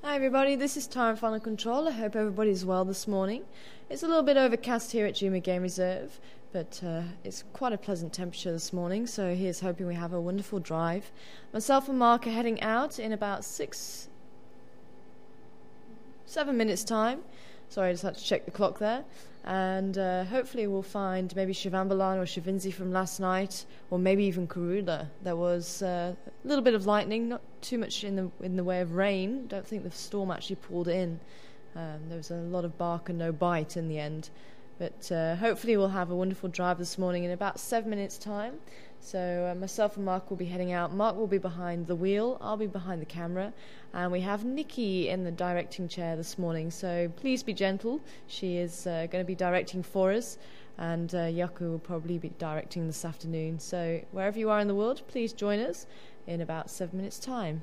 Hi everybody, this is Tara Final Control. I hope everybody's well this morning. It's a little bit overcast here at Juma Game Reserve, but it's quite a pleasant temperature this morning, so here's hoping we have a wonderful drive. Myself and Mark are heading out in about 7 minutes time. Sorry, I just had to check the clock there. And hopefully we'll find maybe Shivambalan or Shavinzi from last night, or maybe even Karula. There was a little bit of lightning, not too much in the way of rain. Don't think the storm actually pulled in. There was a lot of bark and no bite in the end. But hopefully we'll have a wonderful drive this morning in about 7 minutes time. So myself and Mark will be heading out. Mark will be behind the wheel, I'll be behind the camera, and we have Nikki in the directing chair this morning, so please be gentle. She is going to be directing for us, and Yaku will probably be directing this afternoon. So wherever you are in the world, please join us in about 7 minutes time.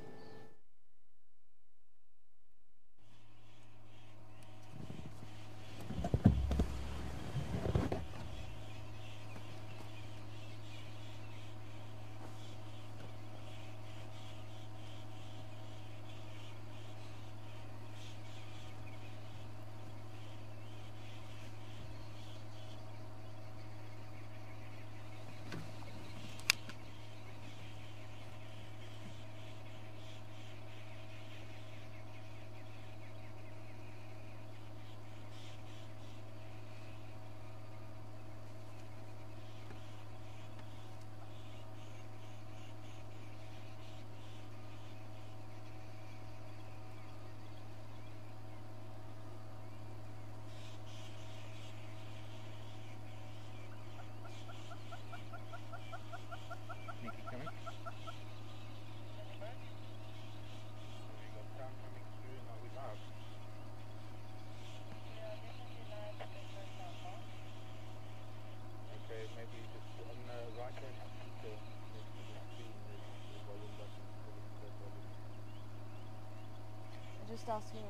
Just ask me.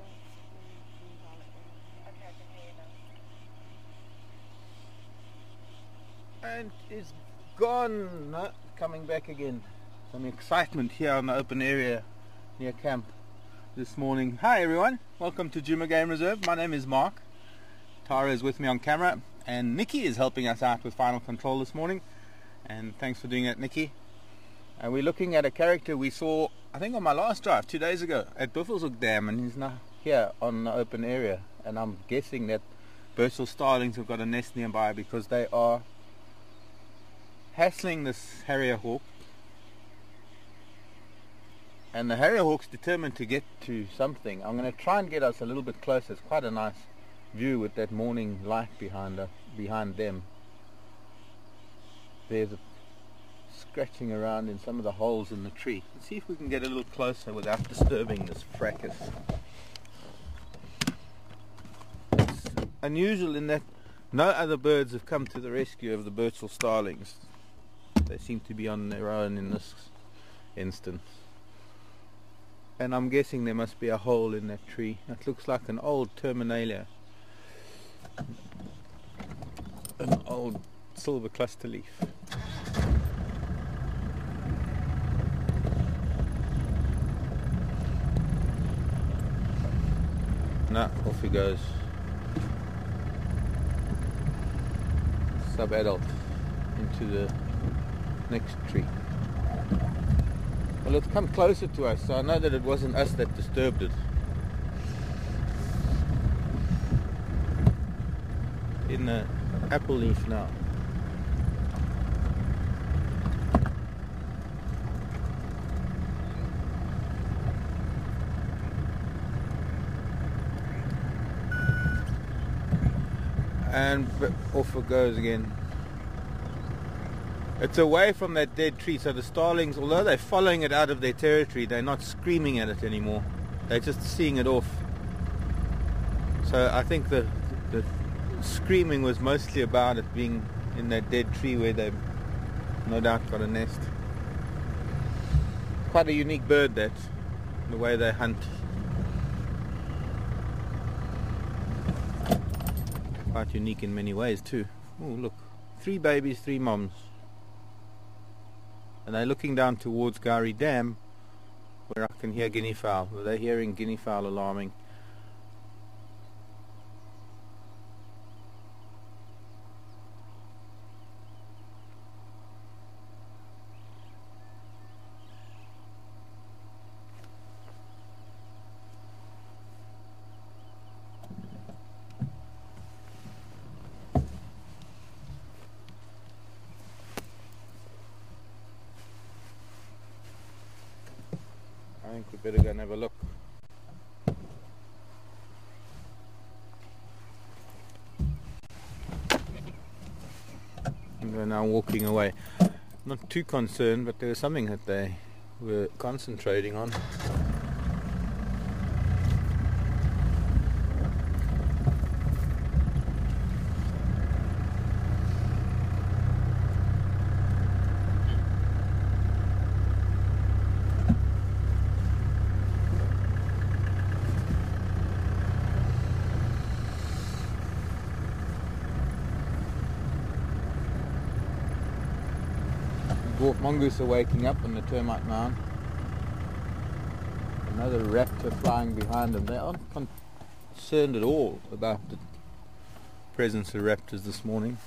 And it's gone. No, coming back again. Some excitement here on the open area near camp this morning. Hi everyone, welcome to Juma Game Reserve. My name is Mark. Tara is with me on camera, and Nikki is helping us out with Final Control this morning. And thanks for doing that, Nikki. And we're looking at a character we saw, I think, on my last drive 2 days ago at Buffleshoek Dam, and he's now here on the open area. And I'm guessing that Birchall starlings have got a nest nearby because they are hassling this Harrier hawk. And the Harrier hawk's determined to get to something. I'm going to try and get us a little bit closer. It's quite a nice view with that morning light behind them. There's a scratching around in some of the holes in the tree. Let's see if we can get a little closer without disturbing this fracas. It's unusual in that no other birds have come to the rescue of the Birchall starlings. They seem to be on their own in this instance. And I'm guessing there must be a hole in that tree. That looks like an old terminalia. An old silver cluster leaf. Now off he goes. Sub-adult into the next tree. Well, it's come closer to us, so I know that it wasn't us that disturbed it. In the apple leaf now. And off it goes again. It's away from that dead tree, so the starlings, although they're following it out of their territory, they're not screaming at it anymore. They're just seeing it off. So I think the screaming was mostly about it being in that dead tree where they've no doubt got a nest. Quite a unique bird, that, the way they hunt. Quite unique in many ways too. Oh look, 3 babies, 3 moms. And they're looking down towards Gari Dam, where I can hear guinea fowl. They're hearing guinea fowl alarming. I think we better go and have a look. And we're now walking away. Not too concerned, but there was something that they were concentrating on. Dwarf mongoose are waking up on the termite mound. Another raptor flying behind them. They aren't concerned at all about the presence of raptors this morning.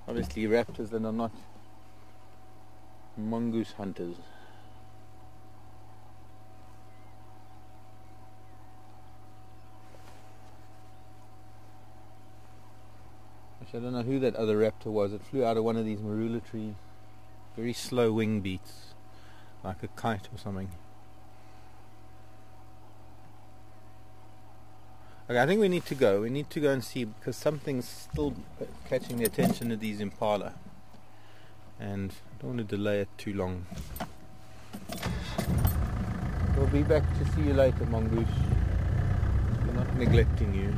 Obviously raptors that are not mongoose hunters. I don't know who that other raptor was. It flew out of one of these marula trees. Very slow wing beats, like a kite or something. Okay, I think we need to go. We need to go and see, because something's still catching the attention of these Impala. And I don't want to delay it too long. We'll be back to see you later, mongoose. We're not neglecting you.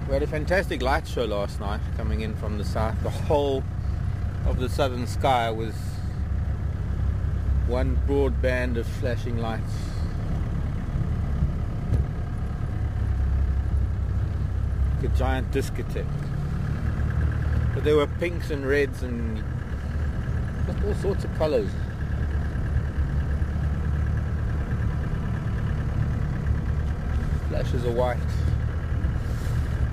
We had a fantastic light show last night coming in from the south. The whole of the southern sky was one broad band of flashing lights. Like a giant discotheque. But there were pinks and reds and just all sorts of colours. Flashes of white.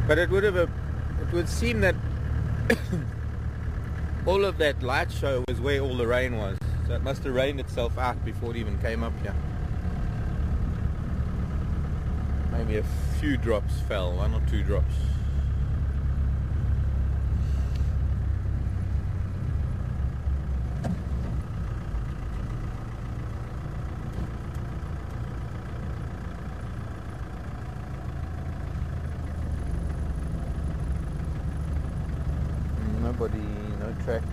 But it would seem that all of that light show was where all the rain was. So it must have rained itself out before it even came up here. Maybe a few drops fell, 1 or 2 drops. Nobody, no tracks.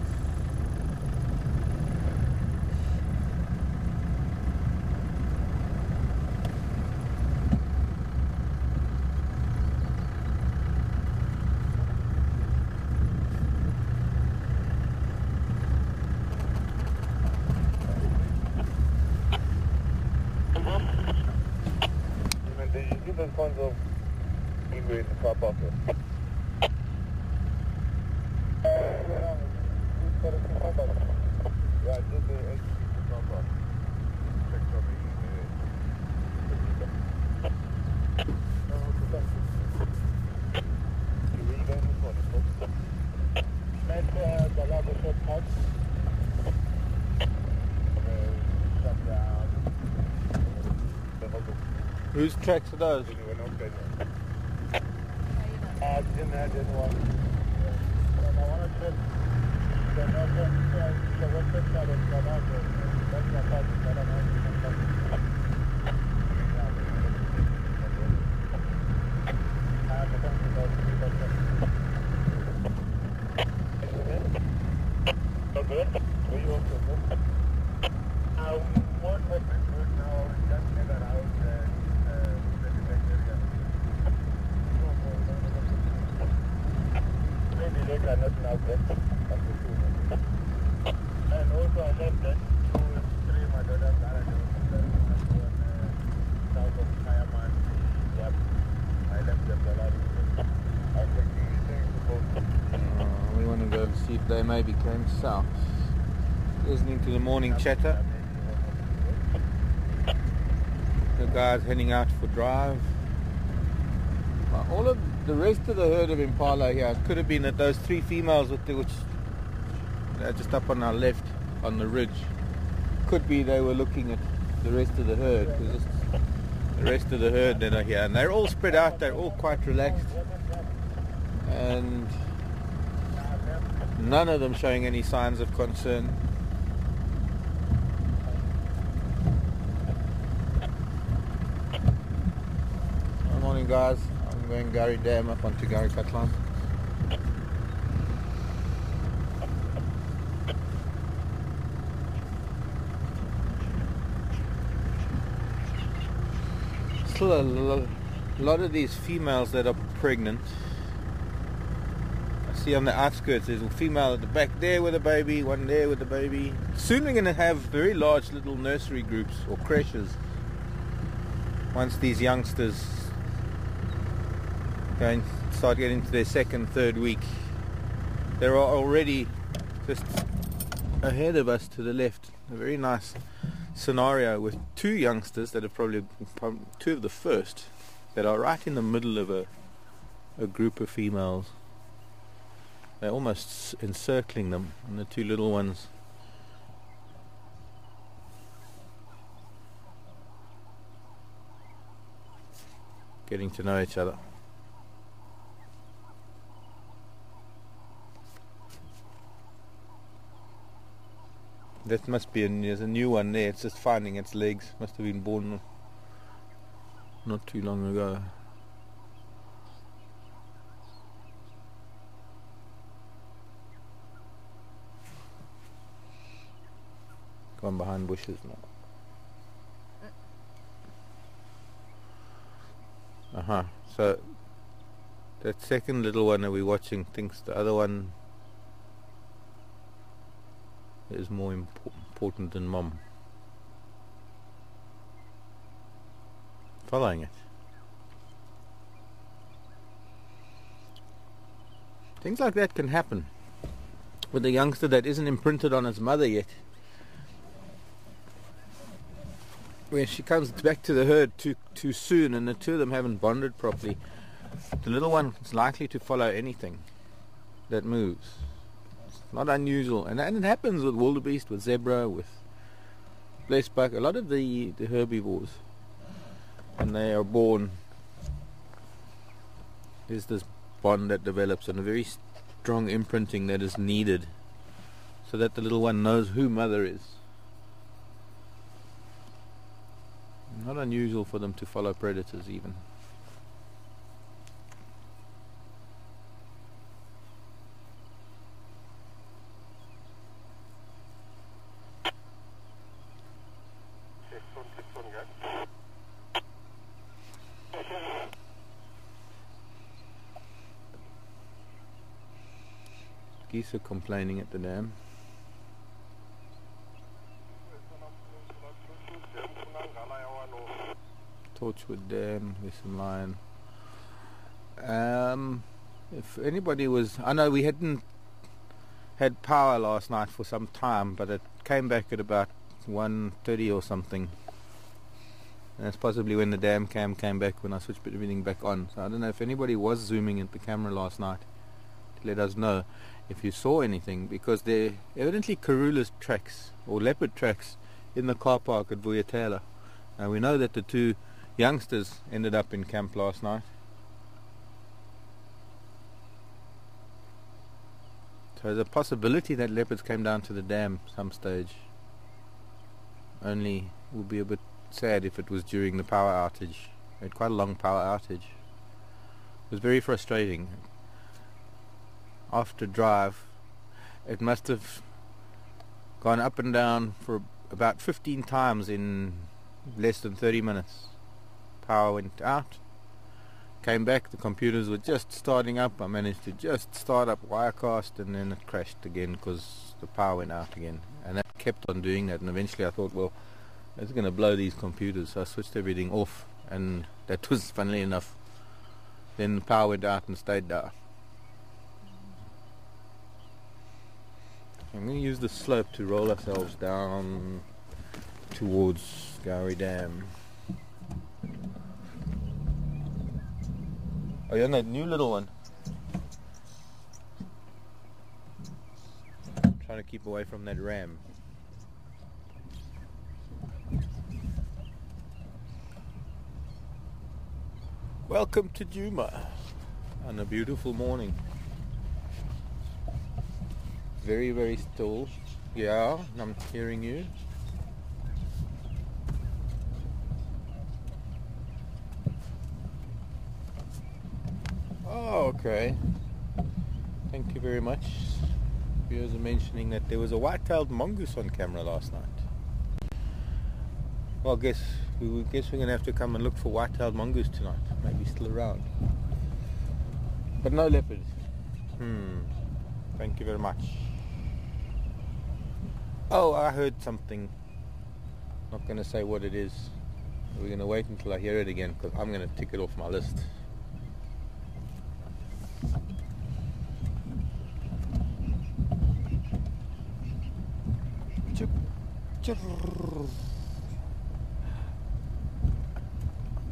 Whose tracks are those? And also I left that 2 3 my daughter. they maybe came south. Listening to the morning chatter. The guys heading out for drive. All of the rest of the herd of Impala here, it could have been that those 3 females which just up on our left on the ridge, could be they were looking at the rest of the herd, because the rest of the herd that are here, and they're all spread out, they're all quite relaxed, and none of them showing any signs of concern. Good morning, guys. I'm going Gary Dam up onto Gary Katlan. Still a lot of these females that are pregnant. I see on the outskirts there's a female at the back there with a baby, one there with a baby. Soon we're going to have very large little nursery groups or creches once these youngsters start getting to their 2nd, 3rd week. There are already just ahead of us to the left a very nice scenario with 2 youngsters that are probably 2 of the first that are right in the middle of a group of females. They're almost encircling them, and the 2 little ones getting to know each other. That must be there's a new one there. It's just finding its legs. Must have been born not too long ago. Gone behind bushes now. So that second little one that we're watching thinks the other one is more important than mom. Following it. Things like that can happen with a youngster that isn't imprinted on his mother yet. When she comes back to the herd too soon and the 2 of them haven't bonded properly, the little one is likely to follow anything that moves. Not unusual, and it happens with wildebeest, with zebra, with blessbuck, a lot of the herbivores. When they are born, there's this bond that develops and a very strong imprinting that is needed so that the little one knows who mother is. Not unusual for them to follow predators even. Geese are complaining at the dam. Torchwood Dam, there's some lion. If anybody was, I know we hadn't had power last night for some time, but it came back at about 1:30 or something. And that's possibly when the dam cam came back, when I switched everything back on. So I don't know if anybody was zooming at the camera last night to let us know if you saw anything, because there are evidently Karula's tracks or leopard tracks in the car park at Vuyatela. Now we know that the 2 youngsters ended up in camp last night. So there's a possibility that leopards came down to the dam some stage. Only it would be a bit sad if it was during the power outage. We had quite a long power outage. It was very frustrating. After drive, it must have gone up and down for about 15 times in less than 30 minutes. Power went out, came back, the computers were just starting up. I managed to just start up Wirecast, and then it crashed again because the power went out again, and that kept on doing that. And eventually I thought, well, it's going to blow these computers, so I switched everything off, and that was, funnily enough, then the power went out and stayed down. I'm going to use the slope to roll ourselves down towards Gowrie Dam. Oh yeah, that new little one. Trying to keep away from that ram. Welcome to Juma on a beautiful morning. Very, very still. Yeah, I'm hearing you. Oh, okay. Thank you very much. Viewers are mentioning that there was a white-tailed mongoose on camera last night. Well, guess we're going to have to come and look for white-tailed mongoose tonight. Maybe still around. But no leopard. Thank you very much. Oh, I heard something. Not going to say what it is. We're going to wait until I hear it again, because I'm going to tick it off my list.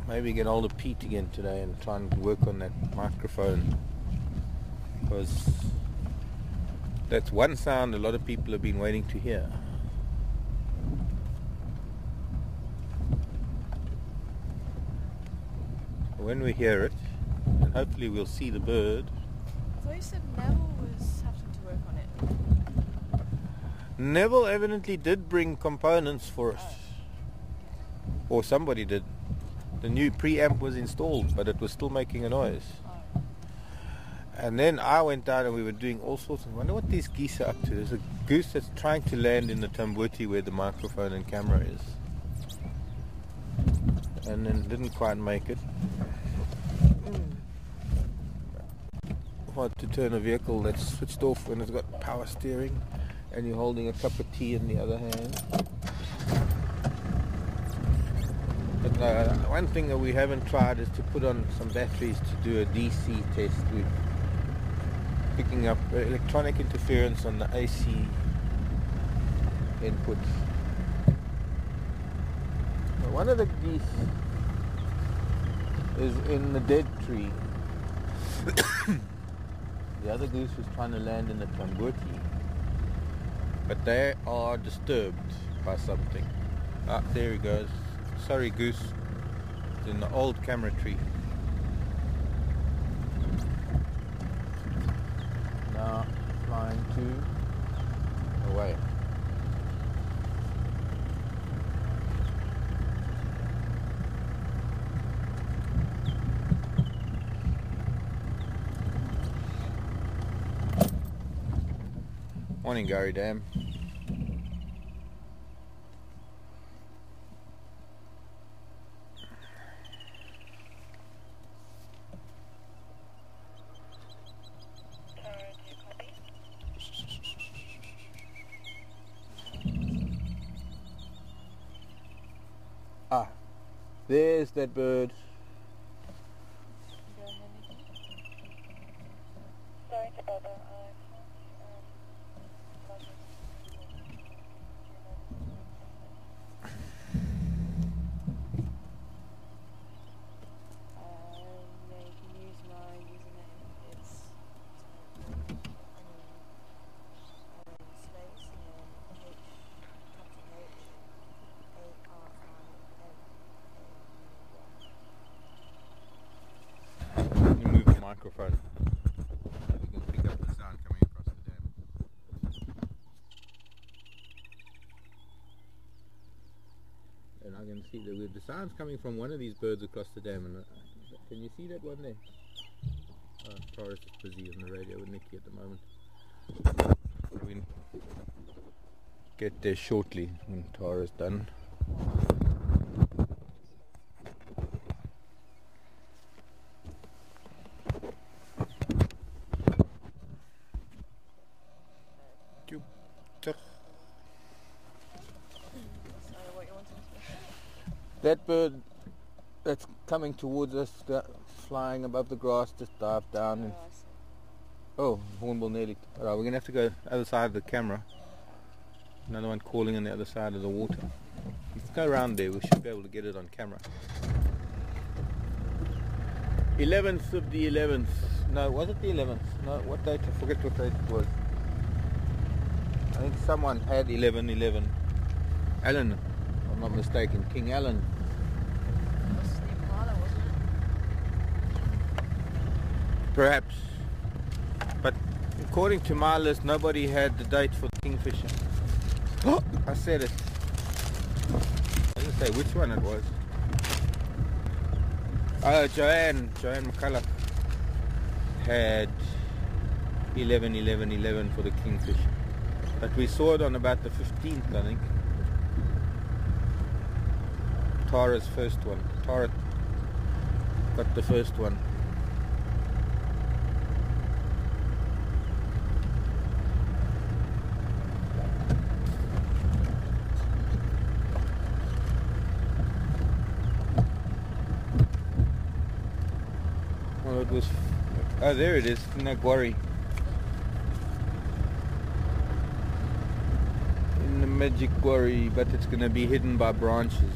Maybe get hold of Pete again today and try and work on that microphone, because that's one sound a lot of people have been waiting to hear. When we hear it, and hopefully we'll see the bird. I thought you said Neville was having to work on it. Neville evidently did bring components for us. Or somebody did. The new preamp was installed, but it was still making a noise. And then I went down and we were doing all sorts of... I wonder what these geese are up to. There's a goose that's trying to land in the Tamboti where the microphone and camera is. And then didn't quite make it. Hard to turn a vehicle that's switched off when it's got power steering and you're holding a cup of tea in the other hand. But one thing that we haven't tried is to put on some batteries to do a DC test. We're picking up electronic interference on the AC input. Now, one of the geese is in the dead tree. The other goose was trying to land in the Tamboti, but they are disturbed by something. Ah, there he goes. Sorry, goose. It's in the old camera tree. Now flying to away. Morning, Gowrie Dam. Ah, there's that bird. Sorry to bother. Microphone. We can pick up the sound coming across the dam. And I can see the sound's coming from one of these birds across the dam. And can you see that one there? Taurus is busy on the radio with Nikki at the moment. We'll get there shortly when Taurus is done. That bird that's coming towards us, flying above the grass, just dived down. And Oh, hornbill nearly. Alright, we're going to have to go other side of the camera. Another one calling on the other side of the water. Let's go around there, we should be able to get it on camera. 11th of the 11th. No, was it the 11th? No, what date? I forget what date it was. I think someone had 11/11. Alan, if I'm not mistaken, King Alan. This is the Impala, wasn't it? Perhaps. But according to my list, nobody had the date for the kingfisher. Oh, I said it. I didn't say which one it was. Joanne McCulloch had 11/11/11 for the kingfisher. But we saw it on about the 15th, I think. Tara's first one. Tara got the first one. Well, it was... Oh, there it is, in that quarry. In the magic quarry, but it's going to be hidden by branches.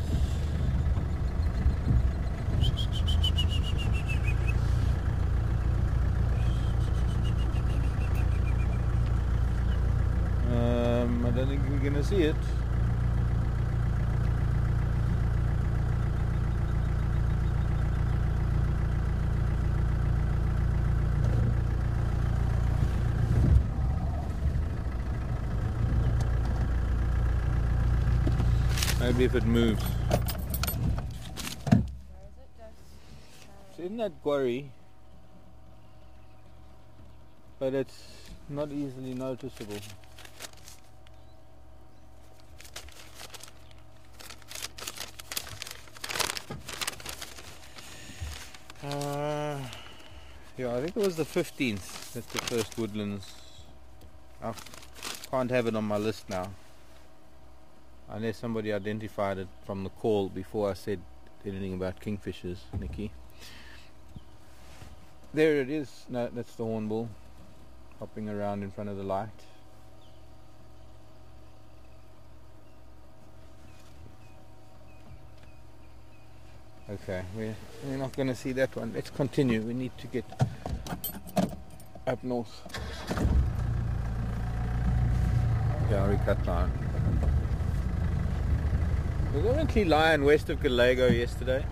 I don't think we're going to see it. Maybe if it moves. Where is it? It's in that quarry, but it's not easily noticeable. Yeah, I think it was the 15th. That's the first woodlands. I can't have it on my list now. Unless somebody identified it from the call before I said anything about kingfishers, Nikki. There it is. No, that's the hornbill hopping around in front of the light. Okay, we're not going to see that one. Let's continue. We need to get up north. Gowrie cut line. There was evidently lion west of Gallego yesterday.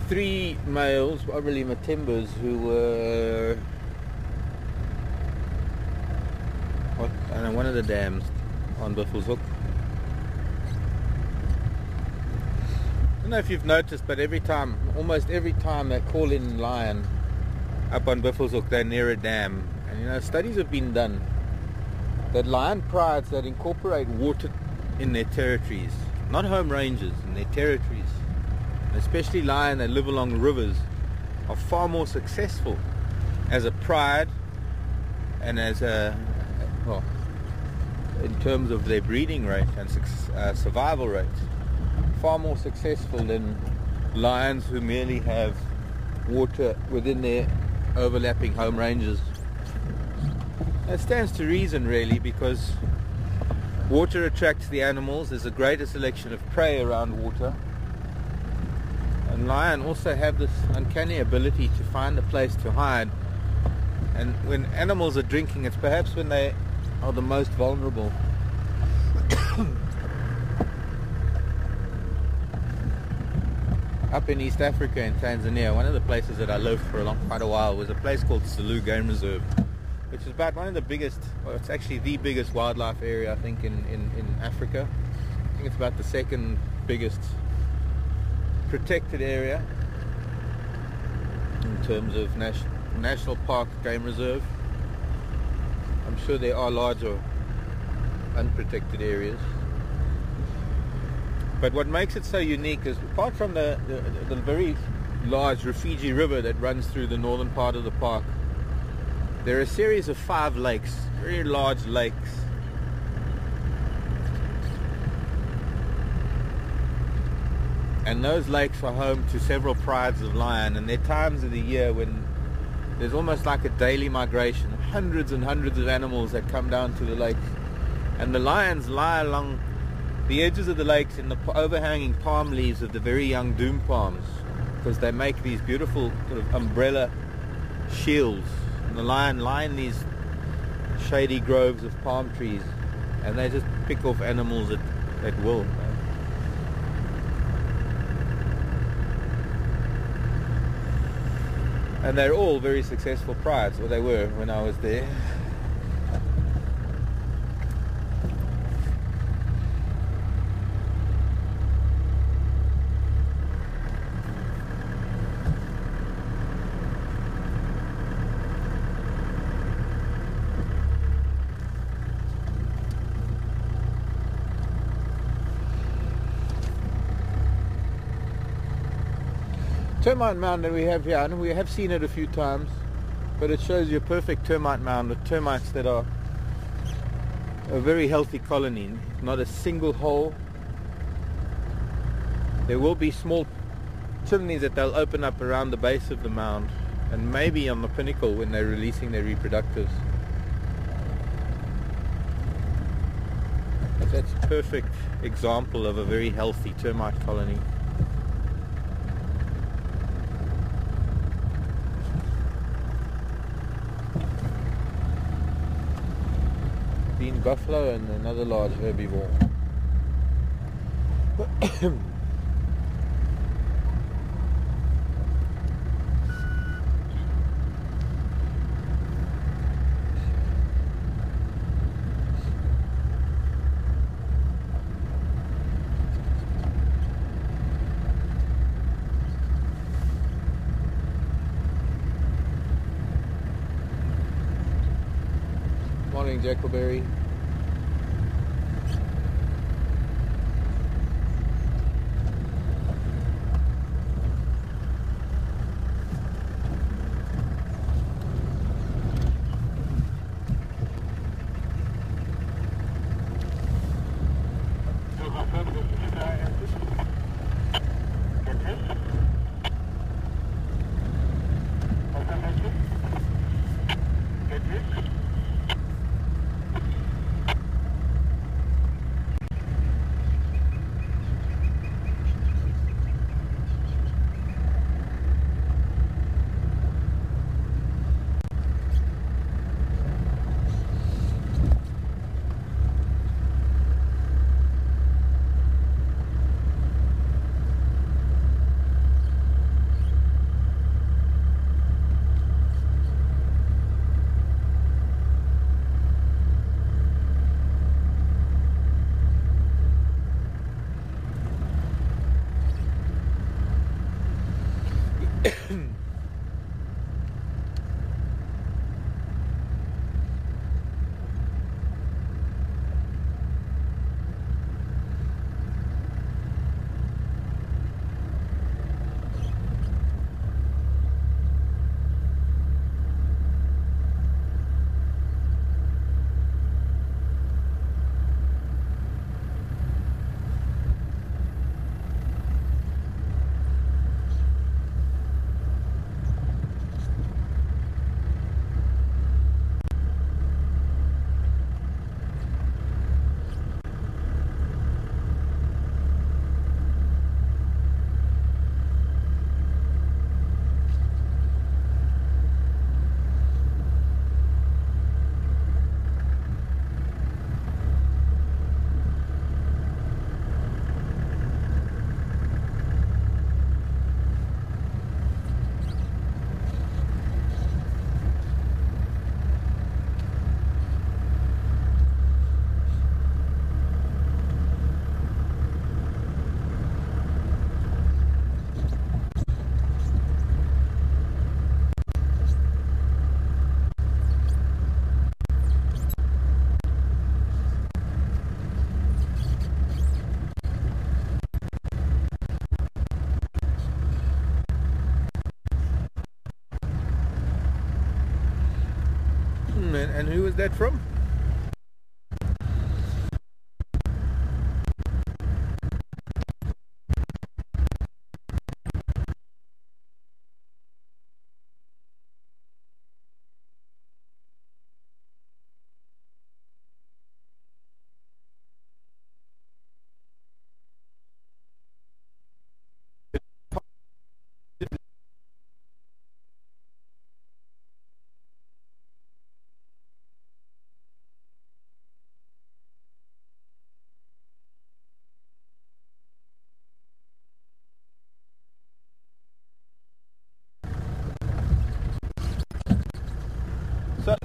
3 males, probably Matimbas, who were one of the dams on Buffleshoek. I don't know if you've noticed, but almost every time they call in lion up on Buffleshoek, they're near a dam. And studies have been done that lion prides that incorporate water in their territories, not home ranges, in their territories, especially lion that live along rivers, are far more successful as a pride and as in terms of their breeding rate and survival rate, far more successful than lions who merely have water within their overlapping home ranges. That stands to reason, really, because water attracts the animals. There's a greater selection of prey around water. And lion also have this uncanny ability to find a place to hide. And when animals are drinking, it's perhaps when they are the most vulnerable. Up in East Africa, in Tanzania, one of the places that I lived for quite a while was a place called Selous Game Reserve, which is about one of the biggest, well, it's actually the biggest wildlife area, I think, in Africa. I think it's about the second biggest protected area in terms of national park game reserve. I'm sure there are larger unprotected areas. But what makes it so unique is, apart from the very large Rufiji River that runs through the northern part of the park, there are a series of 5 lakes, very large lakes. And those lakes are home to several prides of lion, and there are times of the year when there's almost like a daily migration, hundreds and hundreds of animals that come down to the lake, and the lions lie along the edges of the lakes in the overhanging palm leaves of the very young doom palms, because they make these beautiful sort of umbrella shields, and the lion lie in these shady groves of palm trees, and they just pick off animals at will. And they're all very successful prides, or they were when I was there. Termite mound that we have here, and we have seen it a few times, but it shows you a perfect termite mound with termites that are a very healthy colony, not a single hole. There will be small chimneys that they'll open up around the base of the mound, and maybe on the pinnacle when they're releasing their reproductives. But that's a perfect example of a very healthy termite colony. Buffalo and another large herbivore. Morning, Jackleberry. And who was that from?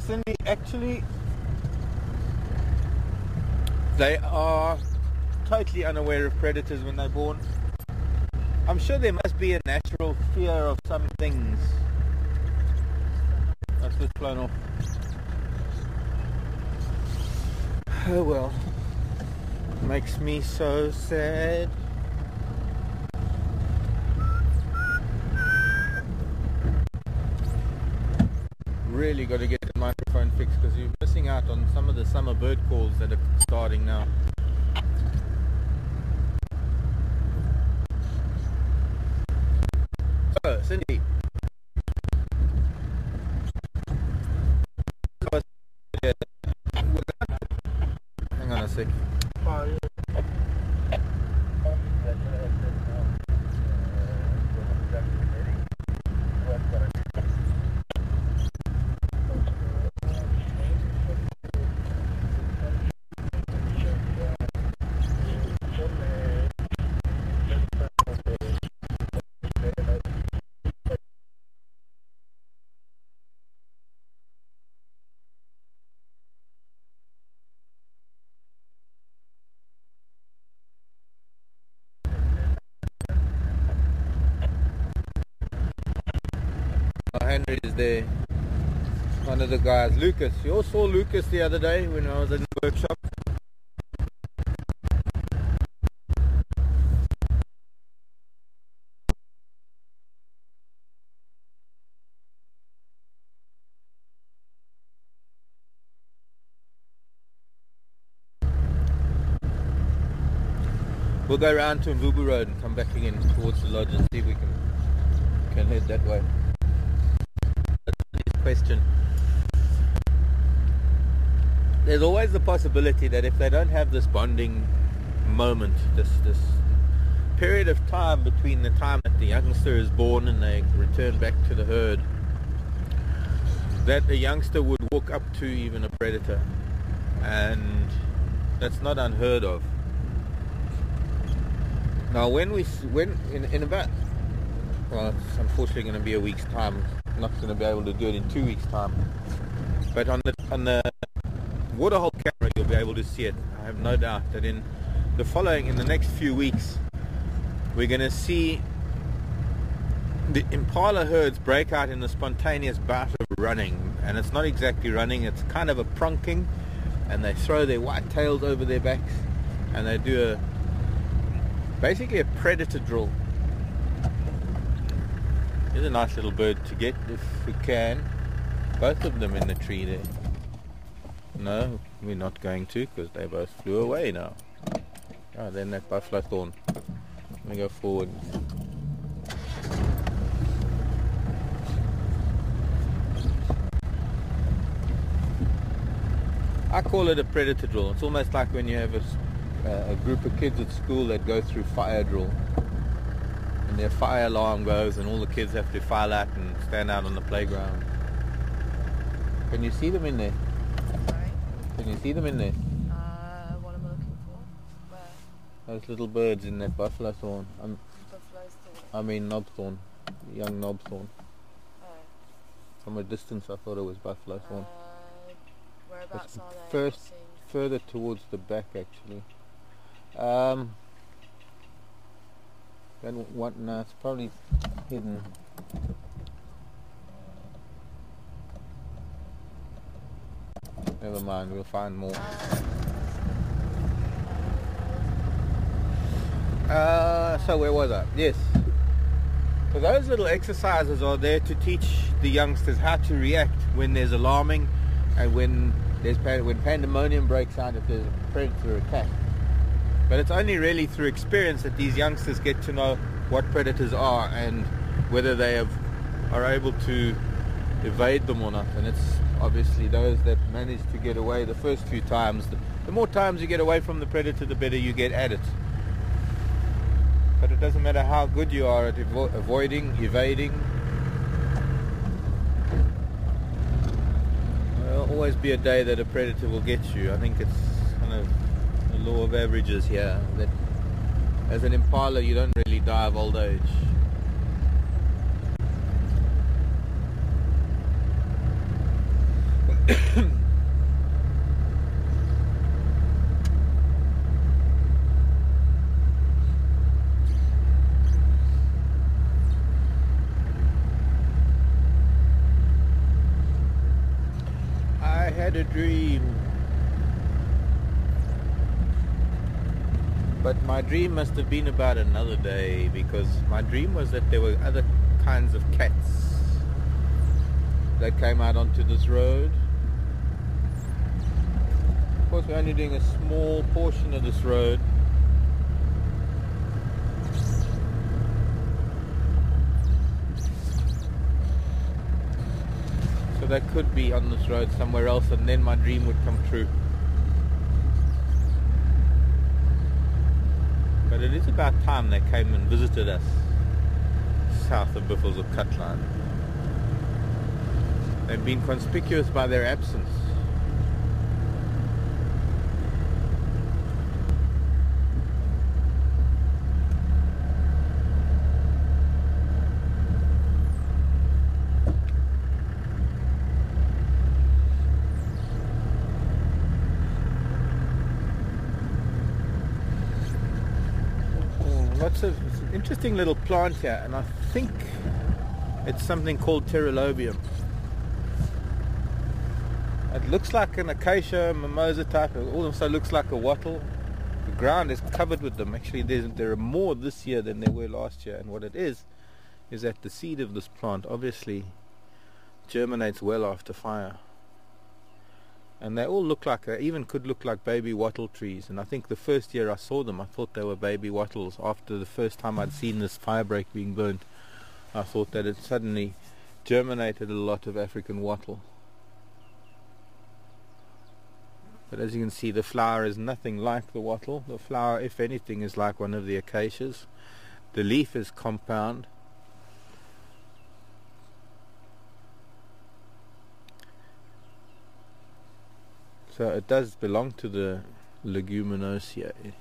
Cindy, actually, they are totally unaware of predators when they're born. I'm sure there must be a natural fear of some things. That's just flown off. Oh well. Makes me so sad. Really got to get the microphone fixed because you're missing out on some of the summer bird calls that are starting now. So, Cindy. Hang on a sec. Henry is there. One of the guys, Lucas. You all saw Lucas the other day when I was in the workshop. We'll go around to Mvubu Road and come back again towards the lodge and see if we can head that way. Question. There's always the possibility that if they don't have this bonding moment, this period of time between the time that the youngster is born and they return back to the herd, that a youngster would walk up to even a predator, and that's not unheard of. Now when in about, well, it's unfortunately going to be a week's time. I'm not going to be able to do it in 2 weeks' time. But on the waterhole camera, you'll be able to see it. I have no doubt that in the next few weeks, we're going to see the Impala herds break out in a spontaneous bout of running. And it's not exactly running, it's kind of a pronking. And they throw their white tails over their backs. And they do basically a predator drill. Here's a nice little bird to get if we can. Both of them in the tree there. No, we're not going to because they both flew away now. Oh, then that buffalo thorn. Let me go forward. I call it a predator drill. It's almost like when you have a group of kids at school that go through fire drill. And their fire alarm goes and all the kids have to file out and stand out on the playground. Can you see them in there? Sorry? Can you see them in there? What am I looking for? Where? Those little birds in that buffalo thorn. Buffalo's thorn. I mean knob thorn. Young knob thorn. Oh. From a distance I thought it was buffalo thorn. Whereabouts are they? First, further towards the back actually. Then what? No, it's probably hidden. Never mind, we'll find more. So where was I? Yes. So those little exercises are there to teach the youngsters how to react when there's alarming and when pandemonium breaks out if there's a predator attack. But it's only really through experience that these youngsters get to know what predators are and whether they are able to evade them or not. And it's obviously those that manage to get away the first few times. The more times you get away from the predator, the better you get at it. But it doesn't matter how good you are at avoiding, evading. There'll always be a day that a predator will get you. I think it's kind of the law of averages here, that as an impala you don't really die of old age. I had a dream, but my dream must have been about another day, because my dream was that there were other kinds of cats that came out onto this road. Of course, we're only doing a small portion of this road. So they could be on this road somewhere else, and then my dream would come true. But it is about time they came and visited us south of Buffleshoek Dam. They've been conspicuous by their absence. It's an interesting little plant here, and I think it's something called Pterolobium. It looks like an acacia mimosa type. It also looks like a wattle. The ground is covered with them. Actually, there are more this year than there were last year, and what it is that the seed of this plant obviously germinates well after fire. And they all look like, even could look like baby wattle trees. And I think the first year I saw them, I thought they were baby wattles. After the first time I'd seen this firebreak being burnt, I thought that it suddenly germinated a lot of African wattle. But as you can see, the flower is nothing like the wattle. The flower, if anything, is like one of the acacias. The leaf is compound. So it does belong to the Leguminosae.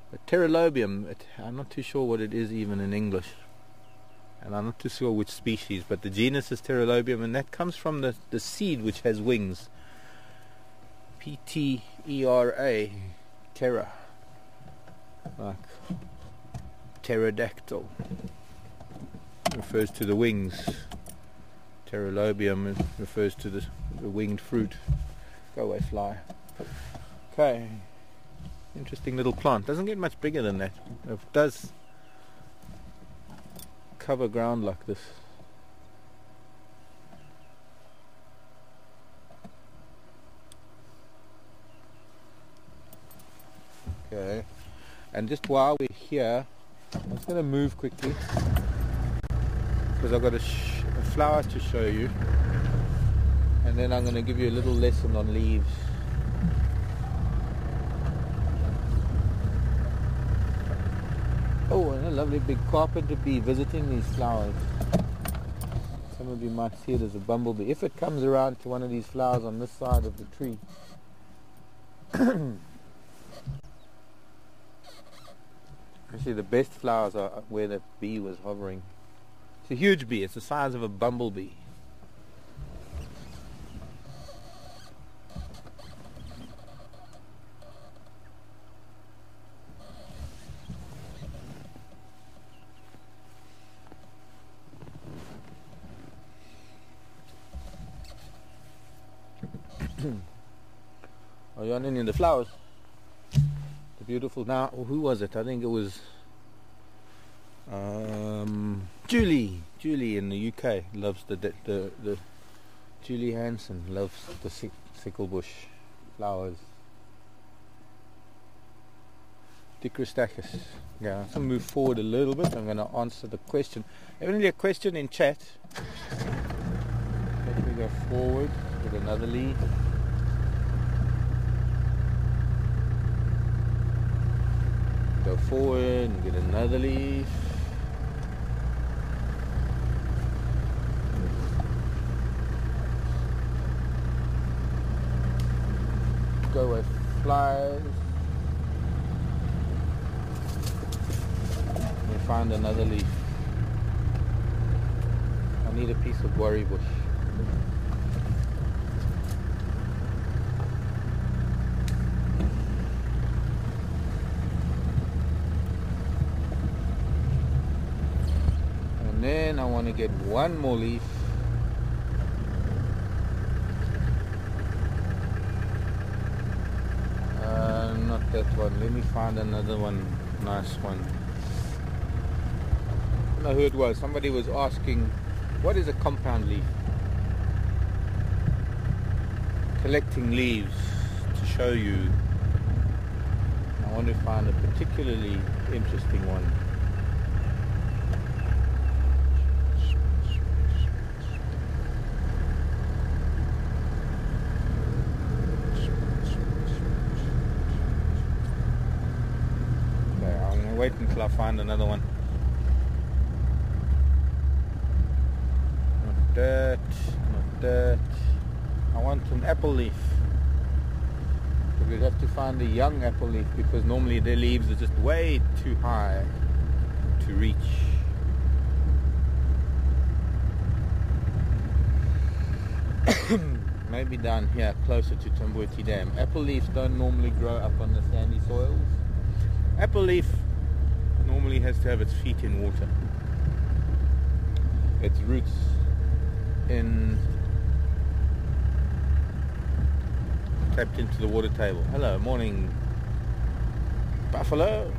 But Pterolobium, I'm not too sure what it is even in English. And I'm not too sure which species, but the genus is Pterolobium, and that comes from the seed which has wings. P-T-E-R-A, Terra. Like pterodactyl. Refers to the wings. Pterolobium refers to the winged fruit. Go away, fly. Okay. Interesting little plant. Doesn't get much bigger than that. It does cover ground like this. Okay. And just while we're here, I'm just going to move quickly, because I've got a flower to show you, and then I'm going to give you a little lesson on leaves. Oh, and a lovely big carpenter bee visiting these flowers. Some of you might see it as a bumblebee. If it comes around to one of these flowers on this side of the tree, actually the best flowers are where the bee was hovering. It's a huge bee. It's the size of a bumblebee. Are you on any of the flowers? The beautiful. Now, who was it? I think it was Julie in the UK loves the Julie Hansen loves the sicklebush flowers. Dicrostachys. Yeah, so move forward a little bit. I'm going to answer the question. Evidently a question in chat. Let me go forward with another lead. Go forward and get another leaf. Go with flies. And find another leaf. I need a piece of worry bush. And then I want to get one more leaf. Not that one. Let me find another one. Nice one. I don't know who it was. Somebody was asking, what is a compound leaf? Collecting leaves to show you. I want to find a particularly interesting one. Wait until I find another one. Not that, not that. I want an apple leaf. But we'd have to find a young apple leaf because normally their leaves are just way too high to reach. Maybe down here closer to Torchwood Dam. Apple leaves don't normally grow up on the sandy soils. Apple leaf normally has to have its feet in water. Its roots tapped into the water table. Hello, morning buffalo.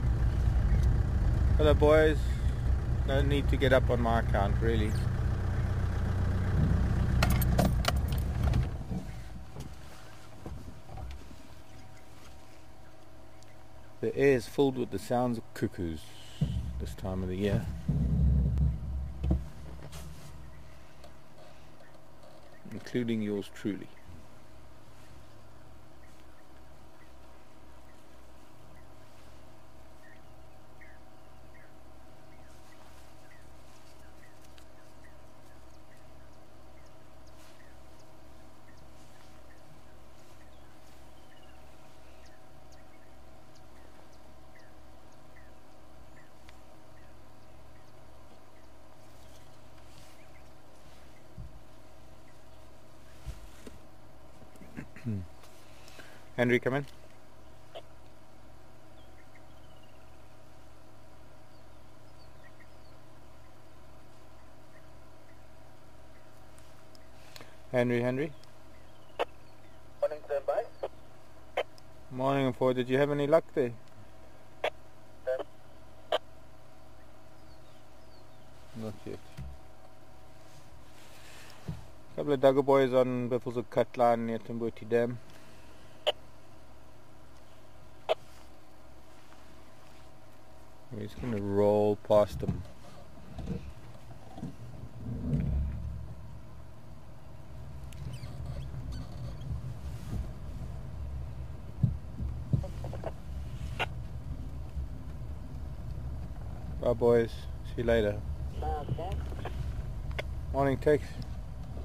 Hello boys. No need to get up on my account really. The air is filled with the sounds of cuckoos this time of the year. Including yours truly. Henry, come in. Henry. Morning, standby. Morning, Ford. Did you have any luck there? Not yet. A couple of dugger boys on Buffleshoek Dam near Torchwood Dam. We're just going to roll past them. Bye boys, see you later. Morning Tex.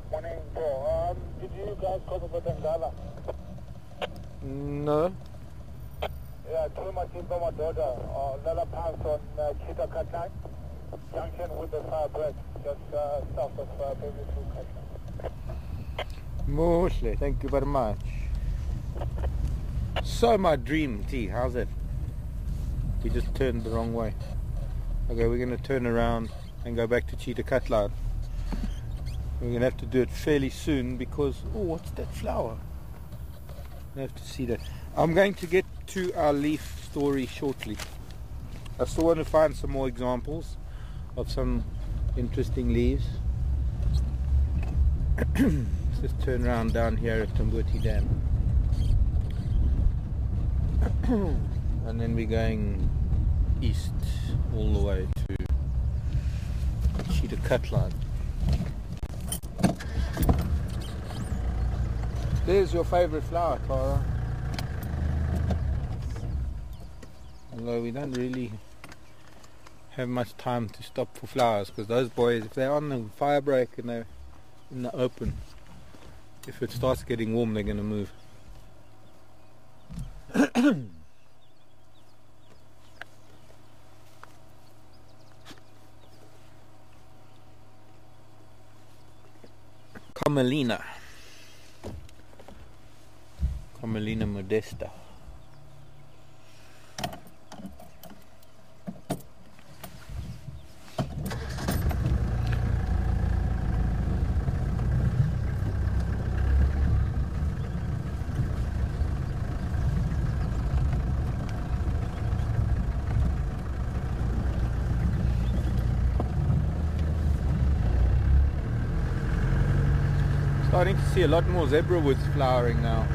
Morning, bro. Did you guys cover Botanical? No. Yeah, two Matimba, my daughter, Leopard on Cheetah Canine, junction with the Firebird, just south of Birdwatching. Mostly, thank you very much. So my dream, T, how's it? We just turned the wrong way. Okay, we're going to turn around and go back to Cheetah Cutline. We're going to have to do it fairly soon because, oh, what's that flower? I have to see that. I'm going to get to our leaf story shortly. I still want to find some more examples of some interesting leaves. Let's just turn around down here at Torchwood Dam. And then we're going east all the way to Cheetah Cutline. There's your favourite flower, Tara. Although we don't really have much time to stop for flowers, because those boys, if they're on the fire break and they're in the open, if it starts getting warm, they're going to move. Camelina modesta. Starting to see a lot more zebra woods flowering now.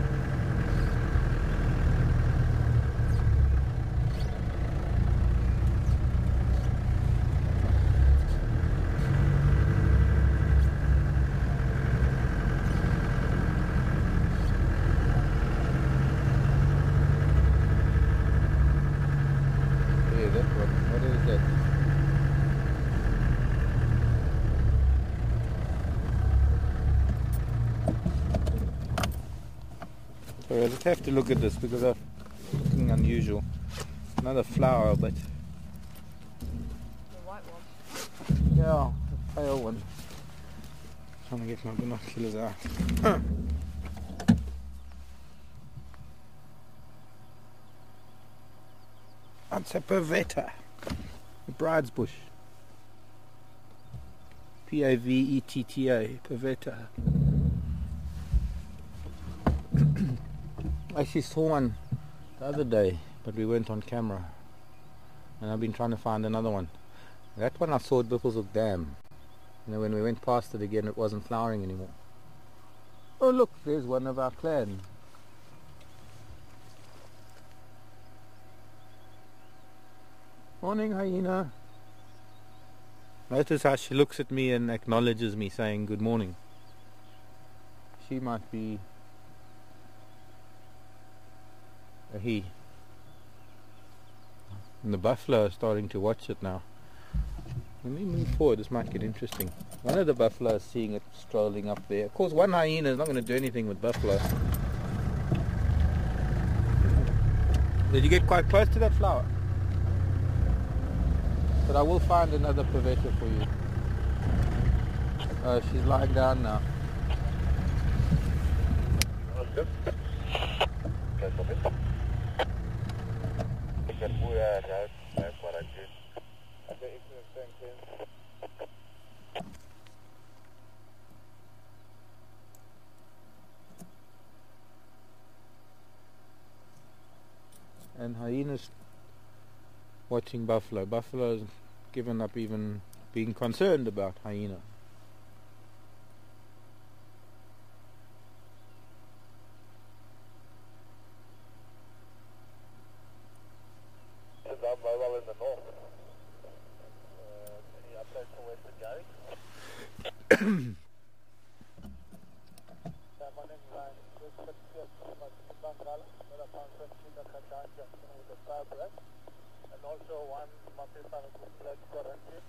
Yeah, that one. What is that? Sorry, I just have to look at this because it's looking unusual. Another flower, but The white one. yeah, the pale one. Trying to get my binoculars out. That's a pavetta, a bride's bush. P-A-V-E-T-T-A, pavetta. I actually saw one the other day, but we weren't on camera, and I've been trying to find another one. That one I saw at Buffleshoek Dam. You know, when we went past it again, it wasn't flowering anymore. Oh look, there's one of our clan. Morning, hyena. Notice how she looks at me and acknowledges me saying good morning. She might be a he. And the buffalo are starting to watch it now. Let me move forward, this might get interesting. One of the buffalo is seeing it strolling up there. Of course, one hyena is not going to do anything with buffalo. Did you get quite close to that flower? But I will find another pavetta for you. Oh, she's lying down now. And hyenas watching buffalo. Buffalo's given up even being concerned about hyena. Well in the north. Any updates on Western Gary? My name is Ryan. With the firebread, and also one Matimba with blood quarantine.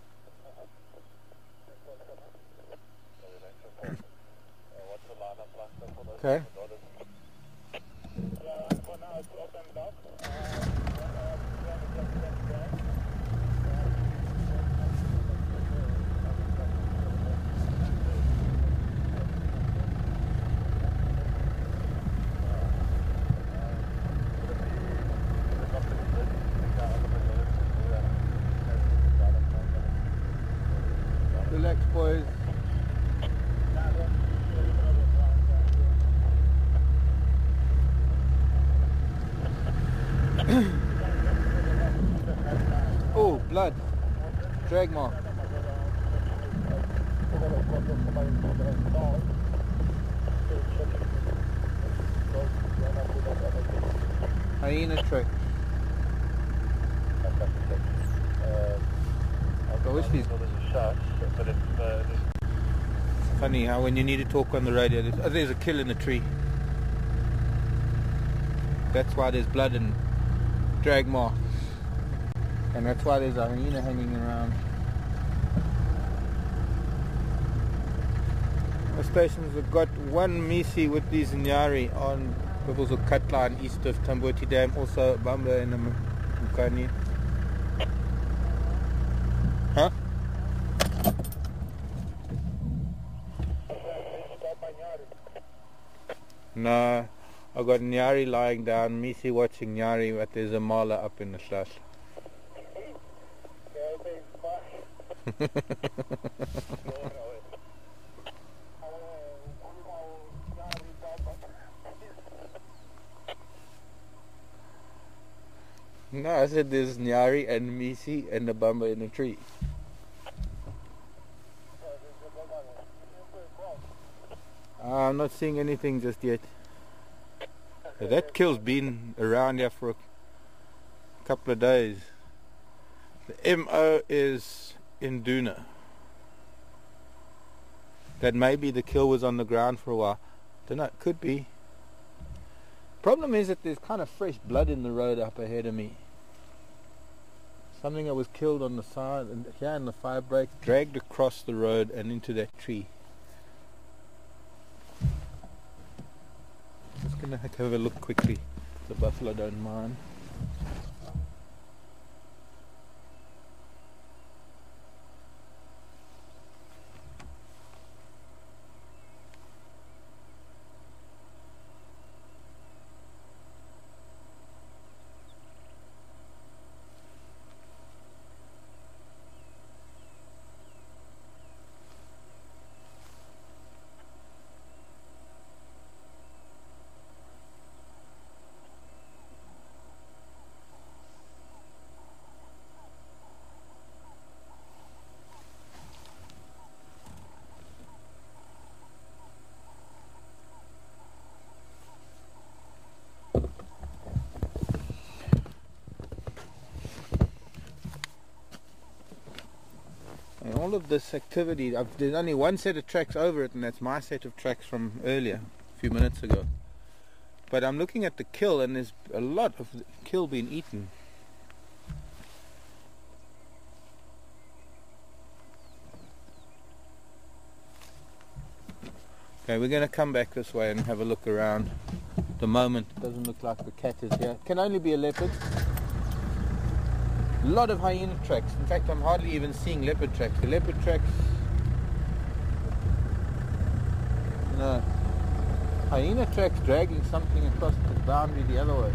What's the line of Blister for those? Okay. Yeah, for now it's opened up. Relax, boys. Oh, blood. Drag mark. Hyena track. I wish these... Funny how when you need to talk on the radio, there's a kill in the tree. That's why there's blood and drag marks. And that's why there's a hyena hanging around. The stations have got one Misi with these Nyari on Buffleshoek Dam east of Torchwood Dam, also Bamba and Mukani. Huh? No, I've got Nyari lying down, Misi watching Nyari, but there's a mala up in the slush. No, I said there's Nyari and Misi and the Bamba in a tree. I'm not seeing anything just yet. That kill's been around here for a couple of days. The MO is Induna. That maybe the kill was on the ground for a while. Don't know, it could be. Problem is that there's kind of fresh blood in the road up ahead of me. Something that was killed on the side and here in the fire break, dragged across the road and into that tree. Just gonna have a look quickly. The buffalo don't mind. All of this activity, there's only one set of tracks over it, and that's my set of tracks from earlier, a few minutes ago. But I'm looking at the kill, and there's a lot of the kill being eaten. Okay, we're going to come back this way and have a look around. At the moment, it doesn't look like the cat is here. It can only be a leopard. A lot of hyena tracks. In fact, I'm hardly even seeing leopard tracks. The leopard tracks... No. Hyena tracks dragging something across the boundary the other way.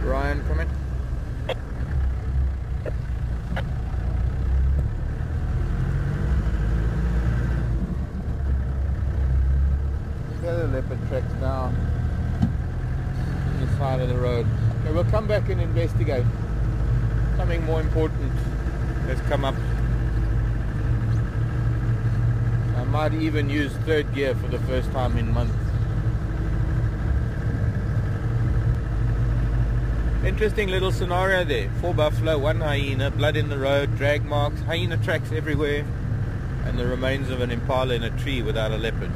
Ryan, come in. Leopard tracks now on the side of the road. Okay, we'll come back and investigate. Something more important has come up. I might even use third gear for the first time in months. Interesting little scenario there. 4 buffalo, 1 hyena, blood in the road, drag marks, hyena tracks everywhere, and the remains of an impala in a tree without a leopard.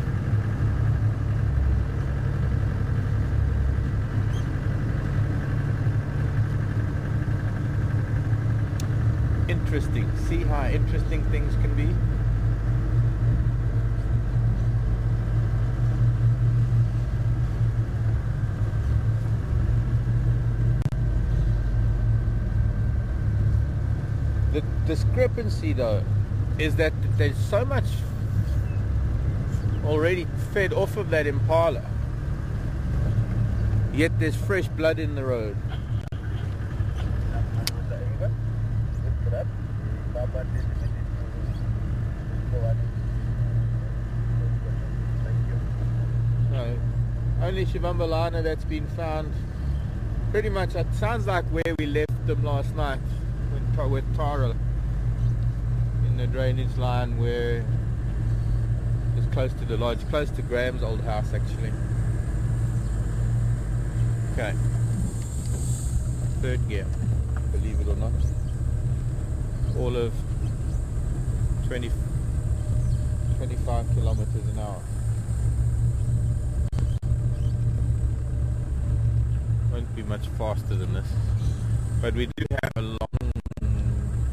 Interesting. See how interesting things can be. The discrepancy though is that there's so much already fed off of that impala, yet there's fresh blood in the road. So, only Shivambalana that's been found. Pretty much it sounds like where we left them last night with Tara in the drainage line, where it's close to the lodge, close to Graham's old house actually. Okay, third gear, believe it or not. All of 25 kilometers an hour. Won't be much faster than this, but we do have a long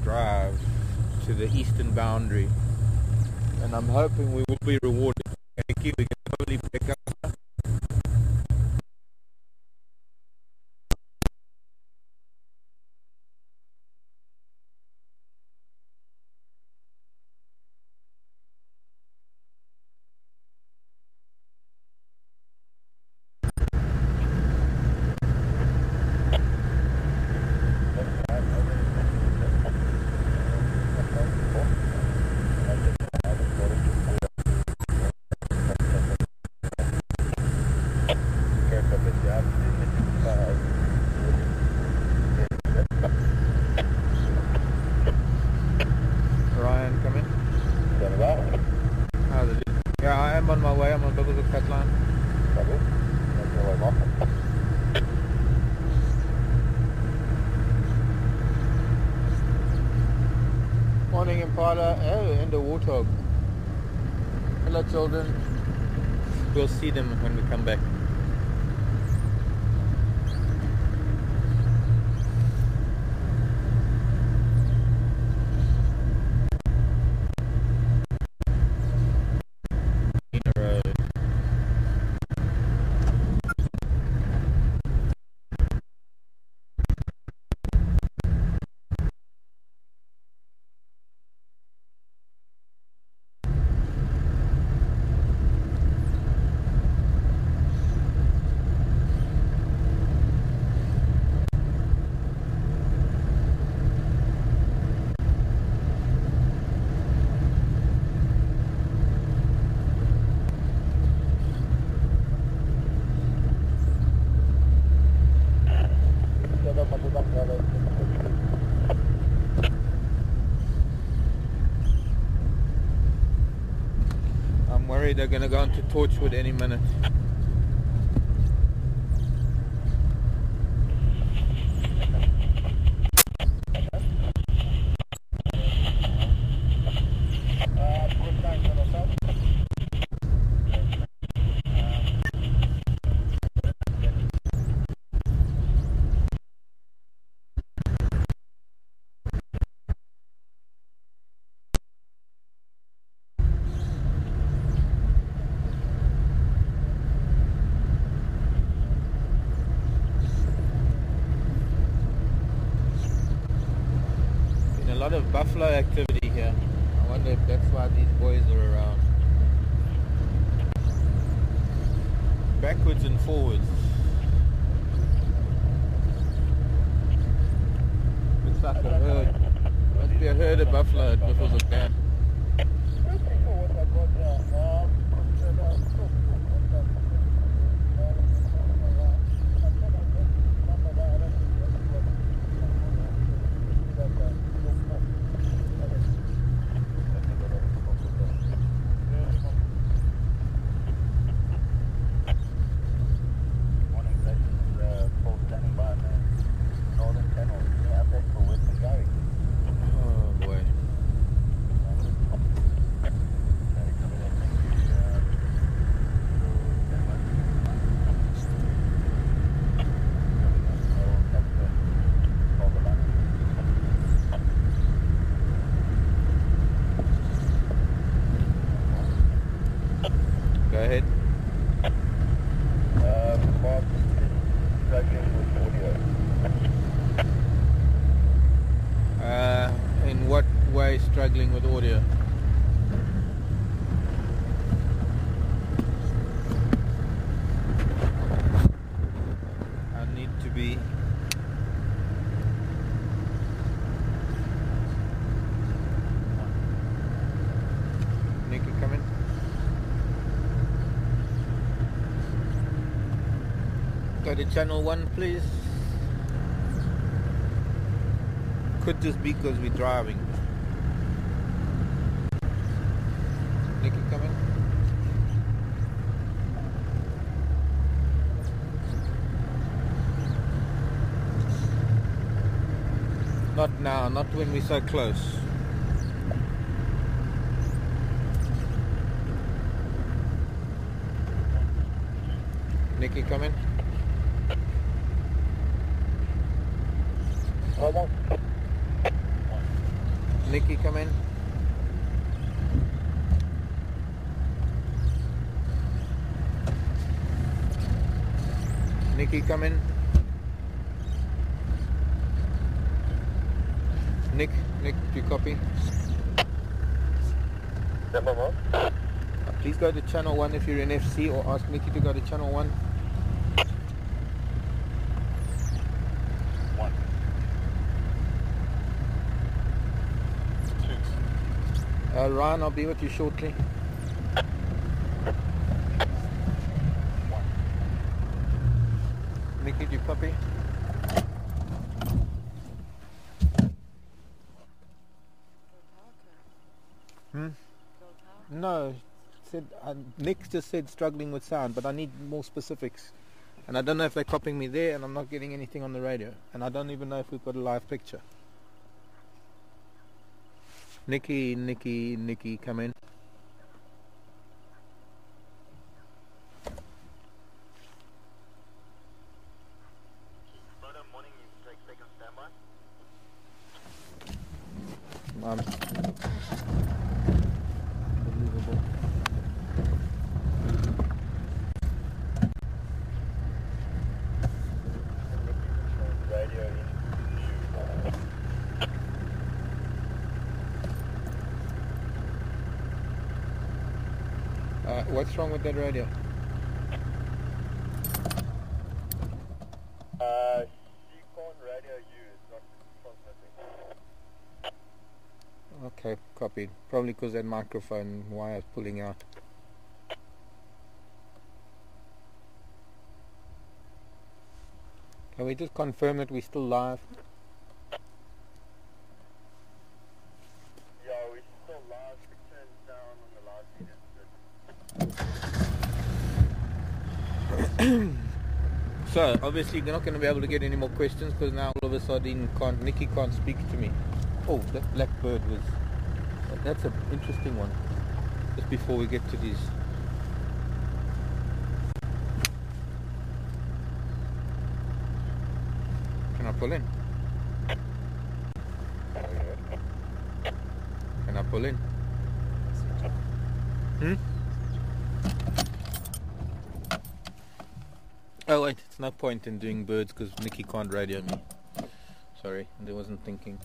drive to the eastern boundary, and I'm hoping we will be rewarded. Thank you. We can probably pick up. Ryan, come in. Stand by. How's it? Yeah, I am on my way. I'm on Buffleshoek Dam. Copy. Make your way off. Morning Impala. Oh, and a warthog. Hello children. We'll see them when we come back. I'm worried they're going to go into Torchwood any minute. A lot of buffalo activity here. I wonder if that's why these boys are around. Backwards and forwards. Looks like a herd. Must be a herd of buffalo at Buffleshoek Dam. Go ahead. In what way struggling with audio? I need to be Nikki, come in. Go to channel 1 please. Could just be because we're driving. Nikki, come in. Not now, not when we're so close. Nikki, come in. Nikki, come in. Nikki, come in. Nick, do you copy? Please go to channel 1 if you're in FC, or ask Nikki to go to channel 1. Ryan, I'll be with you shortly. Nikki, do you copy? Hmm? No, said Nick just said struggling with sound, but I need more specifics. And I don't know if they're copying me there, and I'm not getting anything on the radio. And I don't even know if we've got a live picture. Nikki, come in. Morning, you take on standby. Unbelievable. Radio in. What's wrong with that radio? Seacon radio U is not transmitting. Okay, copied. Probably because that microphone wire is pulling out. Can we just confirm that we're still live? Yeah, we're still live. Picture is down on the live feed. So, obviously you're not going to be able to get any more questions because now all of a sudden Nikki can't speak to me. Oh, that blackbird was... That's an interesting one. Just before we get to these... Can I pull in? Can I pull in? Hmm? Oh wait, it's no point in doing birds because Nikki can't radio me. Sorry, I wasn't thinking.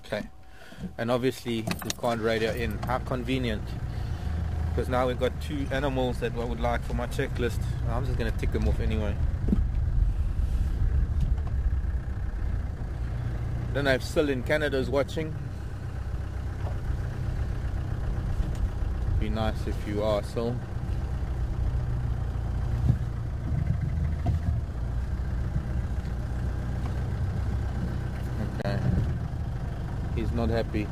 Okay, and obviously we can't radio in. How convenient, because now we've got 2 animals that I would like for my checklist. I'm just going to tick them off anyway. I don't know if Sil in Canada is watching. Be nice if you are, Sil. Okay. He's not happy.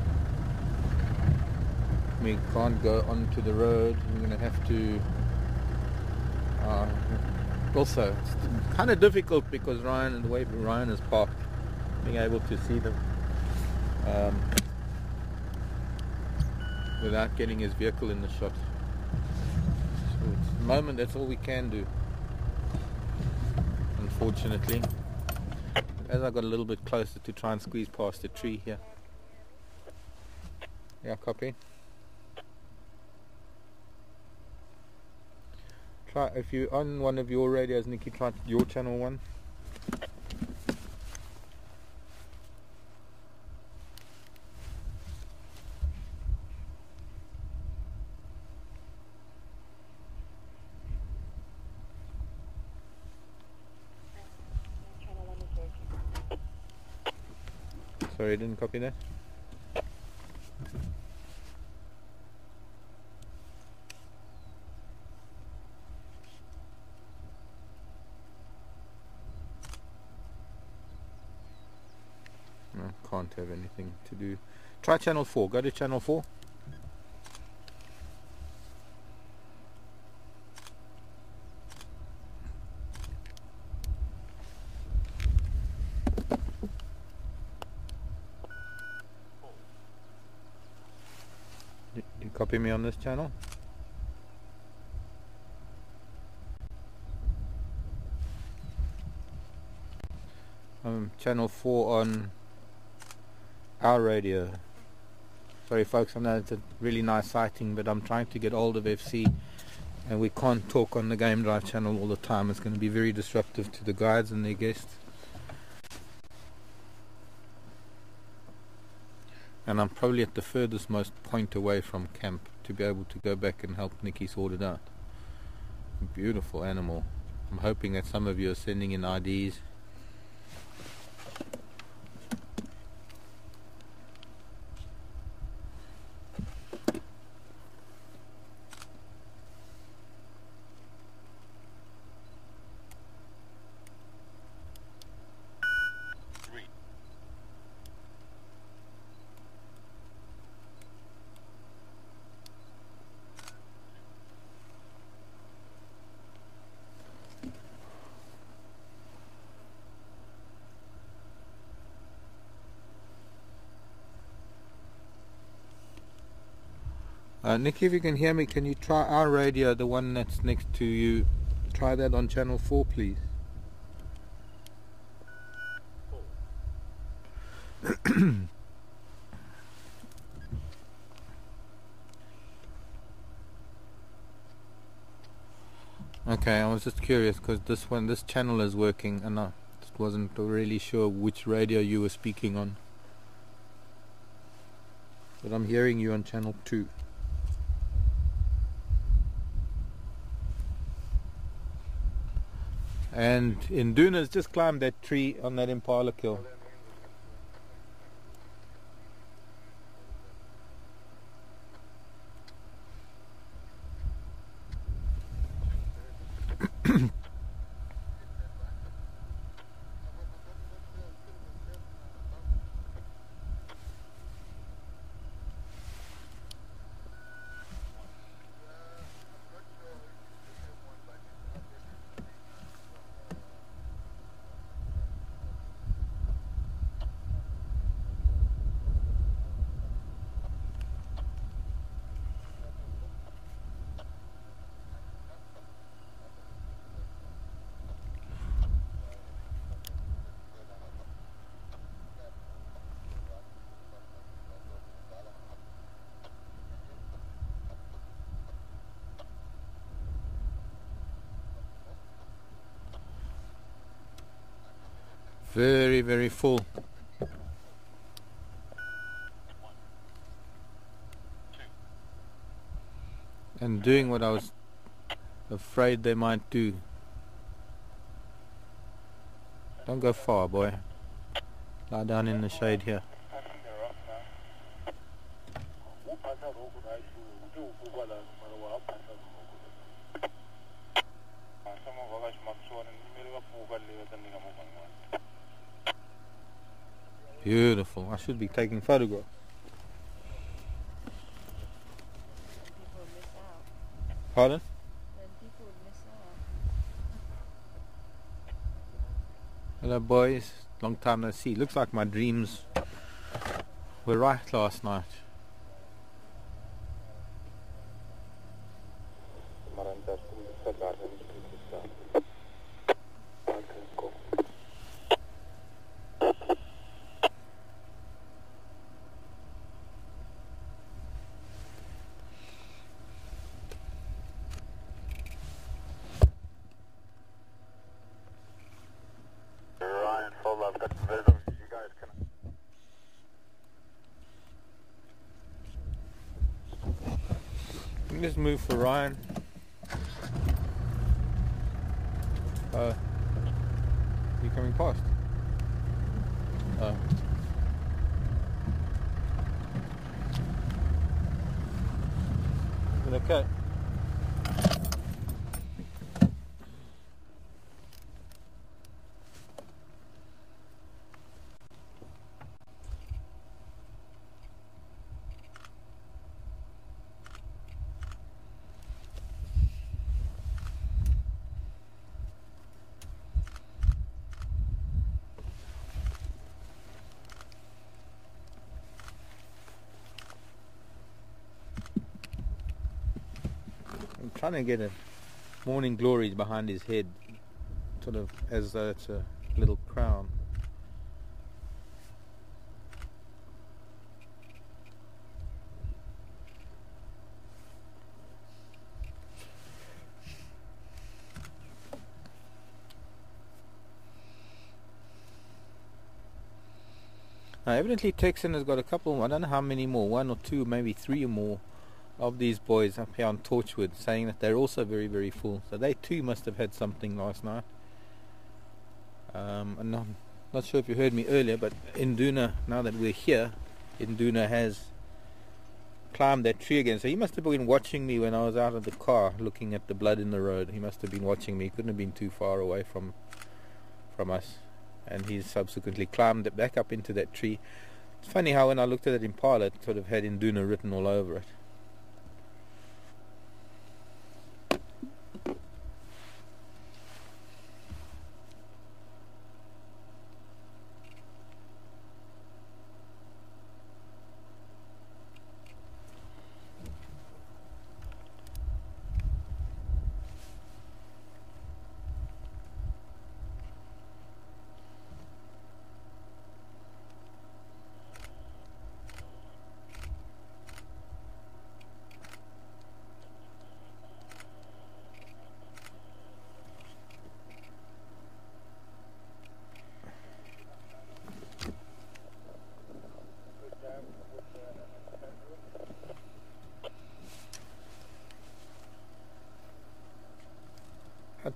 We can't go onto the road. We're going to have to... also, it's kind of difficult because Ryan and the way Ryan is parked, being able to see them without getting his vehicle in the shot. So at the moment that's all we can do, unfortunately. As I got a little bit closer to try and squeeze past the tree here. Yeah, copy. Try, if you're on one of your radios, Nikki, try your channel 1. Sorry, I didn't copy that. No, can't have anything to do. Try channel 4. Go to channel 4. You copy me on this channel? Channel 4 on our radio. Sorry folks, I know it's a really nice sighting, but I'm trying to get hold of FC and we can't talk on the Game Drive channel all the time. It's going to be very disruptive to the guides and their guests. And I'm probably at the furthest most point away from camp to be able to go back and help Nikki sort it out. Beautiful animal. I'm hoping that some of you are sending in IDs. Nikki, if you can hear me, can you try our radio, the one that's next to you? Try that on channel 4, please. Okay, I was just curious because this channel is working and I just wasn't really sure which radio you were speaking on. But I'm hearing you on channel 2. And Induna's just climbed that tree on that Impala kill. Very, very full. And doing what I was afraid they might do. Don't go far, boy. Lie down in the shade here. Beautiful. I should be taking photographs. People would miss out. Pardon? Then people would miss out. Hello boys. Long time no see. Looks like my dreams were right last night. Just move for Ryan. You coming past? Is it okay? Trying to get a morning glories behind his head, sort of as though it's a little crown. Now evidently Texan has got a couple, I don't know how many more, 1 or 2, maybe 3 or more of these boys up here on Torchwood, saying that they're also very, very full. So they too must have had something last night. And I'm not sure if you heard me earlier, but Induna, now that we're here, Induna has climbed that tree again. So he must have been watching me when I was out of the car looking at the blood in the road. He must have been watching me. He couldn't have been too far away from us. And he's subsequently climbed it back up into that tree. It's funny how when I looked at that Impala, it sort of had Induna written all over it.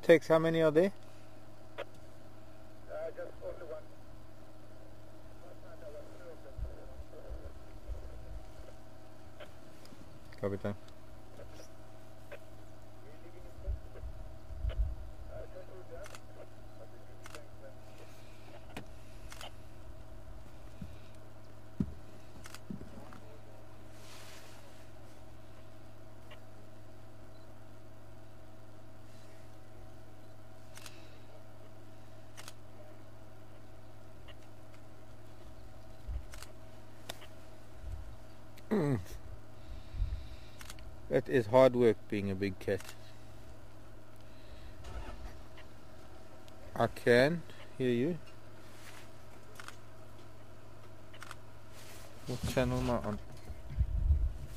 Tex, how many are there? Just only one. Last night there were 2 of them. Copy time. Torchwood Dam. That is hard work being a big cat. I can hear you. What channel am I on?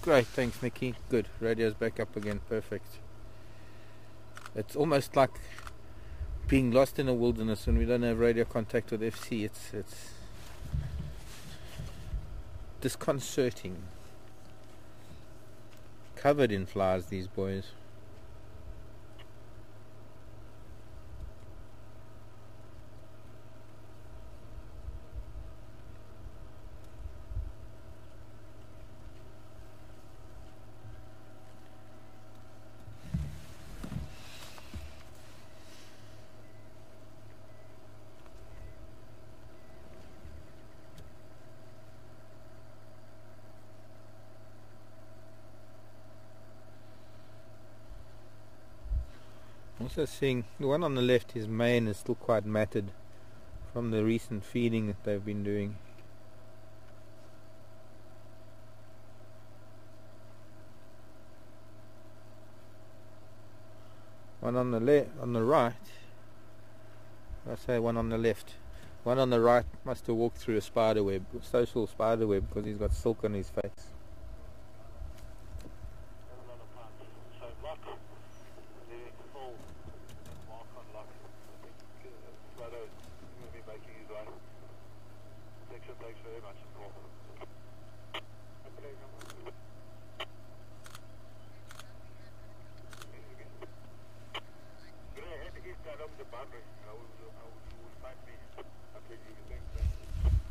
Great, thanks Nikki. Good, radio's back up again, perfect. It's almost like being lost in a wilderness when we don't have radio contact with FC. It's disconcerting. Covered in flies, these boys. Also seeing the one on the left, his mane is still quite matted from the recent feeding that they've been doing. One on the right. I say one on the left. One on the right must have walked through a spider web, social spider web, because he's got silk on his face.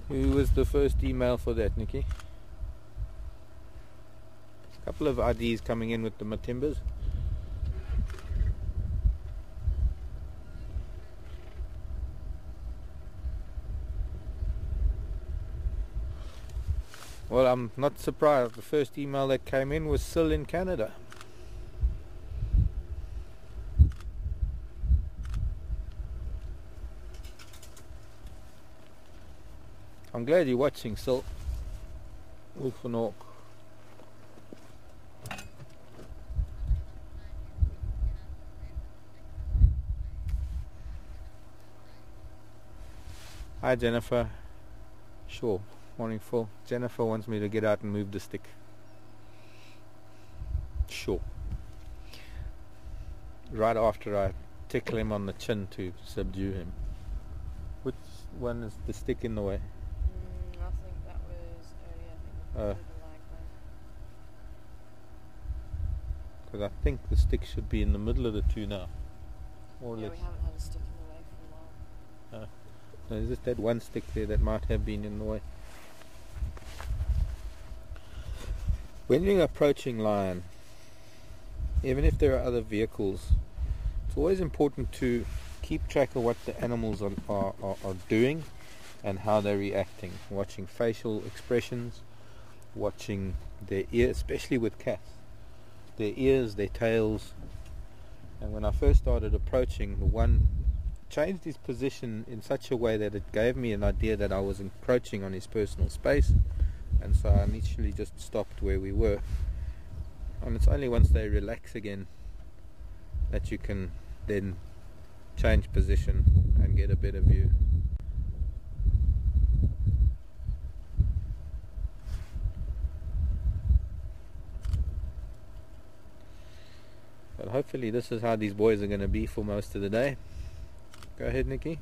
Who was the first email for that, Nikki? A couple of IDs coming in with the Matimbas. Well, I'm not surprised. The first email that came in was still in Canada. I'm glad you're watching, Sil. Wolfenhawk. Hi Jennifer. Sure. Morning full. Jennifer wants me to get out and move the stick. Sure. Right after I tickle him on the chin to subdue him. Which one is the stick in the way? I think that was earlier. Because I think the stick should be in the middle of the two now. More or Yeah, less. we haven't had a stick in the way for a while. There's just that one stick there that might have been in the way. When you're approaching lion, even if there are other vehicles, it's always important to keep track of what the animals are doing and how they're reacting. Watching facial expressions, watching their ears, especially with cats. Their ears, their tails. And when I first started approaching, the one changed his position in such a way that it gave me an idea that I was encroaching on his personal space, and so I initially just stopped where we were. And it's only once they relax again that you can then change position and get a better view. But hopefully this is how these boys are going to be for most of the day. Go ahead, Nikki.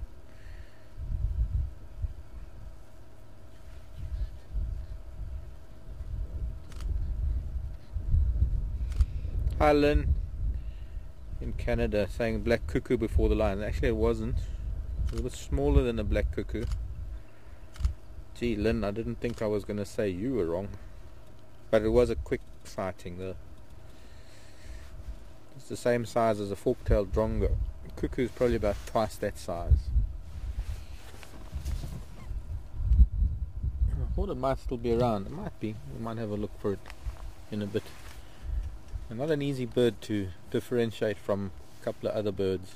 Hi, Lynn. in Canada saying black cuckoo before the lion. Actually it wasn't. It was a bit smaller than a black cuckoo. Gee Lynn, I didn't think I was going to say you were wrong. But it was a quick sighting though. It's the same size as a fork-tailed drongo. A cuckoo is probably about twice that size. I thought it might still be around. It might be. We might have a look for it in a bit. And not an easy bird to differentiate from a couple of other birds.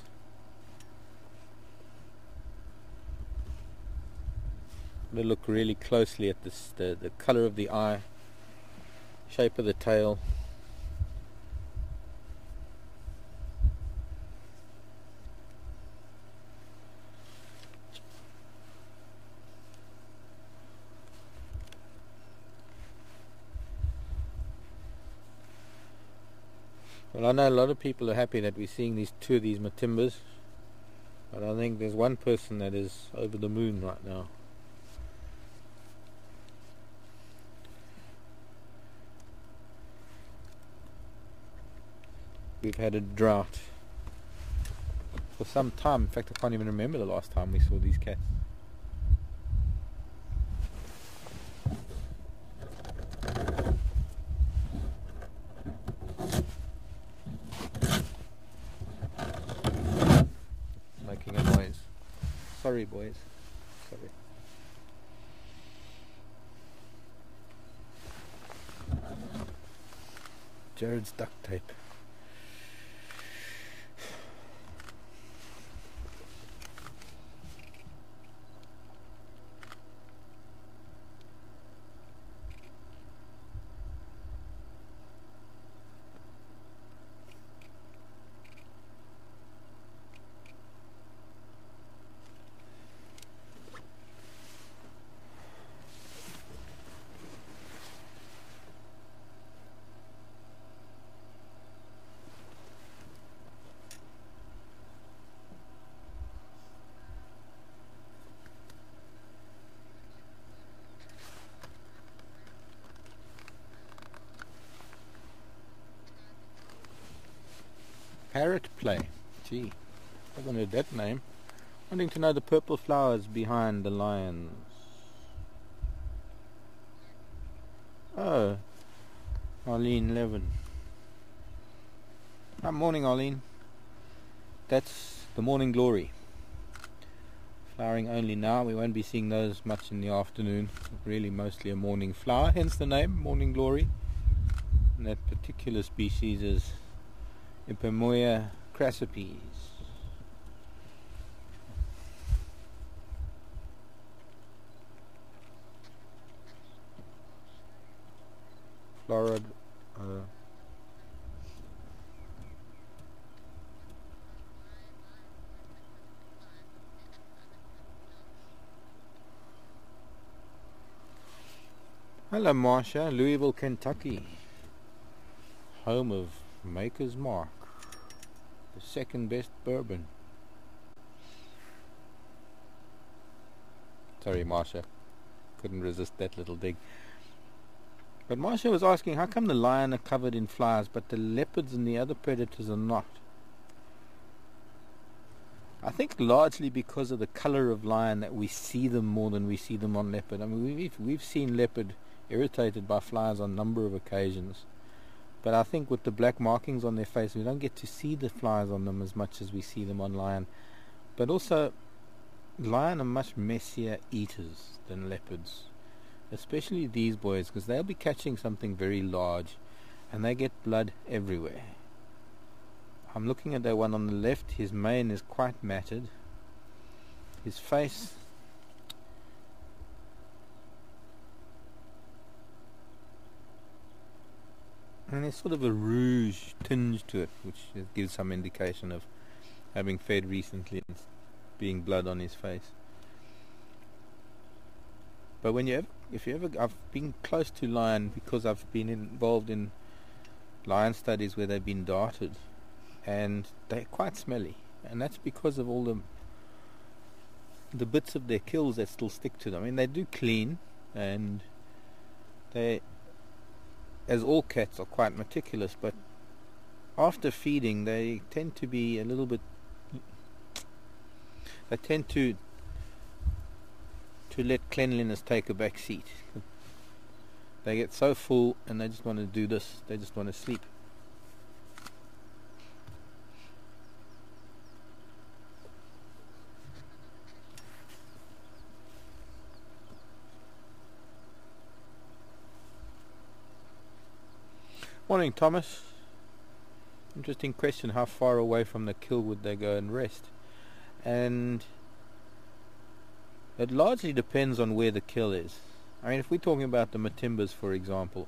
I'm going to look really closely at this, the colour of the eye, shape of the tail. Well, I know a lot of people are happy that we're seeing two of these Matimbas, but I think there's one person that is over the moon right now. We've had a drought for some time. In fact, I can't even remember the last time we saw these cats. Making a noise. Sorry, boys. Sorry. Jared's duct tape. Parrot play. Gee, I haven't heard that name. Wanting to know the purple flowers behind the lions. Oh, Arlene Levin. Good morning, Arlene. That's the morning glory. Flowering only now. We won't be seeing those much in the afternoon. Really mostly a morning flower, hence the name, morning glory. And that particular species is Impala crassipes. Florida. Hello, Marsha, Louisville, Kentucky, home of Maker's Mark, the second best bourbon. Sorry, Marsha, couldn't resist that little dig. But Marsha was asking, how come the lion are covered in flowers but the leopards and the other predators are not? I think largely because of the colour of lion that we see them more than we see them on leopard. I mean, we've seen leopard irritated by flies on a number of occasions. But I think with the black markings on their face, we don't get to see the flies on them as much as we see them on lion. But also, lion are much messier eaters than leopards. Especially these boys, because they'll be catching something very large and they get blood everywhere. I'm looking at that one on the left. His mane is quite matted. His face, and there's sort of a rouge tinge to it, which gives some indication of having fed recently and being blood on his face. But I've been close to lion because I've been involved in lion studies where they've been darted, and they're quite smelly, and that's because of all the bits of their kills that still stick to them. I mean, they do clean, and they, as all cats, are quite meticulous, but after feeding, they tend to be a little bit, they tend to let cleanliness take a back seat. They get so full and they just want to do this, they just want to sleep. Morning, Thomas. Interesting question, how far away from the kill would they go and rest? And it largely depends on where the kill is. I mean, if we're talking about the Matimbas, for example,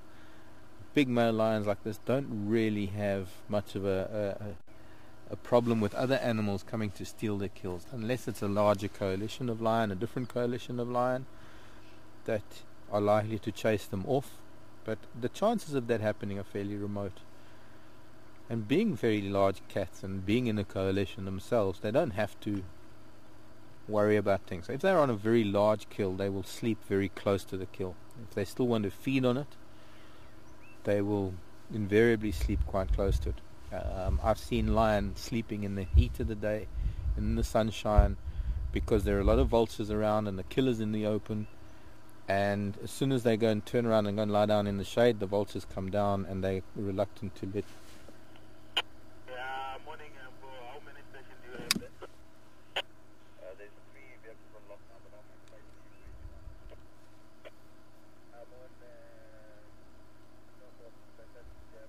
big male lions like this don't really have much of a problem with other animals coming to steal their kills, unless it's a larger coalition of lion, a different coalition of lion that are likely to chase them off. But the chances of that happening are fairly remote. And being very large cats and being in a coalition themselves, they don't have to worry about things. So if they're on a very large kill, they will sleep very close to the kill. If they still want to feed on it, they will invariably sleep quite close to it. I've seen lions sleeping in the heat of the day, in the sunshine, because there are a lot of vultures around and the kill is in the open. And as soon as they go and turn around and go and lie down in the shade, the vultures come down and they're reluctant to let. Yeah, morning. How many stations do you have there? There's 3 vehicles on lock now, but I'm on site. I'm on north of Fantastic Dam,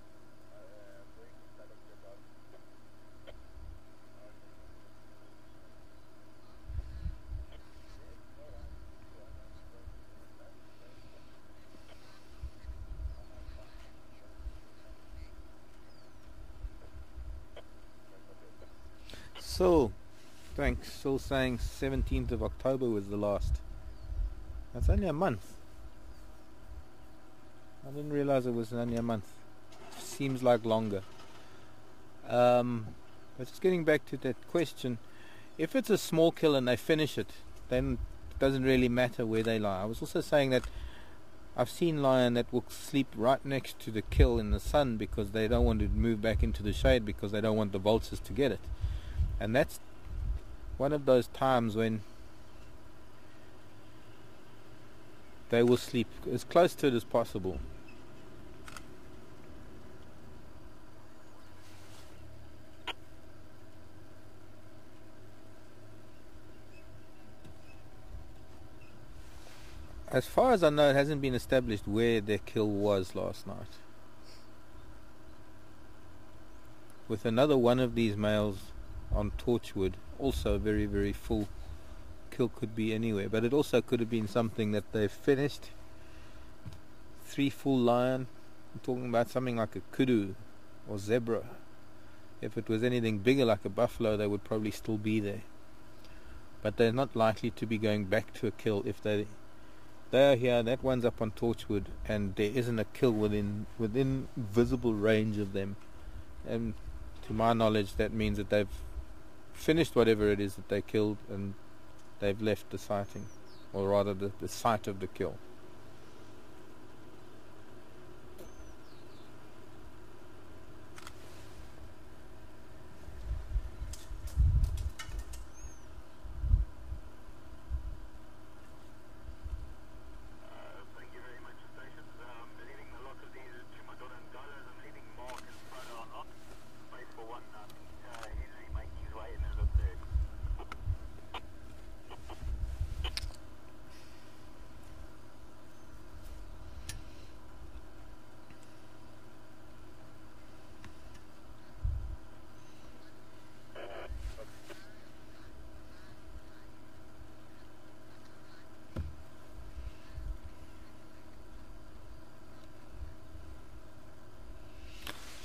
going inside of the bar. So, thanks. Still saying 17th of October was the last. That's only a month. I didn't realize it was only a month. Seems like longer. But just getting back to that question, if it's a small kill and they finish it, then it doesn't really matter where they lie. I was also saying that I've seen lion that will sleep right next to the kill in the sun because they don't want to move back into the shade because they don't want the vultures to get it. And that's one of those times when they will sleep as close to it as possible. As far as I know, it hasn't been established where their kill was last night. With another one of these males on Torchwood, also very, very full. Kill could be anywhere, but it also could have been something that they've finished. 3 full lion. I'm talking about something like a kudu or zebra. If it was anything bigger like a buffalo, they would probably still be there. But they're not likely to be going back to a kill if they are here. That one's up on Torchwood, and there isn't a kill within visible range of them. And to my knowledge, that means that they've finished whatever it is that they killed and they've left the sighting, or rather the site of the kill. Thank you very much, stations. Leaving a lot of these to my daughter and dollars. I'm leaving Mark and Friday on off. Wait for one. Henry making his way in as a third.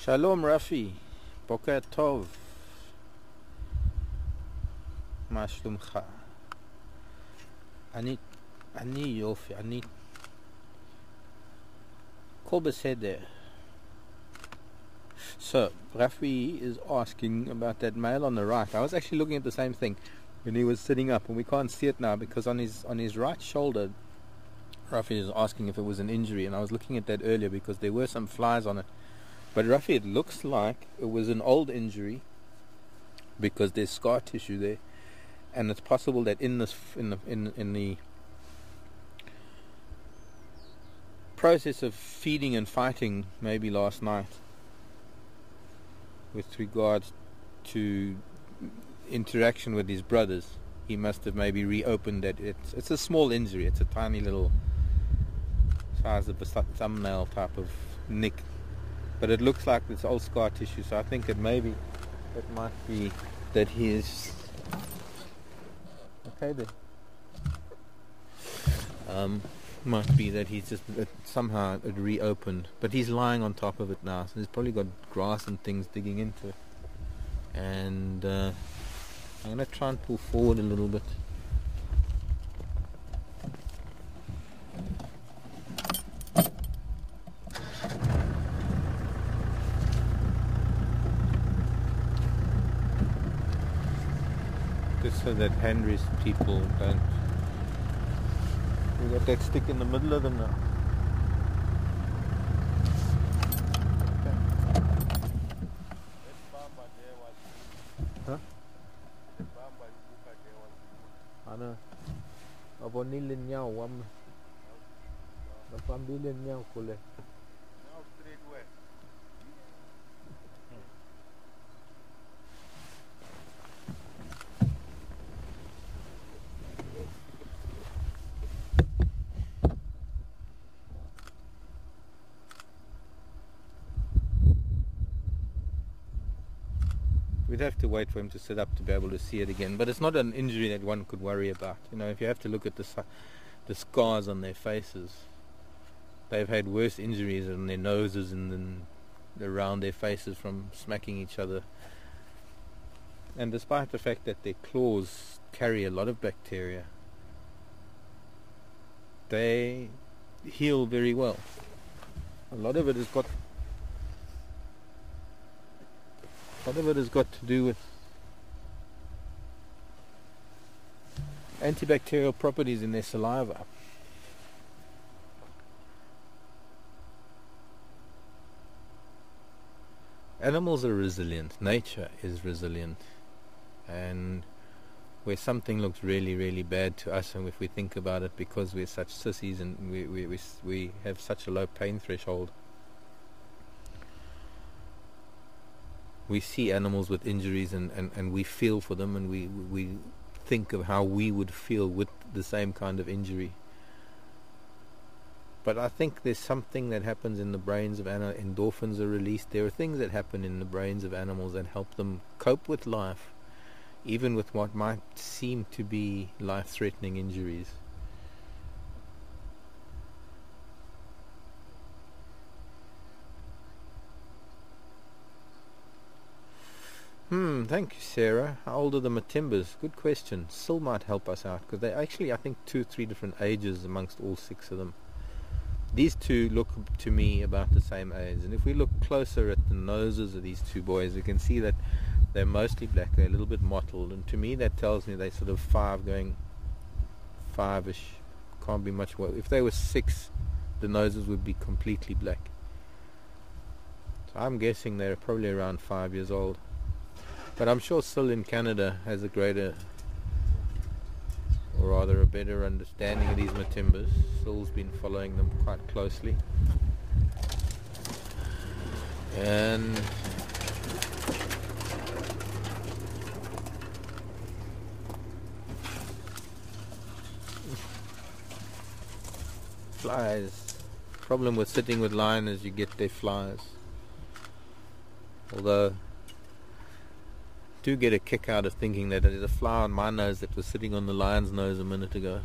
Shalom Rafi, Boker Tov, מה שלומך? אני יופי, אני הכל בסדר. So, Rafi is asking about that male on the right. I was actually looking at the same thing when he was sitting up, and we can't see it now because on his right shoulder, Rafi is asking if it was an injury, and I was looking at that earlier because there were some flies on it. But roughly it looks like it was an old injury because there's scar tissue there, and it's possible that in the process of feeding and fighting maybe last night with regards to interaction with his brothers, he must have maybe reopened that. It's a small injury, it's a tiny little size of a thumbnail type of nick, but it looks like it's old scar tissue, so I think that maybe it might be that he is okay there. Might be that he's just somehow it reopened, but he's lying on top of it now, so he's probably got grass and things digging into it. And I'm going to try and pull forward a little bit. Just so that Henry's people don't. We got that stick in the middle of them now. Huh? Ano? Abonilin niya wam. Napambilin niya kule. We'd have to wait for him to sit up to be able to see it again, but it's not an injury that one could worry about. You know, if you have to look at the scars on their faces, they've had worse injuries on their noses and then around their faces from smacking each other. And despite the fact that their claws carry a lot of bacteria, they heal very well. A lot of it has got to do with antibacterial properties in their saliva. Animals are resilient. Nature is resilient. And where something looks really, really bad to us, and if we think about it, because we're such sissies and we have such a low pain threshold, we see animals with injuries and we feel for them, and we think of how we would feel with the same kind of injury. But I think there's something that happens in the brains of animals. Endorphins are released. There are things that happen in the brains of animals that help them cope with life, even with what might seem to be life-threatening injuries. Thank you, Sarah. How old are the Matimbas? Good question. Sil might help us out, because they're actually, I think, 2-3 different ages amongst all 6 of them. These two look to me about the same age, and if we look closer at the noses of these two boys, we can see that they're mostly black. They're a little bit mottled, and to me that tells me they're sort of 5 going 5ish. Can't be much worse. If they were 6, the noses would be completely black. So I'm guessing they're probably around 5 years old. But I'm sure Sil in Canada has a greater, or rather a better understanding of these Matimbas. Sil's been following them quite closely. And flies. Problem with sitting with lion is you get their flies. Although do get a kick out of thinking that there's a fly on my nose that was sitting on the lion's nose a minute ago.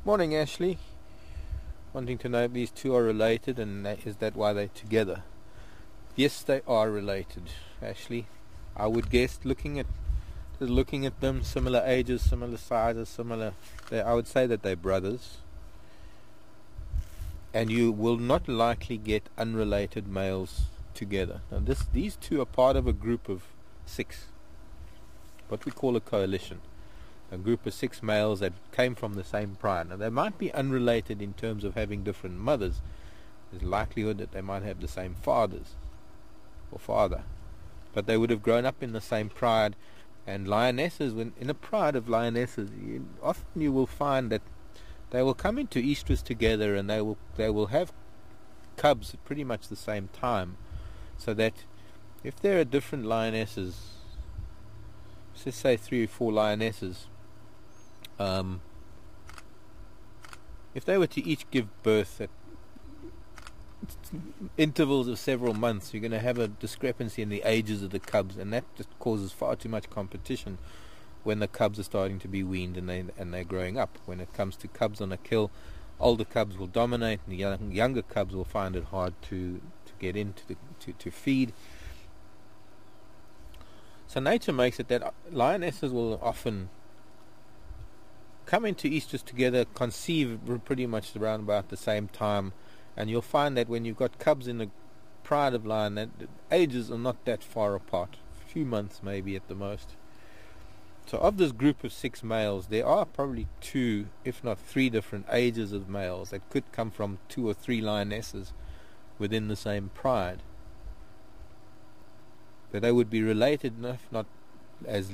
Morning, Ashley. Wanting to know if these two are related, and is that why they're together? Yes, they are related, Ashley. I would guess, looking at them, similar ages, similar sizes, I would say that they're brothers. And you will not likely get unrelated males together. Now these two are part of a group of 6, what we call a coalition, a group of 6 males that came from the same pride. Now they might be unrelated in terms of having different mothers. There's likelihood that they might have the same fathers or father, but they would have grown up in the same pride. And lionesses, when in a pride of lionesses, often you will find that they will come into estrus together, and they will have cubs at pretty much the same time, so that if there are different lionesses, let's say 3 or 4 lionesses, if they were to each give birth at intervals of several months, you're going to have a discrepancy in the ages of the cubs, and that just causes far too much competition when the cubs are starting to be weaned and they're growing up. When it comes to cubs on a kill, older cubs will dominate, and younger cubs will find it hard to get in to feed. So nature makes it that lionesses will often come into estrus together, conceive pretty much around about the same time, and you'll find that when you've got cubs in the pride of lion, that the ages are not that far apart, a few months maybe at the most. So of this group of 6 males, there are probably 2, if not 3 different ages of males that could come from 2 or 3 lionesses within the same pride. But they would be related, if not as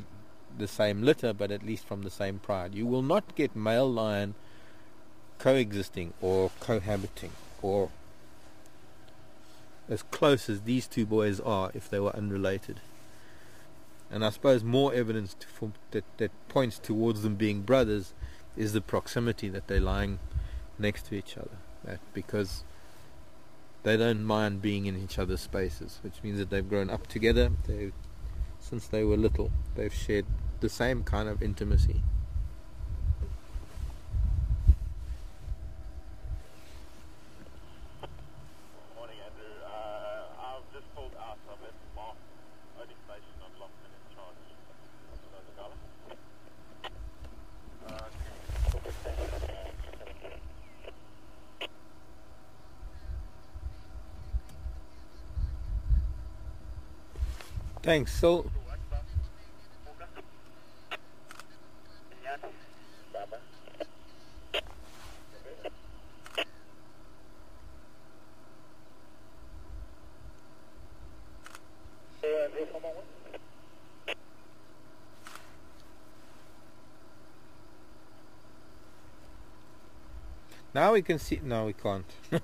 the same litter, but at least from the same pride. You will not get male lion coexisting or cohabiting or as close as these 2 boys are if they were unrelated. And I suppose more evidence that points towards them being brothers is the proximity, that they're lying next to each other, because they don't mind being in each other's spaces, which means that they've grown up together. Since they were little, they've shared the same kind of intimacy. Morning, Andrew. I've just pulled out. I've had Mark only station unlocked and in charge. Thanks. So now we can see. No, we can't. I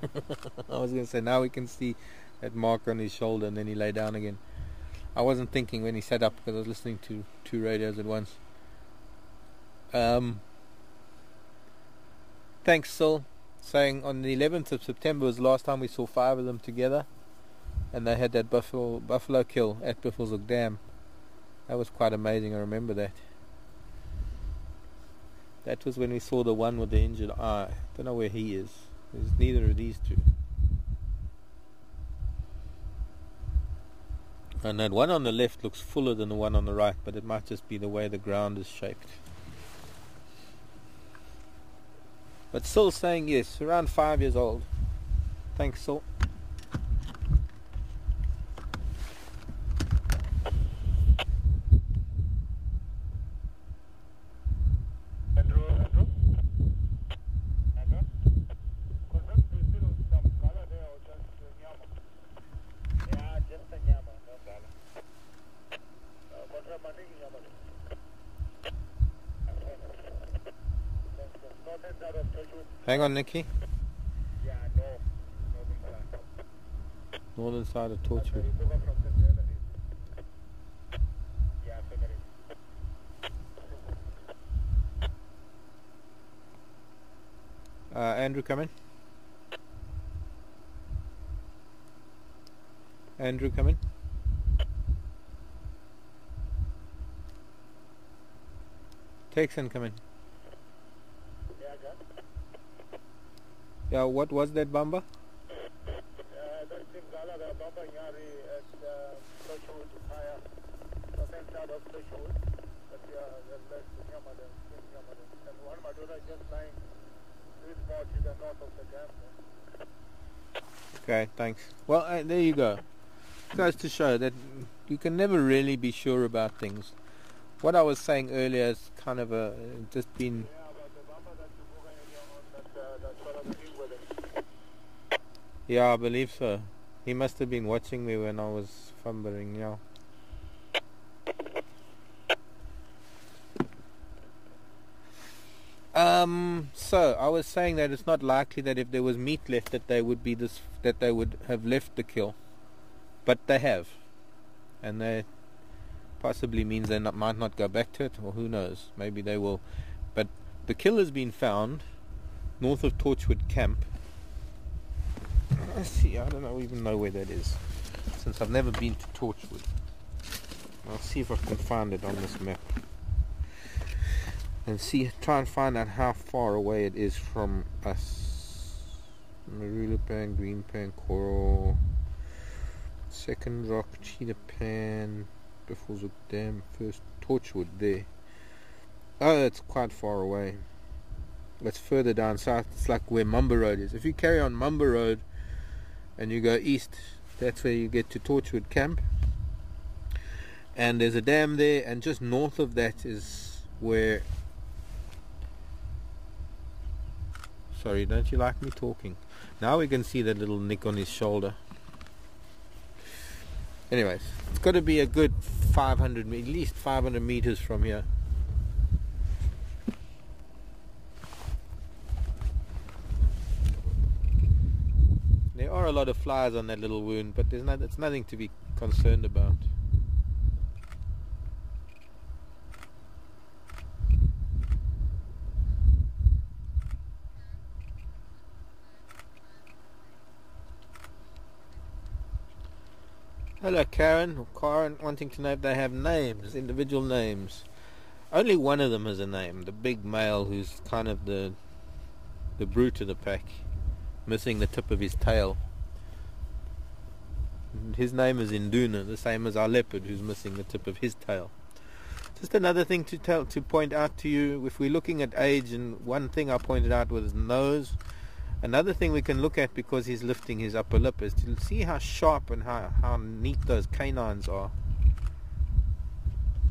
was going to say now we can see that mark on his shoulder, and then he lay down again. I wasn't thinking when he sat up because I was listening to 2 radios at once. Thanks, Sil. Saying on the 11th of September was the last time we saw 5 of them together, and they had that buffalo kill at Buffleshoek Dam. That was quite amazing. I remember that. That was when we saw the one with the injured eye. Don't know where he is. There's neither of these 2. And that one on the left looks fuller than the one on the right, but it might just be the way the ground is shaped. But still saying yes, around 5 years old. Thanks, Saul. Andrew? Confirm, do you still some color there or just nyama? Yeah, just a nyama, no color. Confirm, nyama. North end side of Torchwood. Hang on, Nicky. Yeah, no. Northern side. Northern side of Torchwood. Yeah, February. Andrew, come in. Andrew, come in. Texan, come in. Yeah, what was that bamba? Okay, thanks. Well, there you go. Goes to show that you can never really be sure about things. What I was saying earlier is kind of just been. Yeah, I believe so. He must have been watching me when I was fumbling, yeah. So I was saying that it's not likely that if there was meat left that they would have left the kill, but they have, and that possibly means they might not go back to it, or who knows, maybe they will. But the kill has been found north of Torchwood camp. Let's see, I don't even know where that is, since I've never been to Torchwood. I'll see if I can find it on this map. And try and find out how far away it is from us. Marula pan, green pan, coral, second rock, cheetah pan, Buffleshoek Dam, first Torchwood there. Oh, it's quite far away. It's further down south. It's like where Mumba Road is. If you carry on Mumba Road and you go east, that's where you get to Torchwood camp. And there's a dam there, and just north of that is where... Sorry, don't you like me talking? Now we can see that little nick on his shoulder. Anyways, it's got to be a good 500, at least 500 meters from here. There are a lot of flies on that little wound, but it's nothing to be concerned about. Hello Karen wanting to know if they have names, individual names. Only one of them has a name, the big male who's kind of the brute of the pack, missing the tip of his tail. His name is Induna, the same as our leopard who's missing the tip of his tail. Just another thing to point out to you, if we're looking at age, and one thing I pointed out was nose. Another thing we can look at, because he's lifting his upper lip, is to see how sharp and how neat those canines are.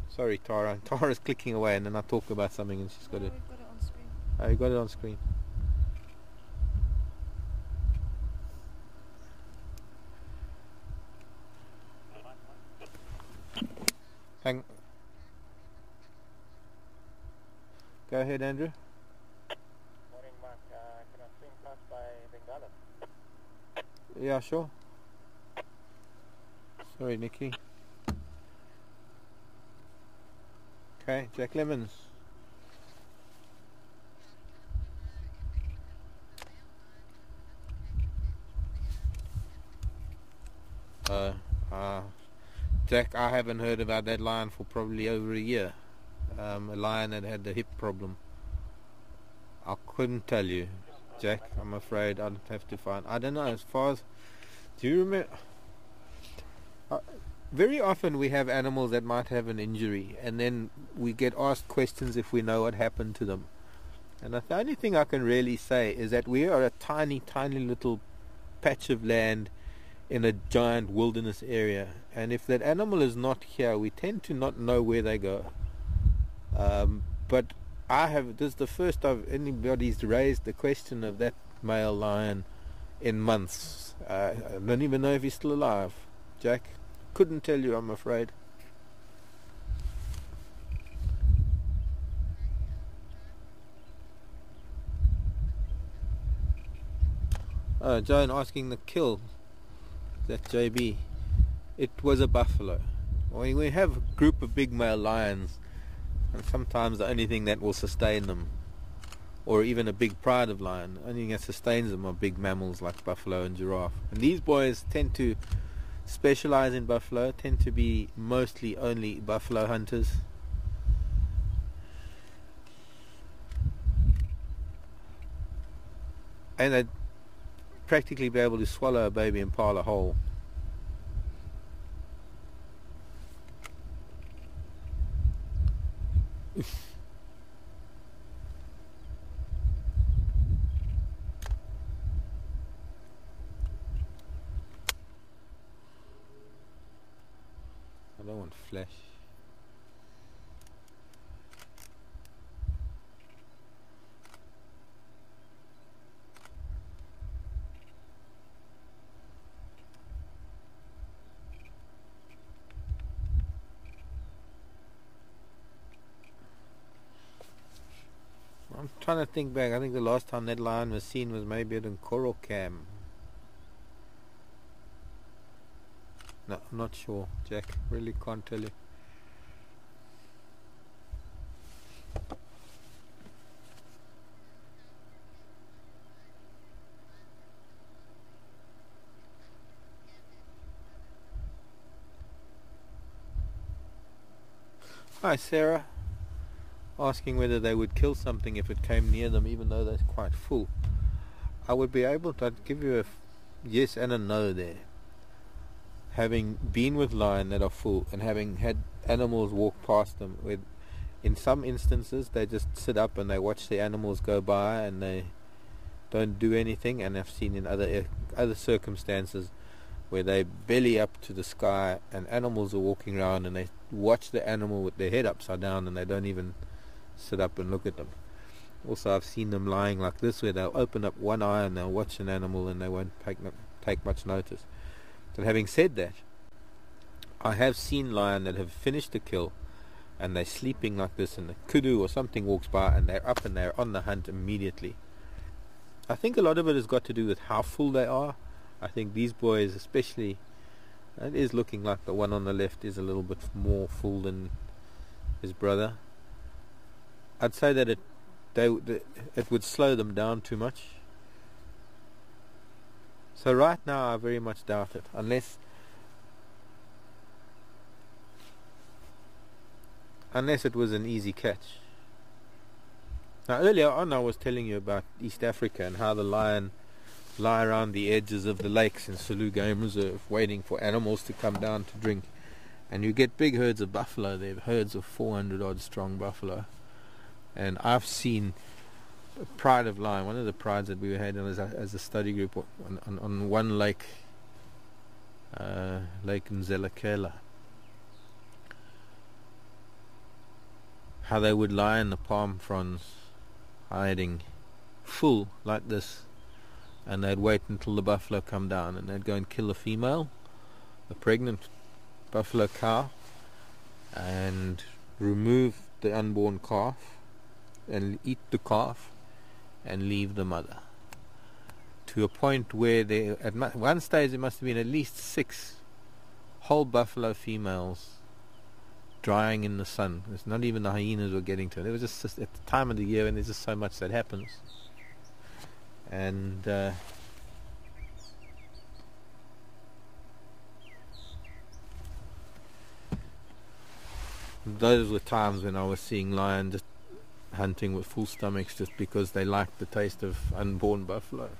Sorry, Tara. Tara's clicking away, and then I talk about something and she's got it. We've got it on screen. Oh, you got it on screen. Go ahead, Andrew. Morning, Mark. Can I swing past by Bengala? Yeah, sure. Sorry, Nikki. Okay, Jack Lemons. Jack, I haven't heard about that lion for probably over a year. A lion that had the hip problem. I couldn't tell you, Jack. I'm afraid I'd have to find. I don't know. As far as, do you remember? Very often we have animals that might have an injury, and then we get asked questions if we know what happened to them. And the only thing I can really say is that we are a tiny, tiny little patch of land in a giant wilderness area, and if that animal is not here, we tend to not know where they go. But this is the first time anybody's raised the question of that male lion in months. I don't even know if he's still alive. Jack, couldn't tell you, I'm afraid. Joan asking the kill. That JB. It was a buffalo. We have a group of big male lions, and sometimes the only thing that will sustain them, or even a big pride of lion, the only thing that sustains them are big mammals like buffalo and giraffe. And these boys tend to specialize in buffalo, tend to be mostly only buffalo hunters. And they'd practically be able to swallow a baby impala whole. don't want flesh. I'm trying to think back. I think the last time that lion was seen was maybe at Nkorokam. No, I'm not sure, Jack. Really can't tell you. Hi, Sarah. Asking whether they would kill something if it came near them, even though they're quite full. I would be able to. I'd give you a yes and a no there. Having been with lions that are full and having had animals walk past them, in some instances they just sit up and they watch the animals go by and they don't do anything, and I've seen in other circumstances where they belly up to the sky and animals are walking around and they watch the animal with their head upside down and they don't even sit up and look at them. Also, I've seen them lying like this, where they'll open up one eye and they'll watch an animal and they won't take much notice. But having said that, I have seen lions that have finished the kill and they're sleeping like this, and the kudu or something walks by and they're up and they're on the hunt immediately. I think a lot of it has got to do with how full they are. I think these boys especially, it is looking like the one on the left is a little bit more full than his brother. I'd say that it would slow them down too much. So right now I very much doubt it, unless it was an easy catch. Now earlier on I was telling you about East Africa and how the lion lie around the edges of the lakes in Sulu Game Reserve waiting for animals to come down to drink, and you get big herds of buffalo there, herds of 400 odd strong buffalo. And I've seen Pride of Lion, one of the prides that we had as a study group on one lake, Lake Nzelekela, how they would lie in the palm fronds hiding full like this, and they'd wait until the buffalo come down and they'd go and kill a female, a pregnant buffalo cow, and remove the unborn calf and eat the calf and leave the mother, to a point where at one stage there must have been at least 6 whole buffalo females drying in the sun. It's not even the hyenas were getting to it. It was just at the time of the year when there's just so much that happens. And those were times when I was seeing lions just hunting with full stomachs just because they liked the taste of unborn buffalo.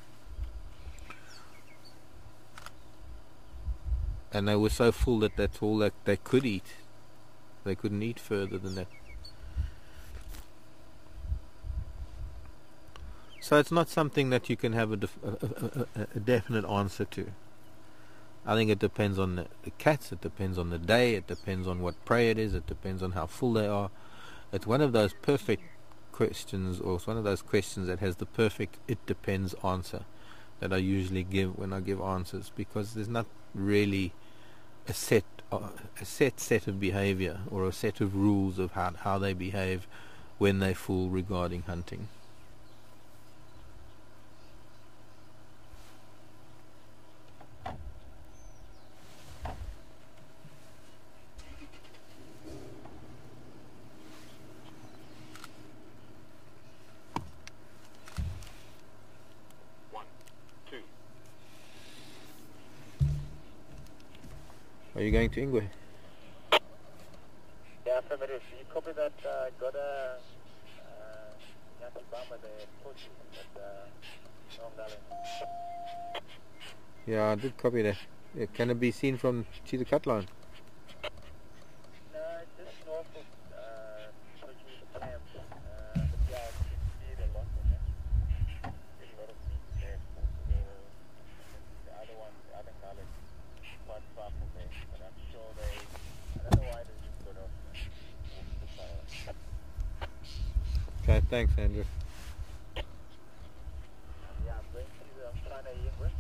And they were so full that that's all that they could eat. They couldn't eat further than that. So it's not something that you can have a definite answer to. I think it depends on the cats, it depends on the day, it depends on what prey it is, it depends on how full they are. It's one of those perfect questions, or it's one of those questions that has the perfect it depends answer that I usually give when I give answers, because there's not really a set of behavior or a set of rules of how they behave when they're full regarding hunting. Are you going to Ingwe? Yeah, affirmative. You copy that? Got a Matimba there, Torchwood, at Yeah, I did copy that. Yeah, can it be seen from the cut line? No, just north of Torchwood Dam. But yeah, you can see it a lot of them. There's a lot of meat there. The other one, the other knowledge, quite far from there. But I'm sure I don't know thanks, Andrew. Yeah, I'm trying to Ingrid.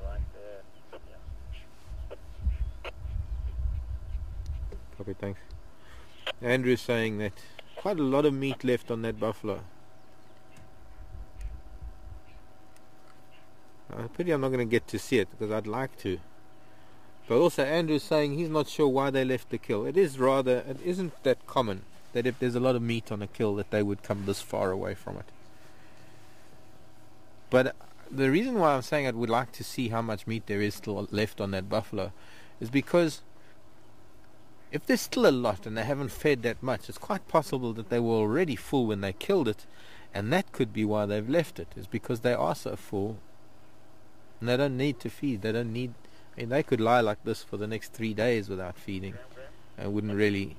Right there. Yeah. Copy, thanks. Andrew's saying that quite a lot of meat left on that buffalo. Pity I'm not going to get to see it because I'd like to. But also Andrew's saying he's not sure why they left the kill. It isn't that common that if there's a lot of meat on a kill that they would come this far away from it. But the reason why I'm saying I would like to see how much meat there is still left on that buffalo is because if there's still a lot and they haven't fed that much, it's quite possible that they were already full when they killed it, and that could be why they've left it, is because they are so full and they don't need to feed. They don't need. I mean, they could lie like this for the next 3 days without feeding and it wouldn't really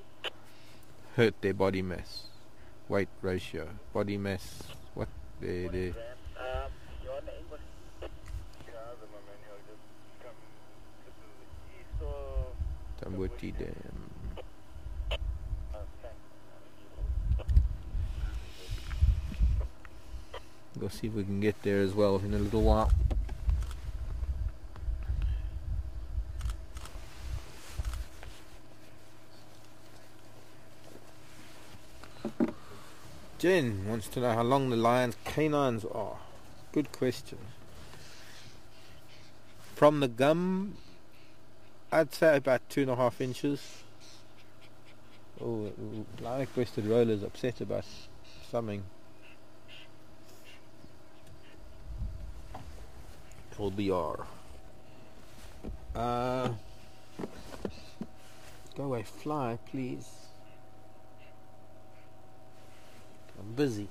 hurt their body mass, weight ratio, body mass. What there? You're on the Ingrid. Yeah, the manual just come to the east of Tambuti Dam. We'll see if we can get there as well in a little while. Jen wants to know how long the lion's canines are. Good question. From the gum, I'd say about 2.5 inches. Oh, lion-breasted roller's upset about something. LBR. Go away, fly, please. I'm busy.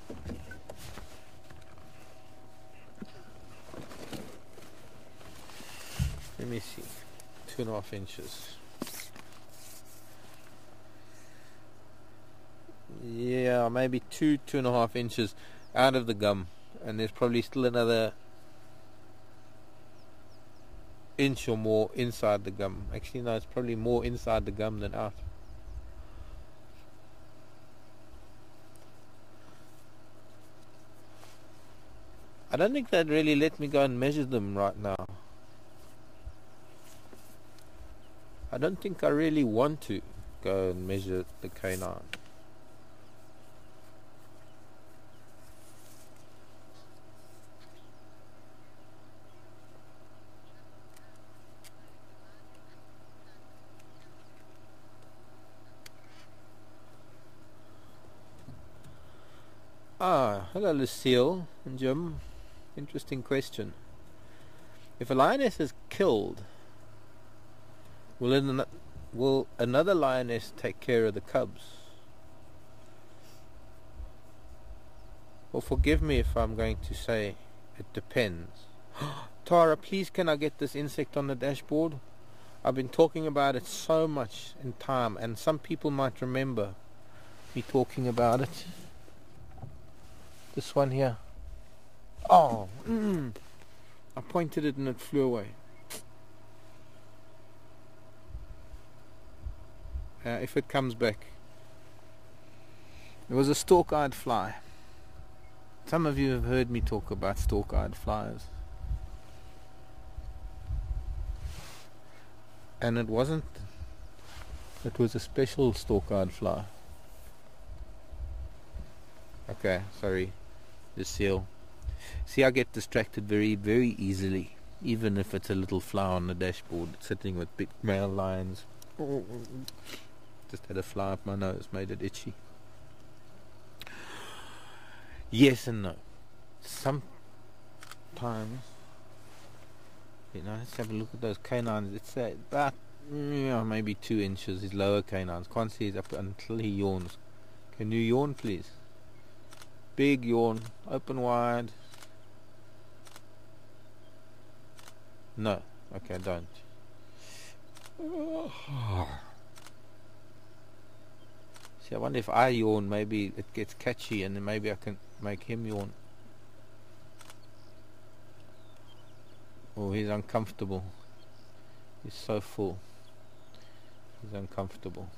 Let me see. 2.5 inches. Yeah, maybe 2.5 inches out of the gum, and there's probably still another inch or more inside the gum. Actually, no, it's probably more inside the gum than out. I don't think they'd really let me go and measure them right now. I don't think I really want to go and measure the canine. Hello Lucille and Jim. Interesting question. If a lioness is killed, will another lioness take care of the cubs? Well, forgive me if I'm going to say it depends. Tara, please can I get this insect on the dashboard? I've been talking about it so much in time, and some people might remember me talking about it. This one here. Oh, I pointed it and it flew away. If it comes back. It was a stalk-eyed fly. Some of you have heard me talk about stalk-eyed flies. And it wasn't. It was a special stalk-eyed fly. Okay, sorry. The seal. See, I get distracted very, very easily, even if it's a little fly on the dashboard sitting with big male lions. Just had a fly up my nose, made it itchy. Yes and no. Sometimes, let's have a look at those canines. It's about maybe 2 inches. His lower canines. Can't see his up until he yawns. Can you yawn, please? Big yawn, open wide. No, okay, don't. See, I wonder if I yawn, maybe it gets catchy and then maybe I can make him yawn. Oh, he's uncomfortable. He's so full. He's uncomfortable.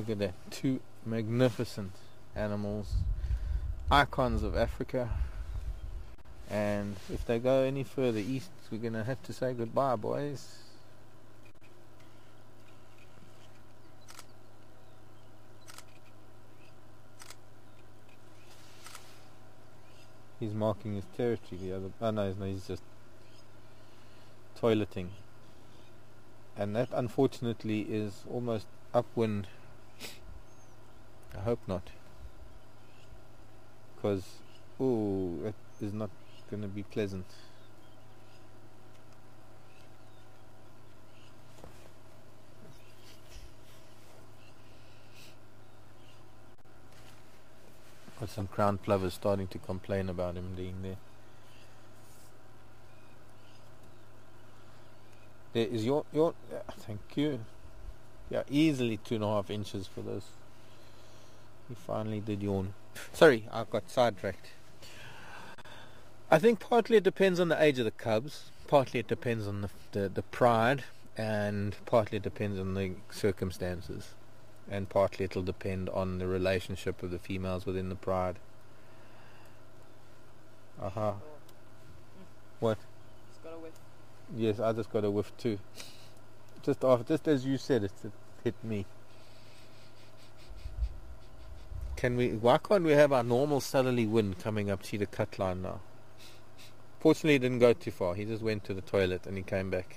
Look at that, two magnificent animals, icons of Africa. And if they go any further east, we're gonna have to say goodbye, boys. He's marking his territory. The other, oh no, he's just toileting. And that unfortunately is almost upwind. I hope not, because that is not going to be pleasant. Got some crown plovers starting to complain about him being there. There is your thank you. Yeah, easily 2.5 inches for this. He finally did yawn. Sorry, I got sidetracked. I think partly it depends on the age of the cubs, partly it depends on the pride, and partly it depends on the circumstances, and partly it'll depend on the relationship of the females within the pride. Aha. What? It's got a whiff. Yes, I just got a whiff too. Just as you said it hit me. Why can't we have our normal southerly wind coming up to the cut line now? Fortunately he didn't go too far, he just went to the toilet and he came back.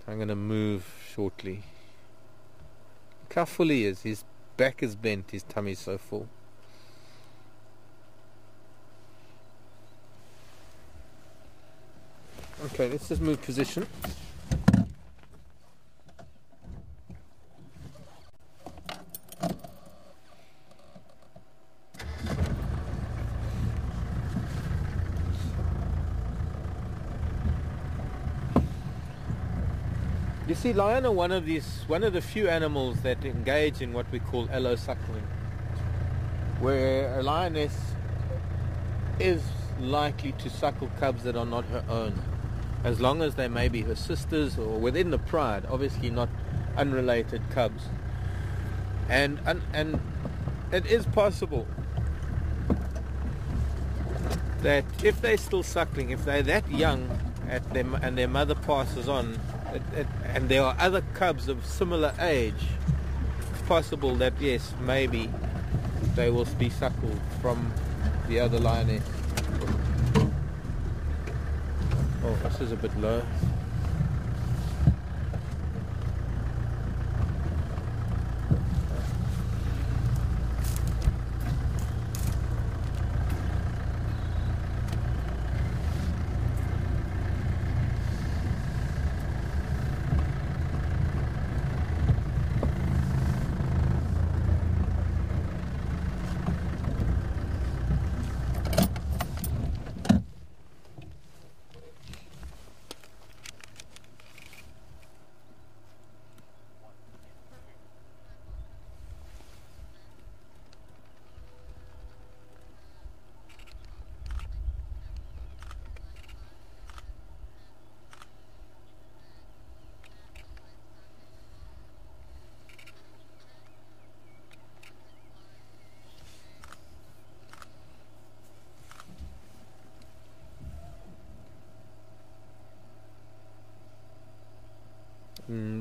I'm going to move shortly. Look how full he is, his back is bent, his tummy's so full. Okay, let's just move position. You see, lion are one of the few animals that engage in what we call allosuckling, where a lioness is likely to suckle cubs that are not her own, as long as they may be her sisters or within the pride, obviously not unrelated cubs. And it is possible that if they're still suckling, if they're that young and their mother passes on, and there are other cubs of similar age, it's possible that yes, maybe they will be suckled from the other lioness. Oh, this is a bit low.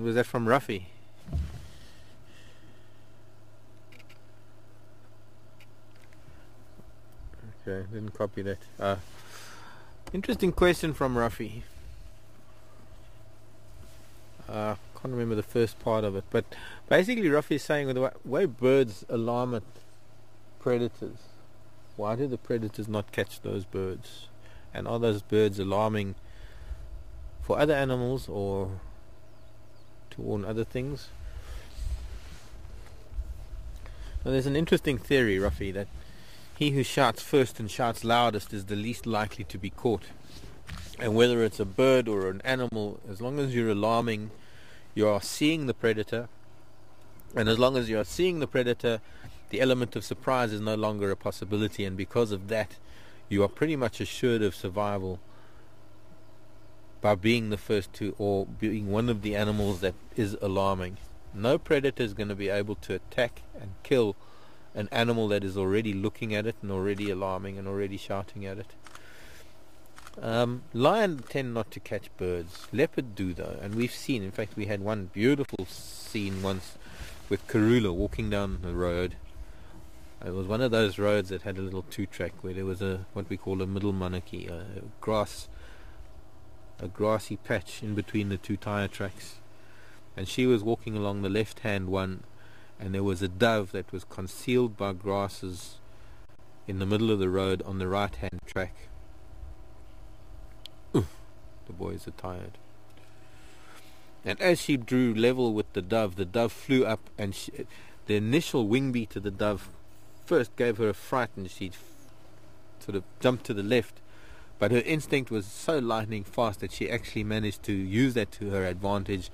Was that from Ruffy? Okay, didn't copy that. Interesting question from Ruffy. Can't remember the first part of it, but basically Ruffy is saying, with the way birds alarm at predators, why do the predators not catch those birds? And are those birds alarming for other animals or to warn other things? Now, there's an interesting theory, Ruffy, that he who shouts first and shouts loudest is the least likely to be caught. And whether it's a bird or an animal, as long as you're alarming, you are seeing the predator, and as long as you are seeing the predator, the element of surprise is no longer a possibility, and because of that you are pretty much assured of survival by being the first to, or being one of the animals that is alarming. No predator is going to be able to attack and kill an animal that is already looking at it and already alarming and already shouting at it. Lion tend not to catch birds. Leopard do though, and we've seen, in fact we had one beautiful scene once with Karula walking down the road. It was one of those roads that had a little two-track where there was what we call a middle monarchy, a grassy patch in between the two tire tracks, and she was walking along the left-hand one, and there was a dove that was concealed by grasses in the middle of the road on the right-hand track. The boys are tired. And as she drew level with the dove flew up, and the initial wing beat of the dove first gave her a fright, and she sort of jumped to the left, but her instinct was so lightning fast that she actually managed to use that to her advantage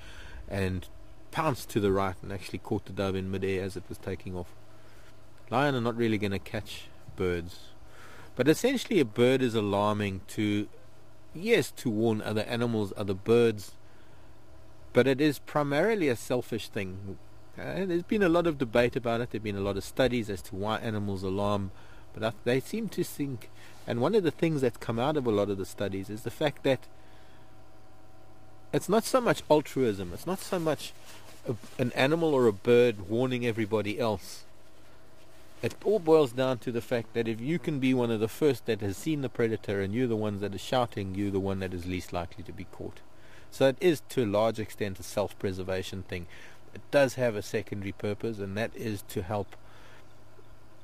and pounced to the right and actually caught the dove in midair as it was taking off. Lion are not really going to catch birds, but essentially a bird is alarming to warn other animals, other birds, but it is primarily a selfish thing. There's been a lot of debate about it. There have been a lot of studies as to why animals alarm, but they seem to think, and one of the things that's come out of a lot of the studies is the fact that it's not so much altruism, it's not so much an animal or a bird warning everybody else. It all boils down to the fact that if you can be one of the first that has seen the predator and you're the ones that are shouting, you're the one that is least likely to be caught. So it is to a large extent a self-preservation thing. It does have a secondary purpose, and that is to help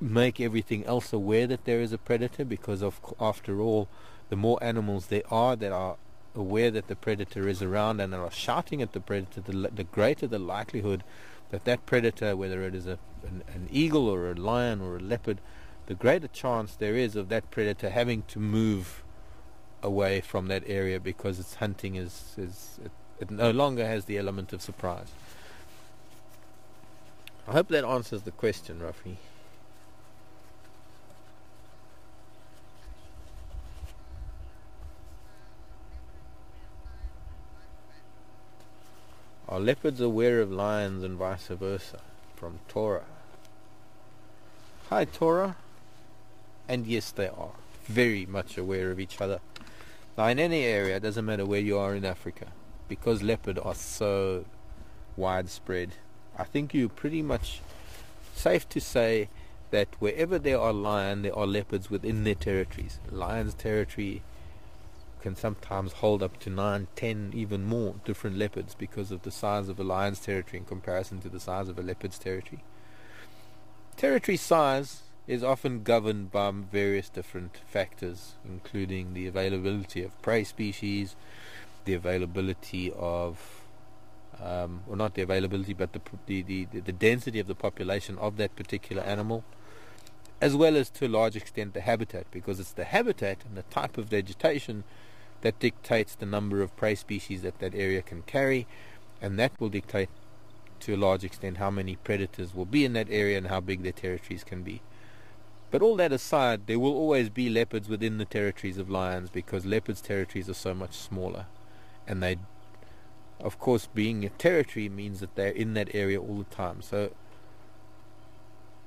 make everything else aware that there is a predator, because after all, the more animals there are that are aware that the predator is around and are shouting at the predator, the greater the likelihood that that predator, whether it is an eagle or a lion or a leopard, the greater chance there is of that predator having to move away from that area, because its hunting it no longer has the element of surprise. I hope that answers the question, Rafi. Are leopards aware of lions and vice versa? From Tora. Hi Tora. And yes, they are very much aware of each other. Now in any area, it doesn't matter where you are in Africa, because leopard are so widespread, I think you're pretty much safe to say that wherever there are lion, there are leopards within their territories. Lion's territory can sometimes hold up to 9, 10, even more different leopards because of the size of a lion's territory in comparison to the size of a leopard's territory. Territory size is often governed by various different factors, including the availability of prey species, the availability of or not the availability, but the density of the population of that particular animal, as well as to a large extent the habitat, because it's the habitat and the type of vegetation that dictates the number of prey species that area can carry, and that will dictate to a large extent how many predators will be in that area and how big their territories can be. But all that aside, there will always be leopards within the territories of lions, because leopards' territories are so much smaller, and they, of course, being a territory means that they're in that area all the time. So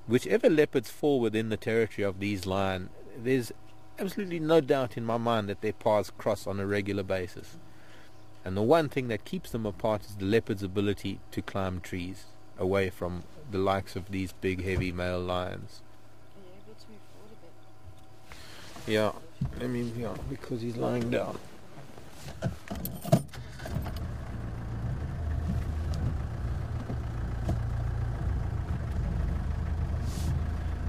whichever leopards fall within the territory of these lions, there's absolutely no doubt in my mind that their paths cross on a regular basis. And the one thing that keeps them apart is the leopard's ability to climb trees away from the likes of these big heavy male lions. Are you able to move forward a bit? Yeah, because he's lying down.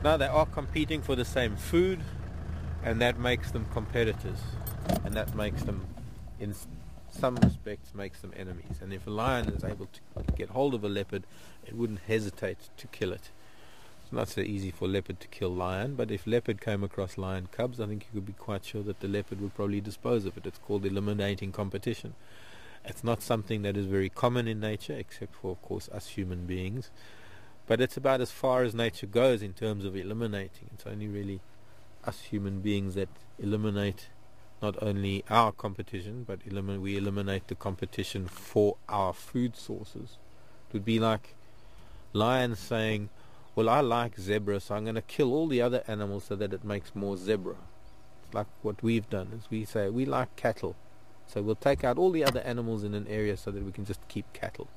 Now they are competing for the same food, and that makes them competitors, and that makes them, in some respects, makes them enemies. And if a lion is able to get hold of a leopard, it wouldn't hesitate to kill it. It's not so easy for leopard to kill lion, but if leopard came across lion cubs, I think you could be quite sure that the leopard would probably dispose of it. It's called eliminating competition. It's not something that is very common in nature, except for, of course, us human beings. But it's about as far as nature goes in terms of eliminating. It's only really us human beings that eliminate not only our competition, but we eliminate the competition for our food sources. It would be like lions saying, well, I like zebra, so I'm going to kill all the other animals so that it makes more zebra. It's like what we've done, is we say we like cattle, so we'll take out all the other animals in an area so that we can just keep cattle.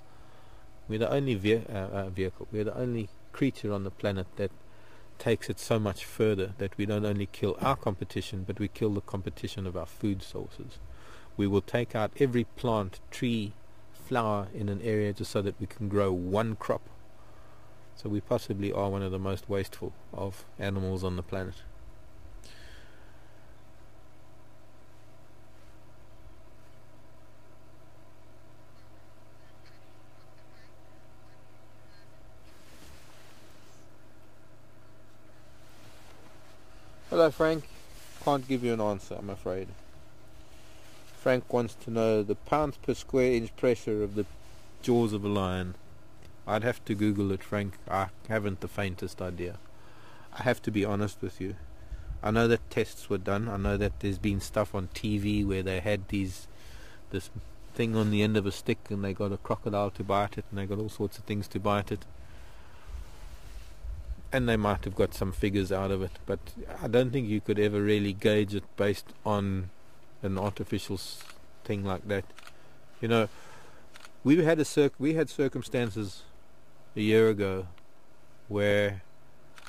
We're the only vehicle, we're the only creature on the planet that takes it so much further, that we don't only kill our competition, but we kill the competition of our food sources. We will take out every plant, tree, flower in an area just so that we can grow one crop. So we possibly are one of the most wasteful of animals on the planet. Hello Frank, can't give you an answer, I'm afraid. Frank wants to know the pounds per square inch pressure of the jaws of a lion. I'd have to Google it, Frank. I haven't the faintest idea. I have to be honest with you. I know that tests were done. I know that there's been stuff on TV where they had this thing on the end of a stick and they got a crocodile to bite it and they got all sorts of things to bite it. And they might have got some figures out of it, but I don't think you could ever really gauge it based on an artificial thing like that. You know, we had circumstances a year ago where,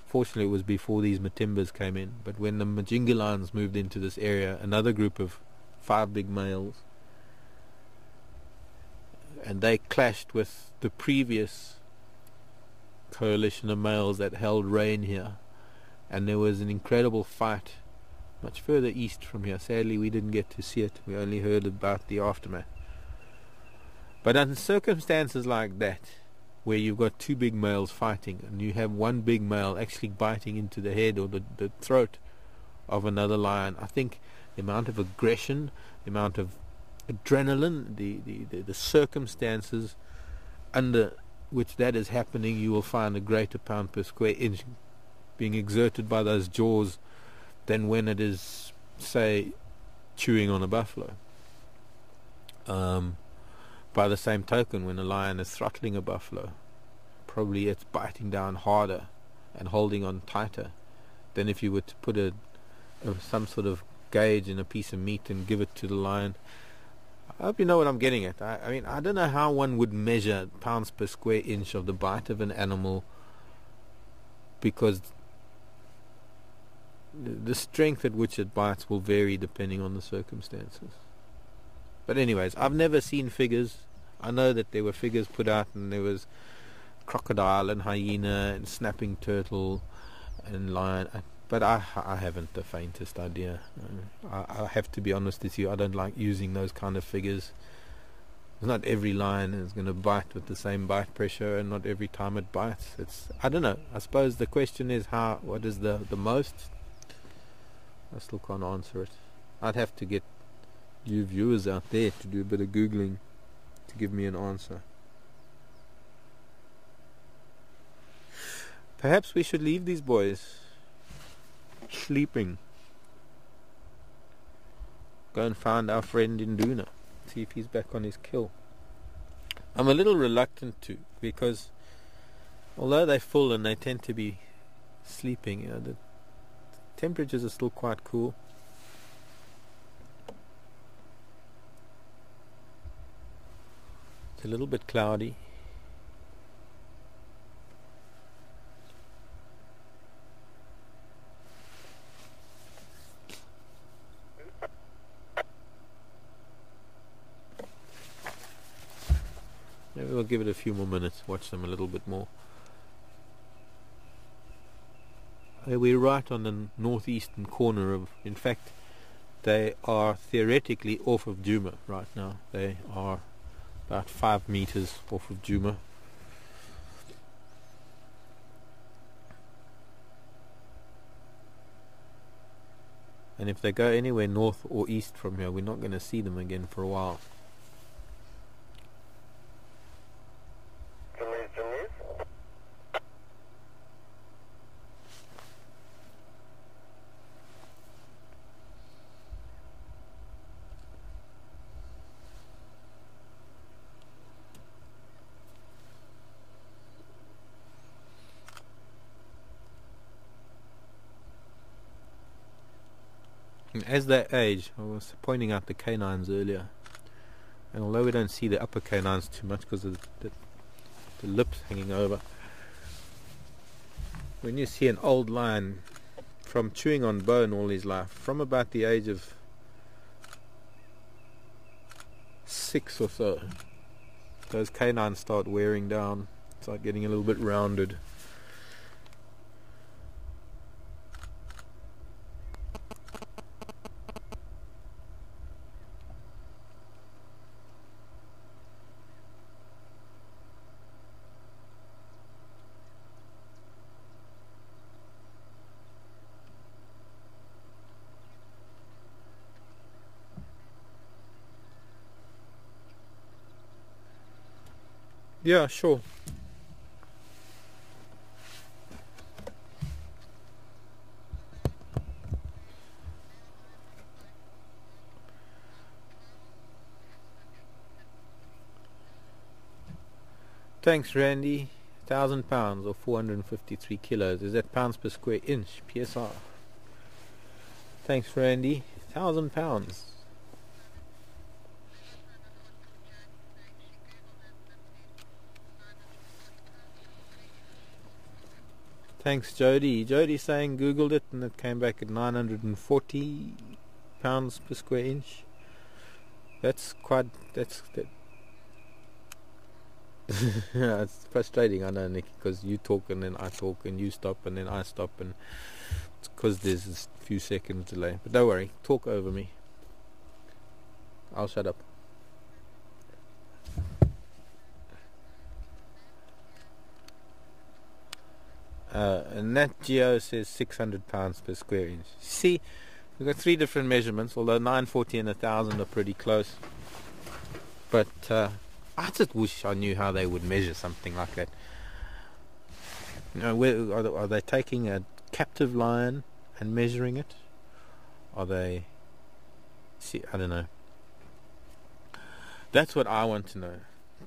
fortunately it was before these Matimbas came in, but when the Majinga lions moved into this area, another group of 5 big males, and they clashed with the previous coalition of males that held reign here, and there was an incredible fight much further east from here. Sadly we didn't get to see it, we only heard about the aftermath. But in circumstances like that, where you've got 2 big males fighting and you have one big male actually biting into the head or the throat of another lion, I think the amount of aggression, the amount of adrenaline, the circumstances under which that is happening, you will find a greater pound per square inch being exerted by those jaws than when it is, say, chewing on a buffalo. By the same token, when a lion is throttling a buffalo, probably it's biting down harder and holding on tighter than if you were to put some sort of gauge in a piece of meat and give it to the lion. I hope you know what I'm getting at. I mean, I don't know how one would measure pounds per square inch of the bite of an animal, because the strength at which it bites will vary depending on the circumstances. But anyways, I've never seen figures. I know that there were figures put out, and there was crocodile and hyena and snapping turtle and lion, but I haven't the faintest idea. I have to be honest with you, I don't like using those kind of figures. Not every lion is going to bite with the same bite pressure, and not every time it bites. I don't know. I suppose the question is what is the most? I still can't answer it. I'd have to get you viewers out there to do a bit of Googling to give me an answer. Perhaps we should leave these boys sleeping. Go and find our friend Induna, see if he's back on his kill. I'm a little reluctant to, because although they're full and they tend to be sleeping, the temperatures are still quite cool. It's a little bit cloudy. Maybe we'll give it a few more minutes, watch them a little bit more. We're right on the northeastern corner of, in fact, they are theoretically off of Djuma right now. They are about 5 meters off of Djuma. And if they go anywhere north or east from here, we're not going to see them again for a while. As they age, I was pointing out the canines earlier, and although we don't see the upper canines too much because of the lips hanging over, when you see an old lion from chewing on bone all his life, from about the age of 6 or so, those canines start wearing down, start getting a little bit rounded. Yeah, sure. Thanks, Randy. 1,000 pounds or 453 kilos. Is that pounds per square inch? PSR. Thanks, Randy. 1,000 pounds. Thanks, Jody. Jody saying Googled it and it came back at 940 pounds per square inch. That's quite. That. Yeah, it's frustrating, I know, Nicky, because you talk and then I talk and you stop and then I stop, and it's because there's a few seconds delay. But don't worry, talk over me. I'll shut up. And Nat Geo says 600 pounds per square inch. See, we've got 3 different measurements, although 940 and 1,000 are pretty close. But I just wish I knew how they would measure something like that. You know, are they taking a captive lion and measuring it? Are they... See, I don't know. That's what I want to know.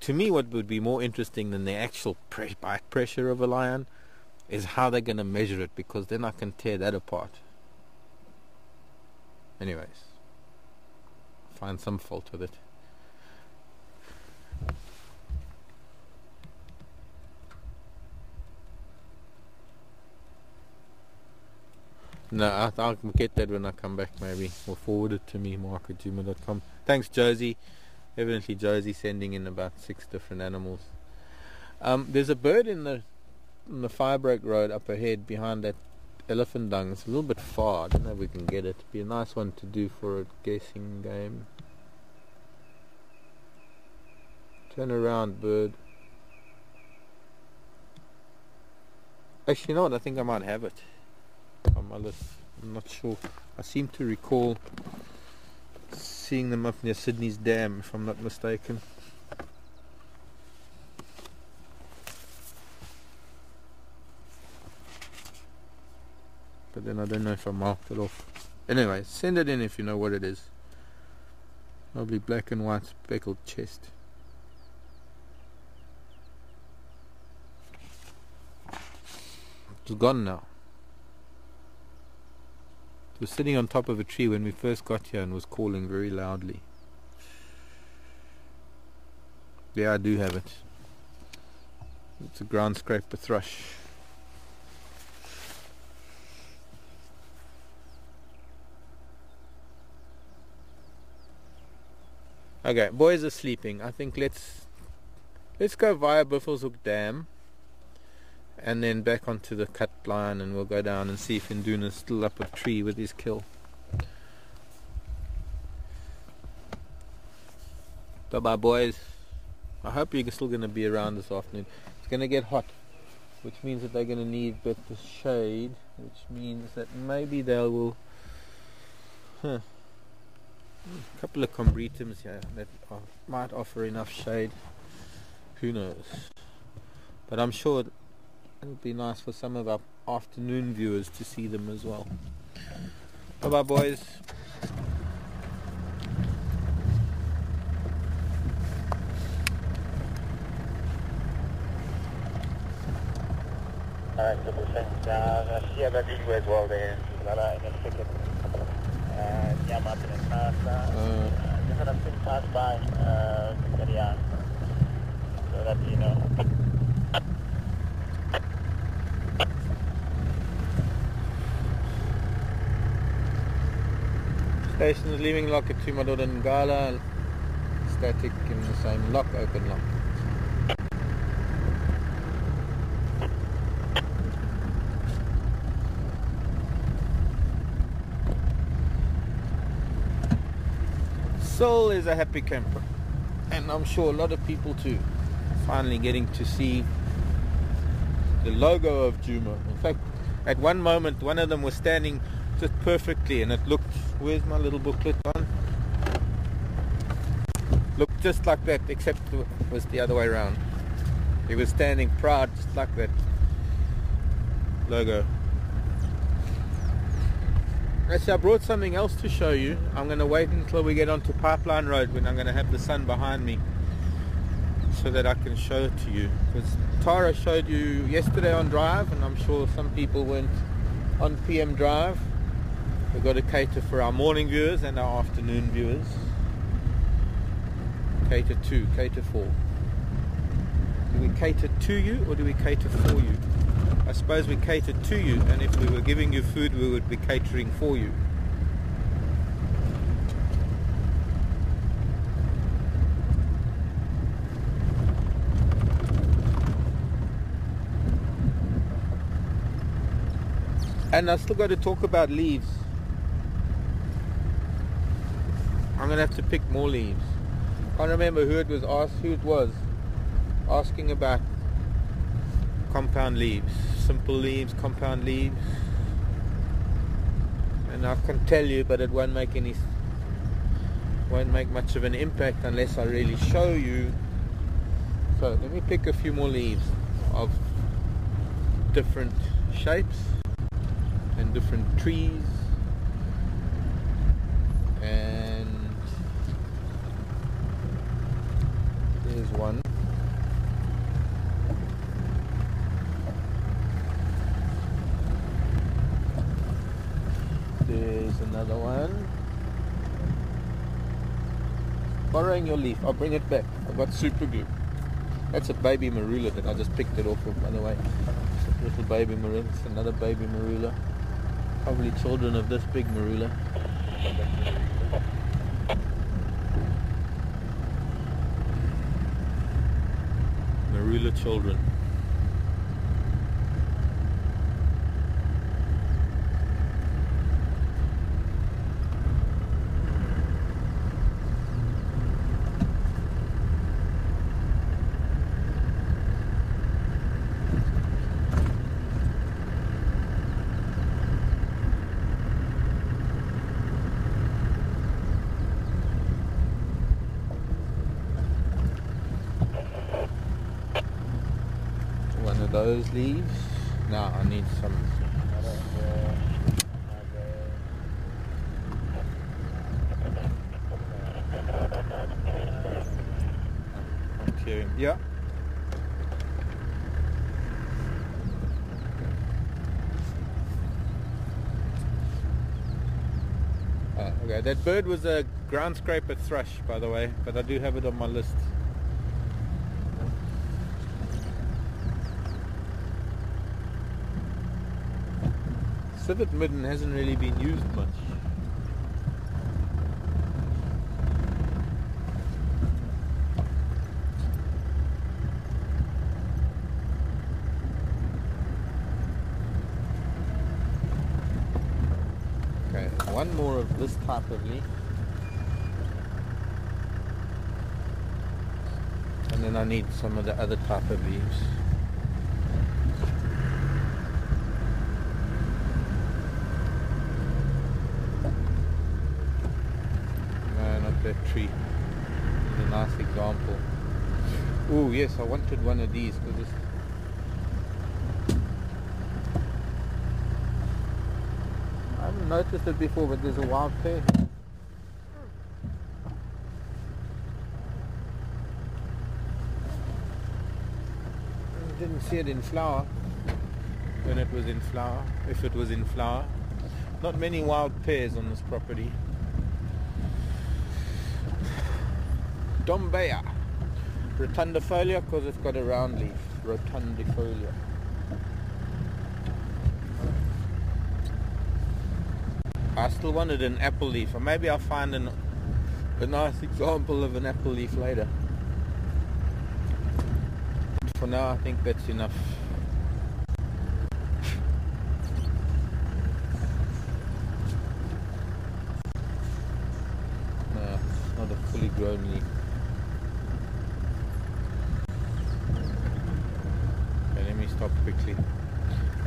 To me, what would be more interesting than the actual back pressure of a lion is how they're going to measure it, because then I can tear that apart. Anyways, find some fault with it. No, I'll get that when I come back, maybe. Or forward it to me, mark@juma.com. Thanks, Josie. Evidently Josie sending in about 6 different animals. There's a bird in the Firebreak Road up ahead behind that elephant dung. It's a little bit far. I don't know if we can get it. Be a nice one to do for a guessing game. Turn around, bird. Actually, you know what? I think I might have it on my list. I'm not sure. I seem to recall seeing them up near Sydney's Dam, if I'm not mistaken. But then I don't know if I marked it off. Anyway, send it in if you know what it is. Lovely black and white speckled chest. It's gone now. It was sitting on top of a tree when we first got here and was calling very loudly. Yeah, I do have it. It's a ground scraper thrush. Okay, boys are sleeping. I think let's go via Buffleshoek Dam and then back onto the cut line, and we'll go down and see if Induna's still up a tree with his kill. Bye bye, boys. I hope you're still going to be around this afternoon. It's going to get hot, which means that they're going to need better shade, which means that maybe they will... A couple of combretums here that might offer enough shade. Who knows? But I'm sure it would be nice for some of our afternoon viewers to see them as well. Bye bye, boys. Alright, so I see how that video as well there. In a second. near Matimba. Just had a quick pass by Harrier, so that you know. Station is leaving lock at Ngala, static in the same lock, open lock. Seoul is a happy camper, and I'm sure a lot of people too, finally getting to see the logo of Juma. In fact, at one moment one of them was standing just perfectly, and it looked, where's my little booklet on? Looked just like that, except it was the other way around. He was standing proud, just like that logo. Actually, I brought something else to show you. I'm going to wait until we get onto Pipeline Road when I'm going to have the sun behind me, so that I can show it to you. Because Tara showed you yesterday on Drive, and I'm sure some people went on PM Drive. We've got to cater for our morning viewers and our afternoon viewers. Cater to, cater for. Do we cater to you or do we cater for you? I suppose we cater to you, and if we were giving you food, we would be catering for you. And I still got to talk about leaves. I'm going to have to pick more leaves. Can't remember who it was asking about compound leaves, simple leaves, compound leaves. And I can tell you, but it won't make much of an impact unless I really show you. So let me pick a few more leaves of different shapes and different trees. And here's one. There's another one. Borrowing your leaf. I'll bring it back. I've got super glue. That's a baby marula that I just picked it off of, by the way. It's a little baby marula. It's another baby marula. Probably children of this big marula. Marula children. Those leaves. Now I need some. Okay. Yeah. Okay, that bird was a ground scraper thrush, by the way, but I do have it on my list. Civet midden hasn't really been used much. Okay, one more of this type of leaf. And then I need some of the other type of leaves. That tree is a nice example. Oh yes, I wanted one of these because I haven't noticed it before, but there's a wild pear here. I didn't see it in flower when it was in flower, if it was in flower. Not many wild pears on this property. Dombea rotundifolia, because it's got a round leaf. Rotundifolia. I still wanted an apple leaf, or maybe I'll find a nice example of an apple leaf later. For now, I think that's enough. No, it's not a fully grown leaf. Okay, let me stop quickly.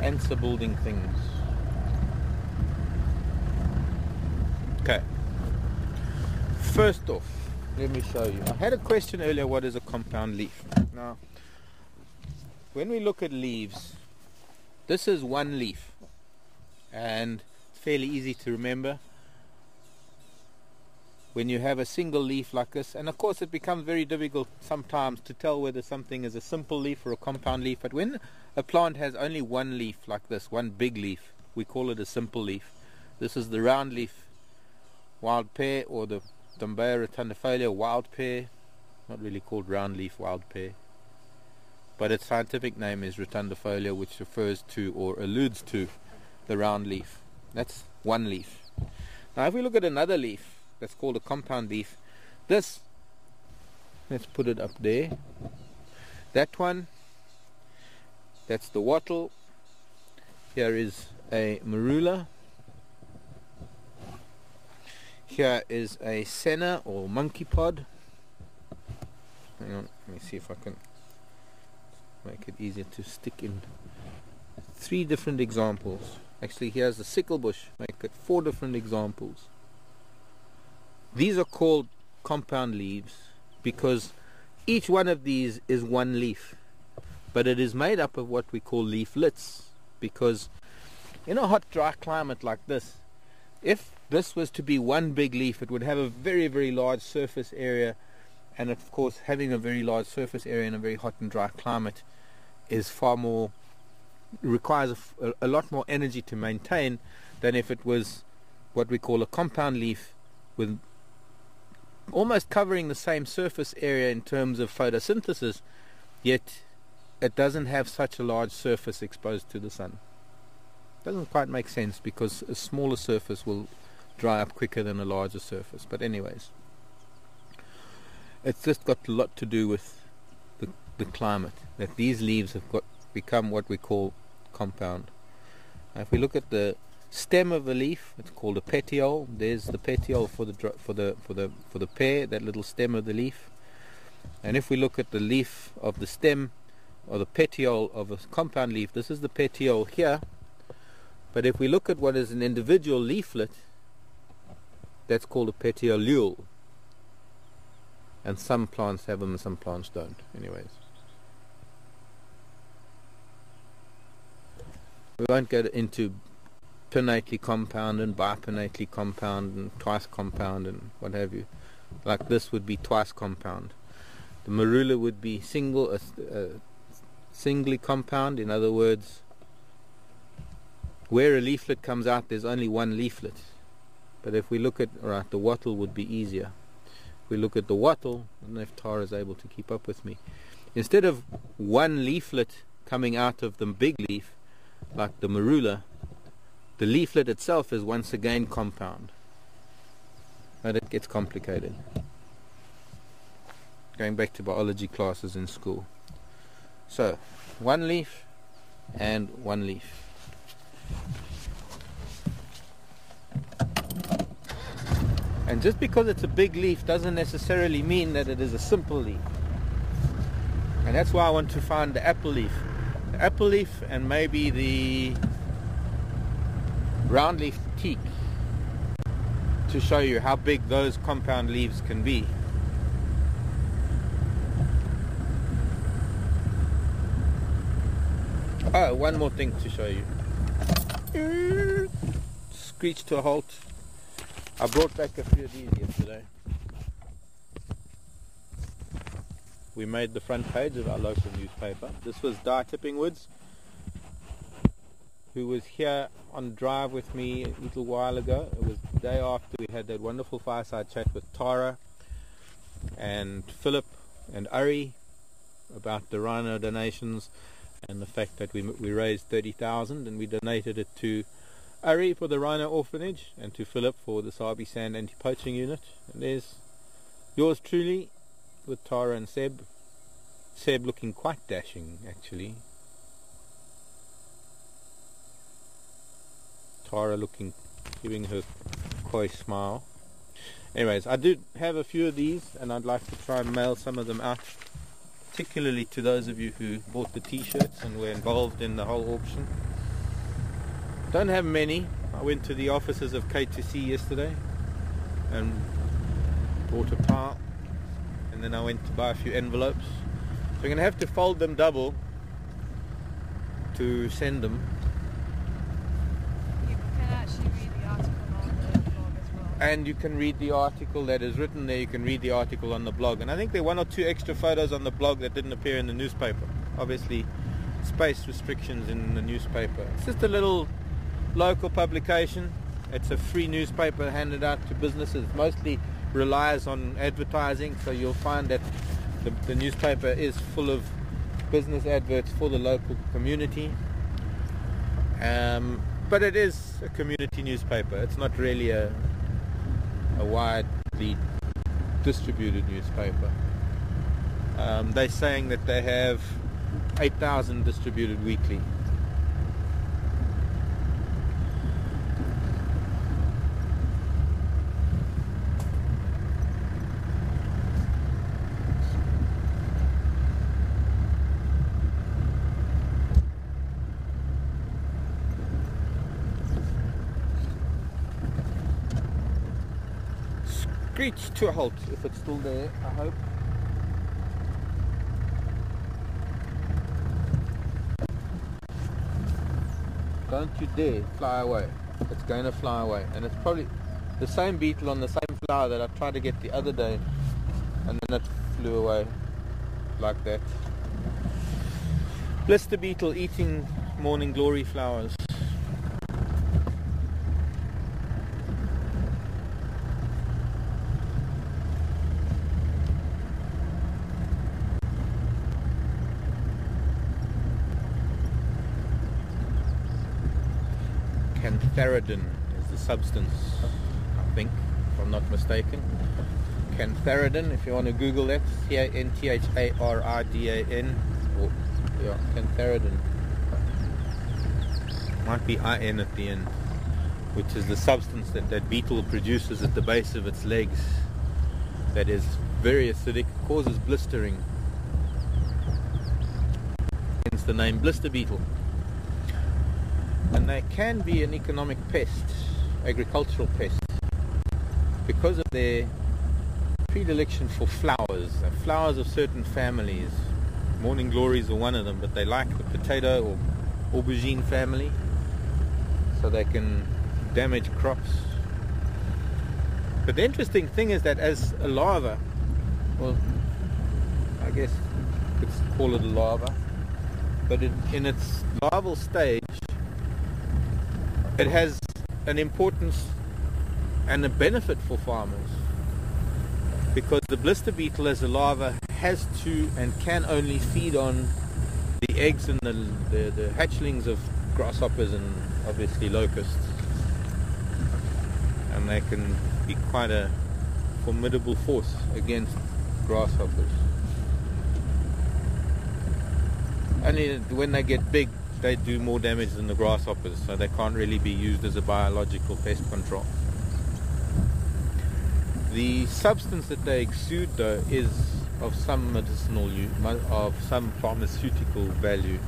Ants are building things. Okay. First off, let me show you. I had a question earlier, what is a compound leaf? Now, when we look at leaves, this is one leaf, and it's fairly easy to remember. When you have a single leaf like this, and of course it becomes very difficult sometimes to tell whether something is a simple leaf or a compound leaf, but when a plant has only one leaf like this, one big leaf, we call it a simple leaf. This is the round leaf wild pear, or the Dombea rotundifolia wild pear, not really called round leaf wild pear, but its scientific name is rotundifolia, which refers to or alludes to the round leaf. That's one leaf. Now if we look at another leaf that's called a compound leaf, this, let's put it up there, that one, that's the wattle. Here is a marula. Here is a senna or monkey pod. Hang on, let me see if I can make it easier to stick in 3 different examples. Actually, here's the sickle bush. Make it 4 different examples. These are called compound leaves because each one of these is one leaf, but it is made up of what we call leaflets, because in a hot, dry climate like this, if this was to be one big leaf, it would have a very, very large surface area, and of course having a very large surface area in a very hot and dry climate is far more, requires a lot more energy to maintain than if it was what we call a compound leaf, with almost covering the same surface area in terms of photosynthesis, yet it doesn't have such a large surface exposed to the sun. Doesn't quite make sense, because a smaller surface will dry up quicker than a larger surface. But anyways, it's just got a lot to do with the climate, that these leaves have become what we call compound. Now, if we look at the stem of the leaf, it's called a petiole. There's the petiole for the pear, that little stem of the leaf. And if we look at the leaf of the stem, or the petiole of a compound leaf, this is the petiole here. But if we look at what is an individual leaflet, that's called a petiolule. And some plants have them and some plants don't. Anyways, we won't get into pinnately compound and bipinnately compound and twice compound and what have you. Like this would be twice compound. The marula would be singly compound. In other words, where a leaflet comes out, there's only one leaflet. But if we look at, alright, the wattle would be easier. If we look at the wattle, I don't know if Tara is able to keep up with me. Instead of one leaflet coming out of the big leaf, like the marula, the leaflet itself is once again compound. But it gets complicated. Going back to biology classes in school. So, one leaf and one leaf. And just because it's a big leaf doesn't necessarily mean that it is a simple leaf. And that's why I want to find the apple leaf. The apple leaf and maybe the round leaf teak, to show you how big those compound leaves can be. Oh, one more thing to show you. Screech to a halt. I brought back a few of these yesterday. We made the front page of our local newspaper. This was dye tipping woods. who was here on drive with me a little while ago. It was the day after we had that wonderful fireside chat with Tara and Philip and Ari about the rhino donations and the fact that we raised 30,000 and we donated it to Ari for the rhino orphanage and to Philip for the Sabi Sand anti-poaching unit. And there's yours truly with Tara and Seb. Seb looking quite dashing actually. Tara looking, giving her coy smile. Anyways, I do have a few of these and I'd like to try and mail some of them out, particularly to those of you who bought the t-shirts and were involved in the whole auction. Don't have many. I went to the offices of K2C yesterday and bought a pile, and then I went to buy a few envelopes. So I'm going to have to fold them double to send them. You can actually read the article on the blog as well. And you can read the article that is written there. You can read the article on the blog. And I think there are 1 or 2 extra photos on the blog that didn't appear in the newspaper. Obviously, space restrictions in the newspaper. It's just a little local publication. It's a free newspaper handed out to businesses. It mostly relies on advertising, so you'll find that the newspaper is full of business adverts for the local community. But it is a community newspaper. It's not really a widely distributed newspaper. They're saying that they have 8,000 distributed weekly. Screech to a halt, if it's still there, I hope. Don't you dare fly away. It's going to fly away. And it's probably the same beetle on the same flower that I tried to get the other day, and then it flew away like that. Blister beetle eating morning glory flowers. Cantharidin is the substance, I think, if I'm not mistaken. Cantharidin, if you want to Google that, Cantharidin, or yeah, Cantharidin. Might be IN at the end, which is the substance that beetle produces at the base of its legs. That is very acidic, causes blistering. Hence the name blister beetle. And they can be an economic pest, agricultural pest, because of their predilection for flowers, flowers of certain families. Morning glories are one of them, but they like the potato or aubergine family, so they can damage crops. But the interesting thing is that as a larva, well, I guess you could call it a larva, but in its larval stage, it has an importance and a benefit for farmers, because the blister beetle as a larva has to and can only feed on the eggs and the hatchlings of grasshoppers and obviously locusts, and they can be quite a formidable force against grasshoppers. Only when they get big, they do more damage than the grasshoppers, so they can't really be used as a biological pest control. The substance that they exude, though, is of some medicinal use, of some pharmaceutical value.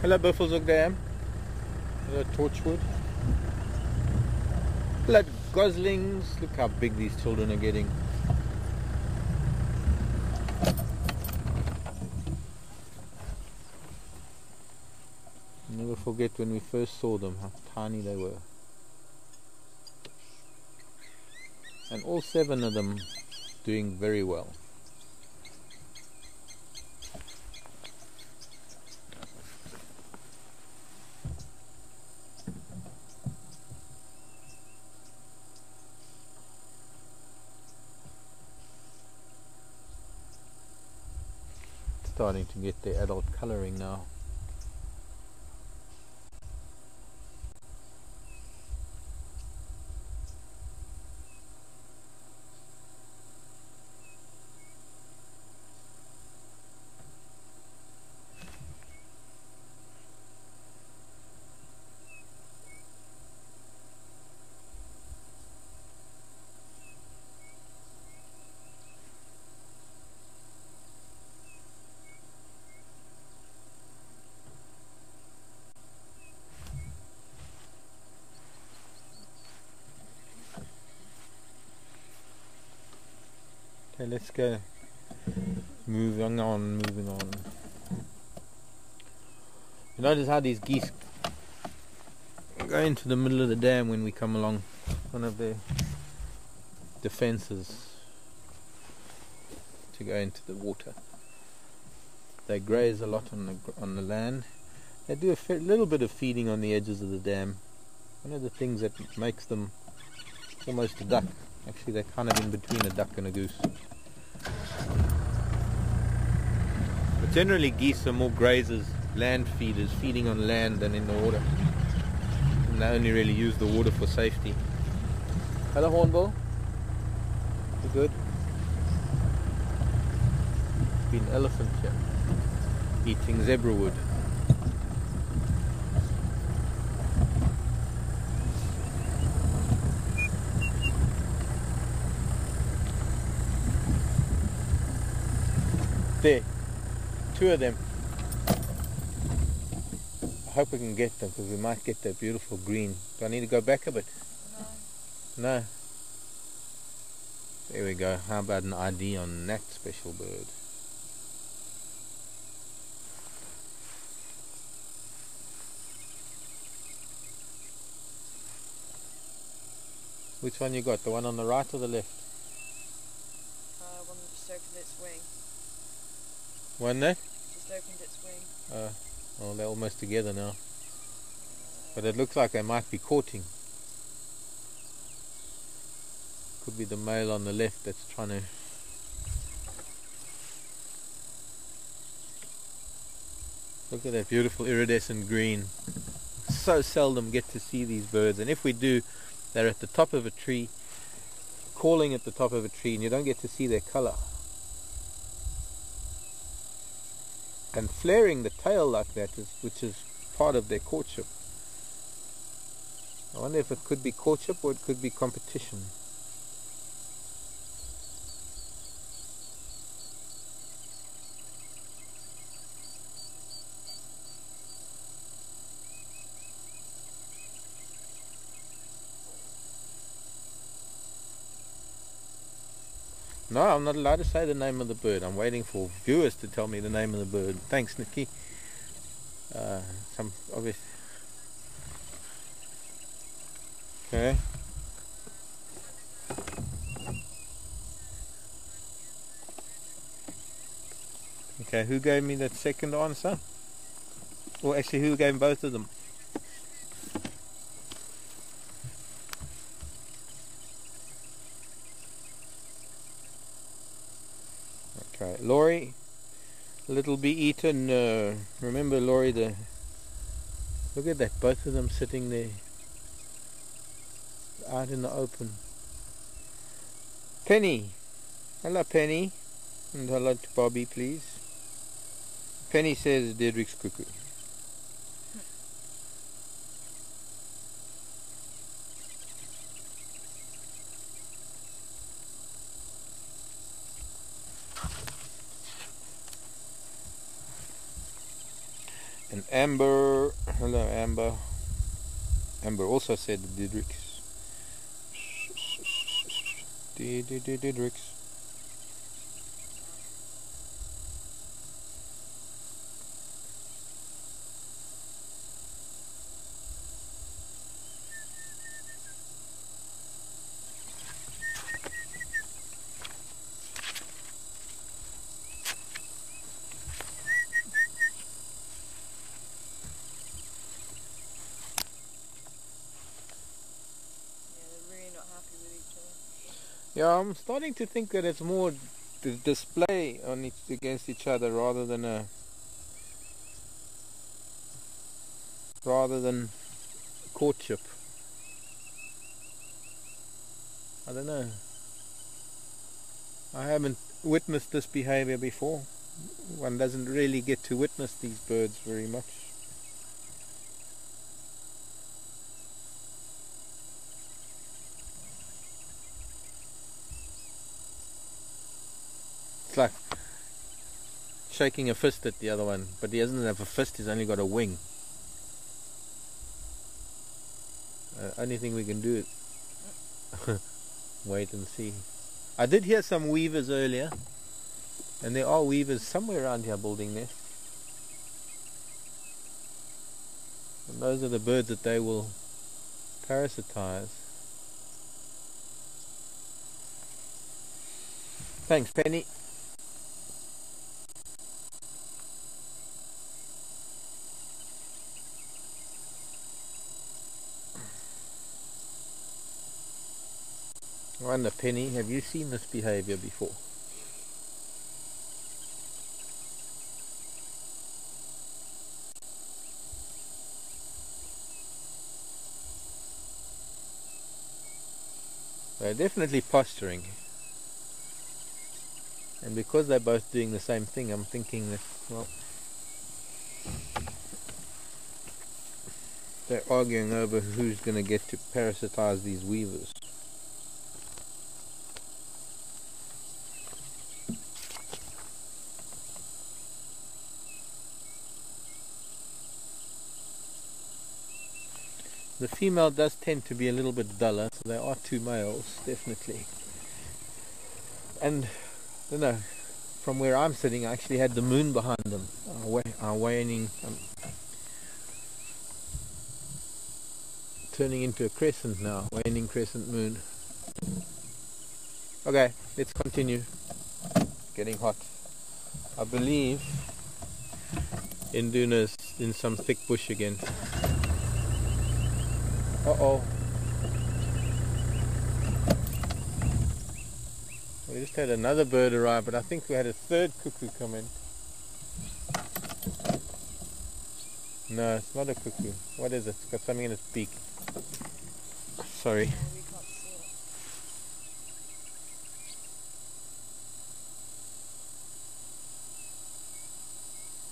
Hello Buffleshoek Dam. Hello Torchwood. Blood goslings. Look how big these children are getting. forget when we first saw them how tiny they were. And all 7 of them doing very well. Starting to get their adult colouring now. Okay, let's go. Moving on. You notice how these geese go into the middle of the dam when we come along. One of their defenses to go into the water. They graze a lot on the land. They do a little bit of feeding on the edges of the dam. One of the things that makes them almost a duck. Actually, they're kind of in between a duck and a goose. But generally geese are more grazers, land feeders, feeding on land than in the water. And they only really use the water for safety. Hello, Hornbill. You good? Been elephant here, eating zebra wood. There, 2 of them. I hope we can get them because we might get that beautiful green. Do I need to go back a bit? No. There we go. How about an ID on that special bird? Which one you got? The one on the right or the left? One that just opened its wing. One there? Just opened its wing. Well, they're almost together now. But it looks like they might be courting. Could be the male on the left that's trying to... Look at that beautiful iridescent green. So seldom get to see these birds, and if we do, they're at the top of a tree, calling at the top of a tree, and you don't get to see their colour. And flaring the tail like that, which is part of their courtship. I wonder if it could be courtship or it could be competition. No, I'm not allowed to say the name of the bird. I'm waiting for viewers to tell me the name of the bird. Thanks, Nikki. Some obvious. Okay. Okay, who gave me that second answer? Well, actually, who gave both of them? Okay, Laurie, little bee eater, no. Remember, Laurie, look at that, both of them sitting there out in the open. Penny, hello Penny, and hello to Bobby, please. Penny says Dedrick's cuckoo. And Amber, hello Amber. Amber also said Dedrick's. Dedrick's. Yeah, I'm starting to think that it's more the display on against each other rather than courtship. I don't know. I haven't witnessed this behavior before. One doesn't really get to witness these birds very much. It's like shaking a fist at the other one, but he doesn't have a fist, he's only got a wing. Only thing we can do is wait and see. I did hear some weavers earlier, and there are weavers somewhere around here building nests. And those are the birds that they will parasitize. Thanks, Penny. I wonder, Penny, have you seen this behavior before? They're definitely posturing. And because they're both doing the same thing, I'm thinking that, well, they're arguing over who's going to get to parasitize these weavers. The female does tend to be a little bit duller, so there are two males, definitely. And, I don't know, from where I'm sitting, I actually had the moon behind them, our waning, turning into a crescent now, waning crescent moon. Okay, let's continue. It's getting hot. I believe Induna's in some thick bush again. Uh-oh. We just had another bird arrive, but I think we had a third cuckoo come in. No, it's not a cuckoo. What is it? It's got something in its beak. Sorry.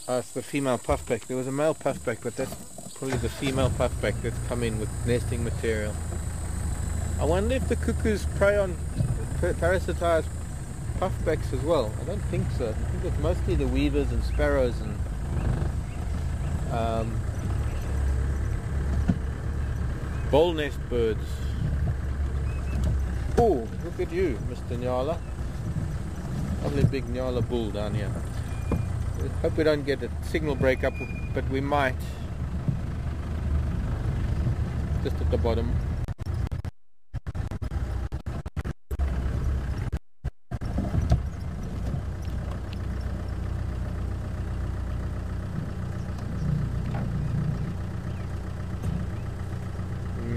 Oh, it's the female puffback. There was a male puffback, but that's probably the female puffback that's come in with nesting material. I wonder if the cuckoos prey on parasitized puffbacks as well. I don't think so. I think it's mostly the weavers and sparrows and bowl nest birds. Oh, look at you, Mr. Nyala. Lovely big Nyala bull down here. I hope we don't get a signal breakup, but we might. Just at the bottom.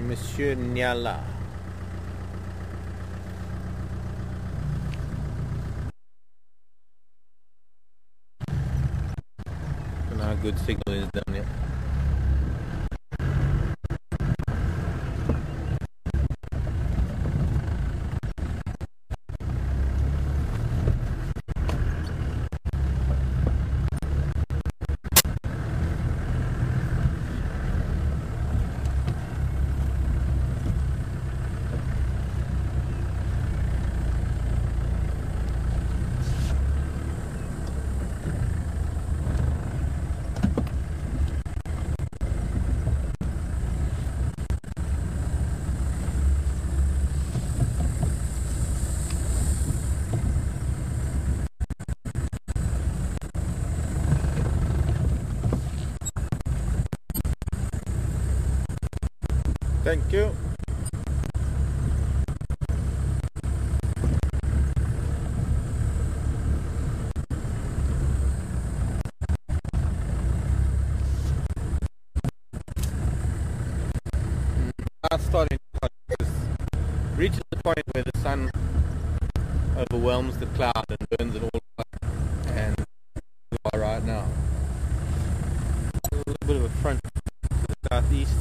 Monsieur Nyala. I don't know how good signal is down here. Thank you. Now it's starting to reach the point where the sun overwhelms the cloud and burns it all up. And we are right now. A little bit of a front to the southeast.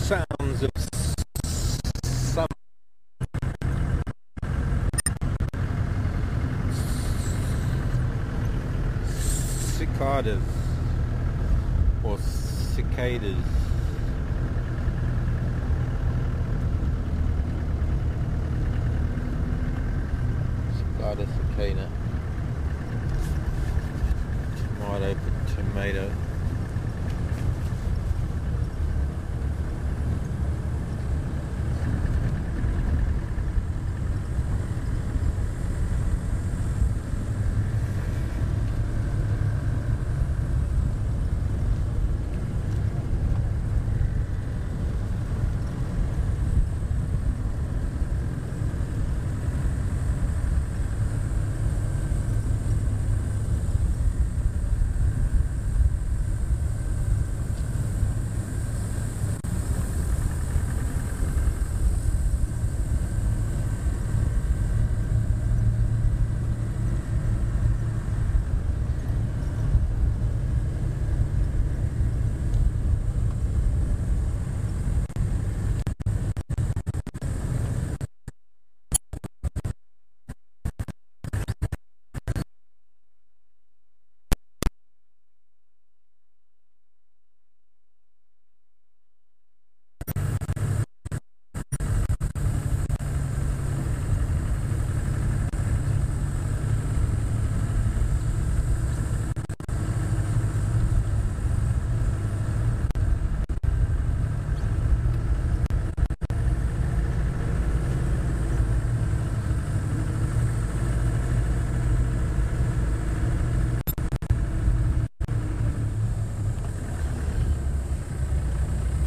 Sounds of some cicadas or cicadas. Cicada, cicada. Tomato, tomato.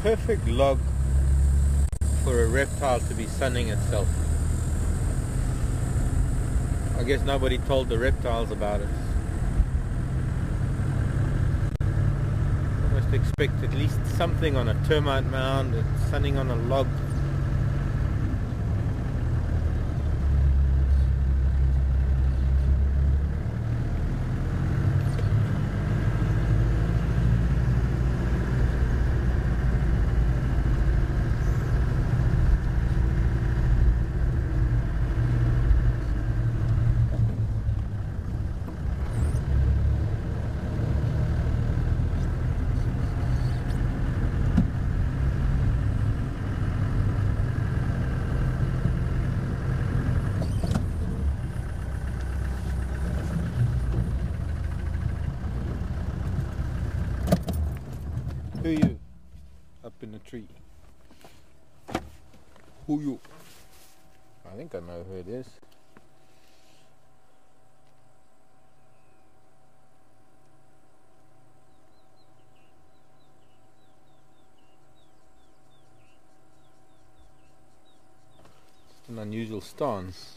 Perfect log for a reptile to be sunning itself. I guess nobody told the reptiles about it. Almost expect at least something on a termite mound, sunning on a log. Who you? Up in the tree. Who you? I think I know who it is. It's an unusual stance.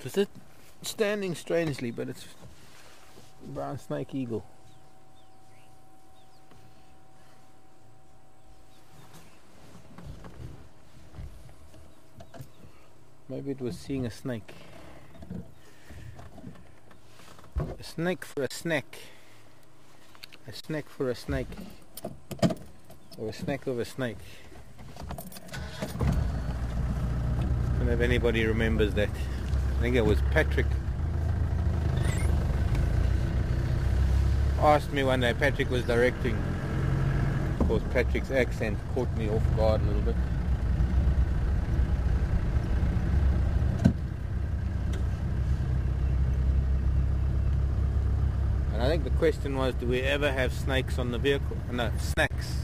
Just it standing strangely, but it's brown snake eagle. Maybe it was seeing a snake. A snake for a snack. A snack for a snake. Or a snack of a snake. I don't know if anybody remembers that. I think it was Patrick asked me one day. Patrick was directing. Of course, Patrick's accent caught me off guard a little bit. And I think the question was, do we ever have snakes on the vehicle? No, snacks.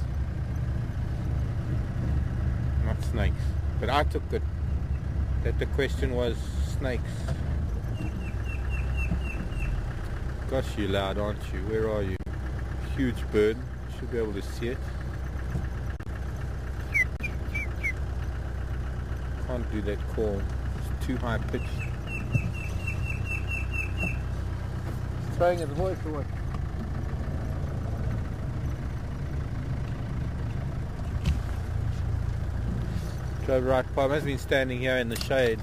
Not snakes. But I took it that the question was snakes. Gosh, you're loud, aren't you? Where are you? Huge bird. Should be able to see it. Can't do that call. It's too high pitched. Throwing his voice away. Drove right by him. Has been standing here in the shade.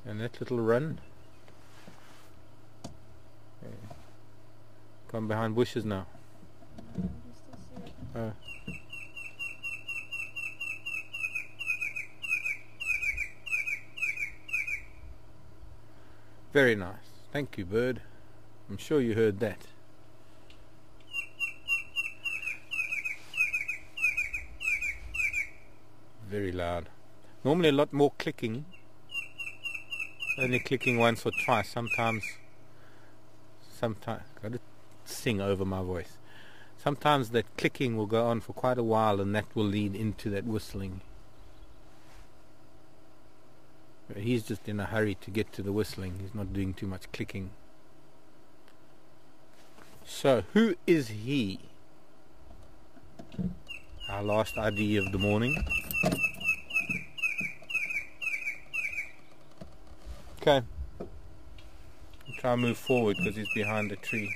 And that little run. Gone behind bushes now. Oh. Very nice. Thank you, bird. I'm sure you heard that. Very loud. Normally a lot more clicking. Only clicking once or twice. Sometimes got to sing over my voice. Sometimes that clicking will go on for quite a while, and that will lead into that whistling. He's just in a hurry to get to the whistling. He's not doing too much clicking. So, who is he? Our last ID of the morning. Okay. I'll try and move forward because he's behind the tree.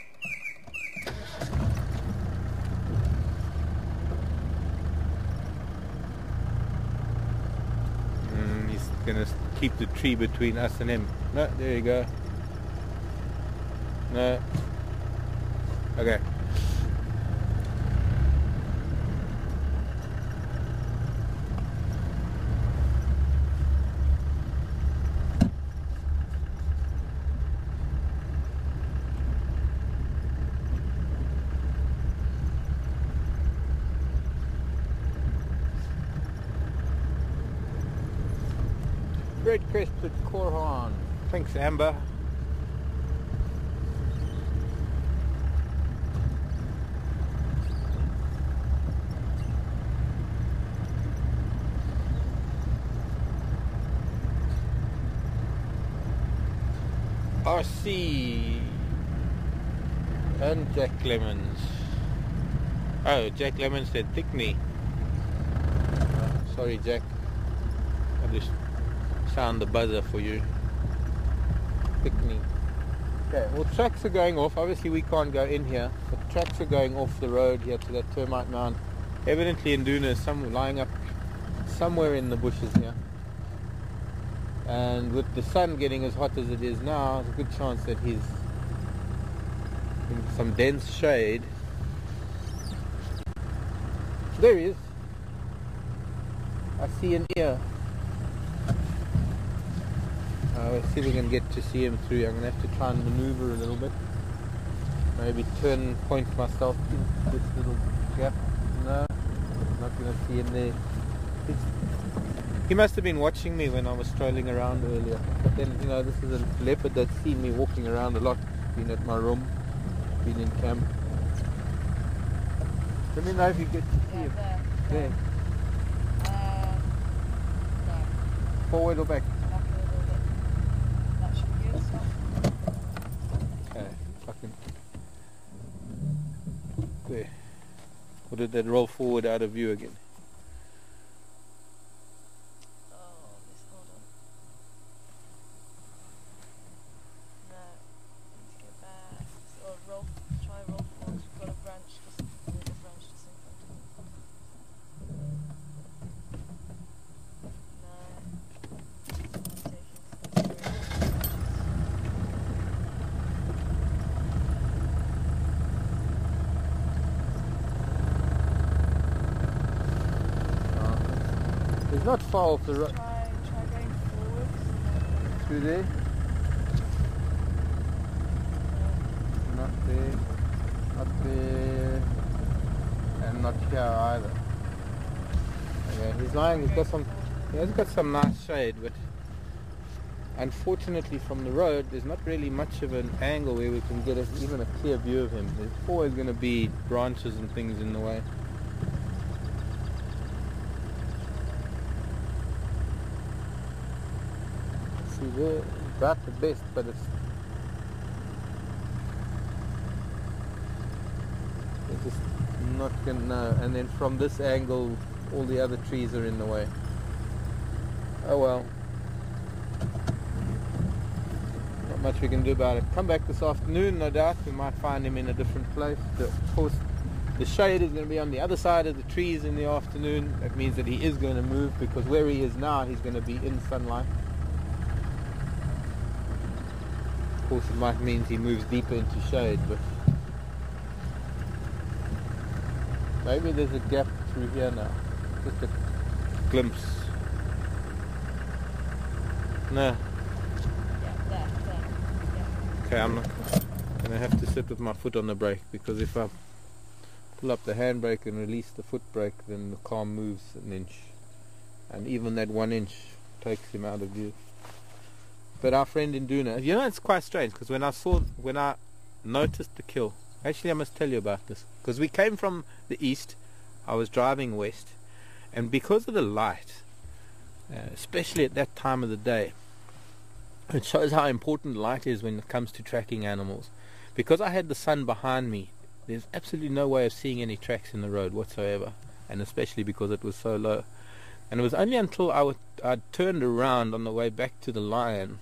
He's going to keep the tree between us and him. No, there you go. No. Okay. Red-crested corehorn. Thanks, Amber. RC and Jack Lemons. Oh, Jack Lemons said Thickney. Sorry, Jack. I just sound the buzzer for you. Thickney. Okay, well, tracks are going off. Obviously we can't go in here, but tracks are going off the road here to that termite mound. Evidently Induna is lying up somewhere in the bushes here. And with the sun getting as hot as it is now, there's a good chance that in some dense shade. There he is. I see an ear. Let's see if we can get to see him through. I'm going to have to try and maneuver a little bit. Maybe point myself into this little gap. No, not going to see him there. He must have been watching me when I was strolling around earlier. But then, you know, this is a leopard that's seen me walking around a lot. Been at my room, been in camp. Let me know if you get to see him. There. No. Forward or back? Back a little bit. That should be good. Stop. Okay, fucking. There. Or did that roll forward out of view again? Oh, this, hold on. No. Need to go back. Or try roll forward. We've got a branch just in front of me. It's not far off the road. Try going forward. Through there? Not there. Not there. And not here either. Okay, he's lying. He has got some nice shade, but unfortunately from the road there's not really much of an angle where we can get even a clear view of him. There's always going to be branches and things in the way. See there, about the best, but it's just not going to know. And then from this angle all the other trees are in the way. Oh well. Not much we can do about it. Come back this afternoon, no doubt. We might find him in a different place. Of course, the shade is going to be on the other side of the trees in the afternoon. That means that he is going to move, because where he is now, he's going to be in sunlight. Of course, it might mean he moves deeper into shade, but maybe there's a gap through here now. Just a glimpse. No. Yeah, there. Yeah. Okay, I'm not going to have to sit with my foot on the brake, because if I pull up the handbrake and release the foot brake, then the car moves an inch, and even that 1 inch takes him out of view. But our friend Induna, you know, it's quite strange, because when I noticed the kill, actually I must tell you about this, because we came from the east, I was driving west, and because of the light, especially at that time of the day, it shows how important light is when it comes to tracking animals. Because I had the sun behind me, there's absolutely no way of seeing any tracks in the road whatsoever, and especially because it was so low. And it was only until I turned around on the way back to the lion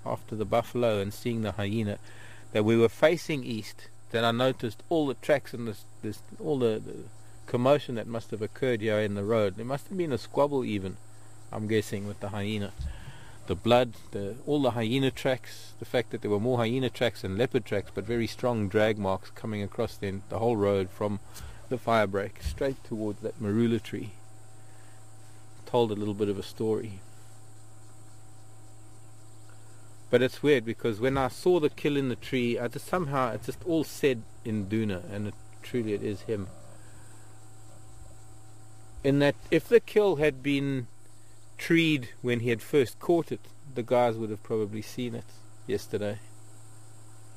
after the buffalo and seeing the hyena, that we were facing east, that I noticed all the tracks and all the commotion that must have occurred here in the road. There must have been a squabble even, I'm guessing, with the hyena. The blood, all the hyena tracks, the fact that there were more hyena tracks than leopard tracks, but very strong drag marks coming across the whole road from the fire break straight towards that marula tree, told a little bit of a story. But it's weird, because when I saw the kill in the tree, it just all said Induna, and truly it is him. In that, if the kill had been treed when he had first caught it, the guys would have probably seen it yesterday.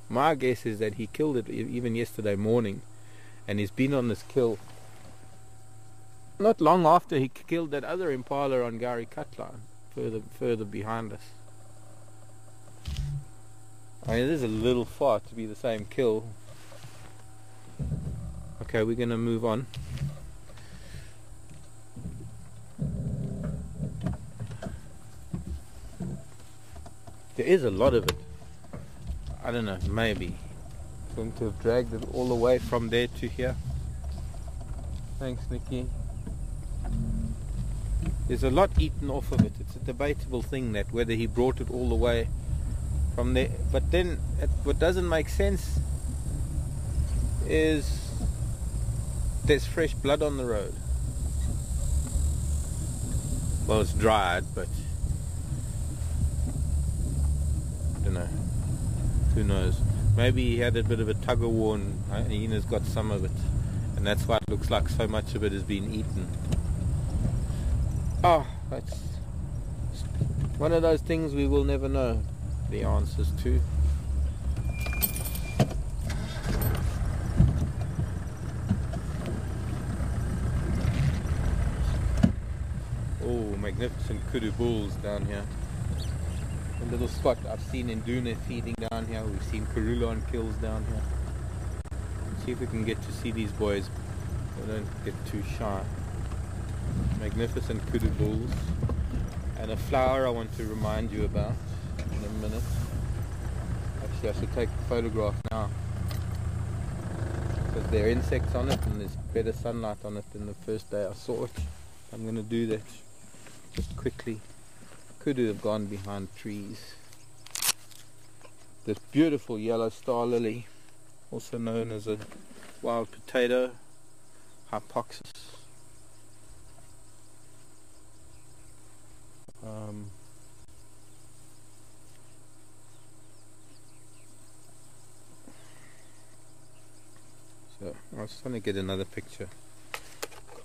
My guess is that he killed it even yesterday morning, and he's been on this kill not long after he killed that other impala on Gari Cutline, further behind us. I mean, it is a little far to be the same kill. Okay, we're going to move on. There is a lot of it. I don't know, maybe going to have dragged it all the way from there to here. Thanks, Nikki. There's a lot eaten off of it. It's a debatable thing, that whether he brought it all the way from there. But then what doesn't make sense is there's fresh blood on the road. Well, it's dried, but I don't know. Who knows? Maybe he had a bit of a tug of war and Hyena's got some of it, and that's why it looks like so much of it has been eaten. Oh, that's one of those things we will never know the answers to. Oh, magnificent Kudu bulls down here. A little spot I've seen Induna feeding down here. We've seen Karula on kills down here. Let's see if we can get to see these boys. They don't get too shy. Magnificent Kudu bulls. And a flower I want to remind you about in a minute. Actually, I should take a photograph now, because there are insects on it and there's better sunlight on it than the first day I saw it. I'm going to do that just quickly. Kudu have gone behind trees. This beautiful yellow star lily, also known as a wild potato, hypoxis. So I was trying to get another picture.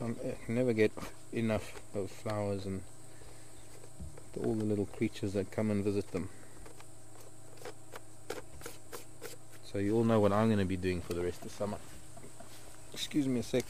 I can never get enough of flowers and all the little creatures that come and visit them. So you all know what I'm going to be doing for the rest of summer. Excuse me a sec.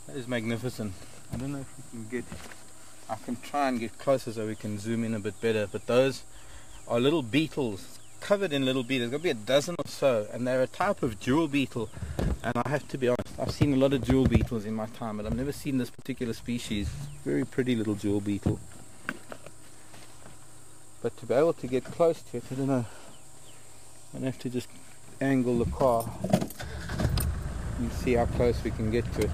That is magnificent. I don't know if we can get, I can try and get closer so we can zoom in a bit better, but those are little beetles, covered in little beetles. There's got to be a dozen or so, and they're a type of jewel beetle, and I have to be honest, I've seen a lot of jewel beetles in my time, but I've never seen this particular species. Very pretty little jewel beetle. But to be able to get close to it, I don't know, I'm going to have to just angle the car and see how close we can get to it.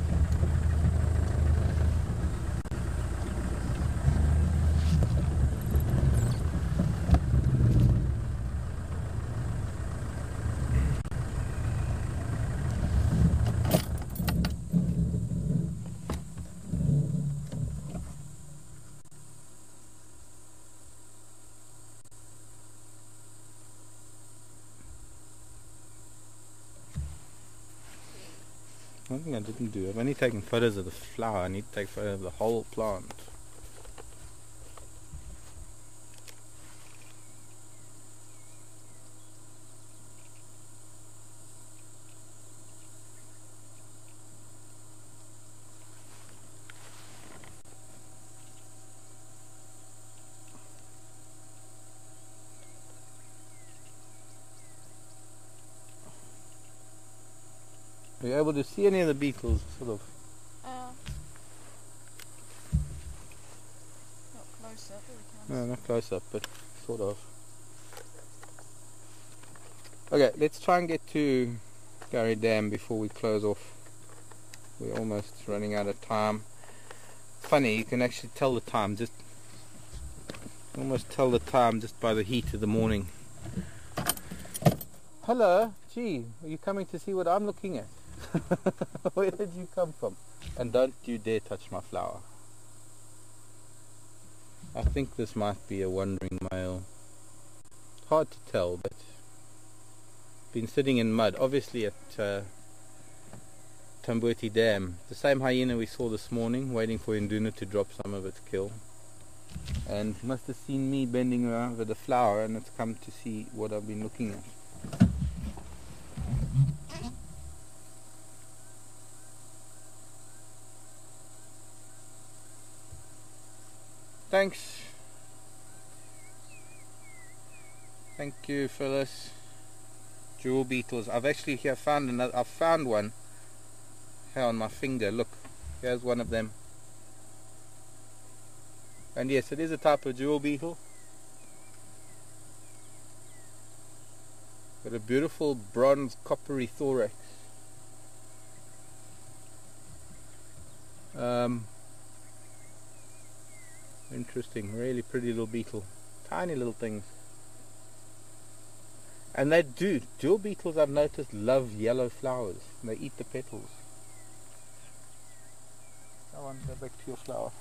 One thing I didn't do, I've only taken photos of the flower, I need to take photos of the whole plant. Are you able to see any of the beetles, sort of? Not close up, but we No, can. not close up, but sort of. Okay, let's try and get to Harrier Dam before we close off. We're almost running out of time. Funny, you can actually tell the time, almost tell the time just by the heat of the morning. Hello, gee, are you coming to see what I'm looking at? Where did you come from? And don't you dare touch my flower. I think this might be a wandering male. Hard to tell, but been sitting in mud, obviously at Buffleshoek Dam. The same hyena we saw this morning, waiting for Induna to drop some of its kill. And must have seen me bending over the flower, and it's come to see what I've been looking at. Thanks. Thank you, Phyllis. Jewel beetles. I've actually here found another. I've found one here on my finger. Look, here's one of them. And yes, it is a type of jewel beetle. Got a beautiful bronze coppery thorax. Interesting, really pretty little beetle. Tiny little things. And they do. Jewel beetles, I've noticed, love yellow flowers. They eat the petals. Go on, go back to your flower.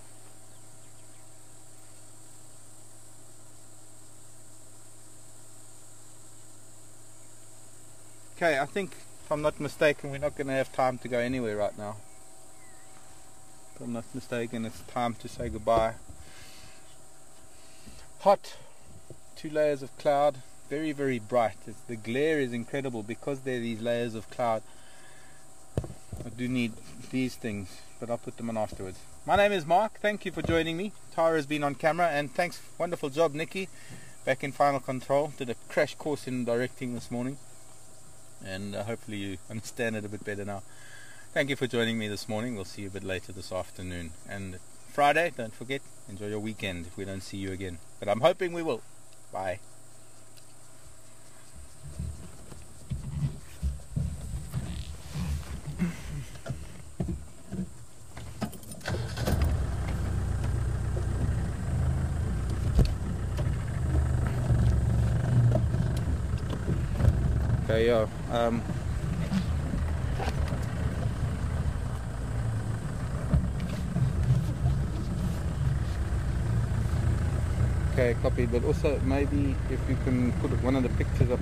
Okay, I think, if I'm not mistaken, we're not going to have time to go anywhere right now. If I'm not mistaken, it's time to say goodbye. Hot, 2 layers of cloud, very, very bright. The glare is incredible because there are these layers of cloud. I do need these things, but I'll put them on afterwards. My name is Mark. Thank you for joining me. Tara's been on camera, and thanks, wonderful job, Nikki, back in final control. Did a crash course in directing this morning, and hopefully you understand it a bit better now. Thank you for joining me this morning. We'll see you a bit later this afternoon. And Friday, don't forget, enjoy your weekend if we don't see you again. But I'm hoping we will. Bye. Okay, yeah. Okay, copy. But also maybe if you can put one of the pictures up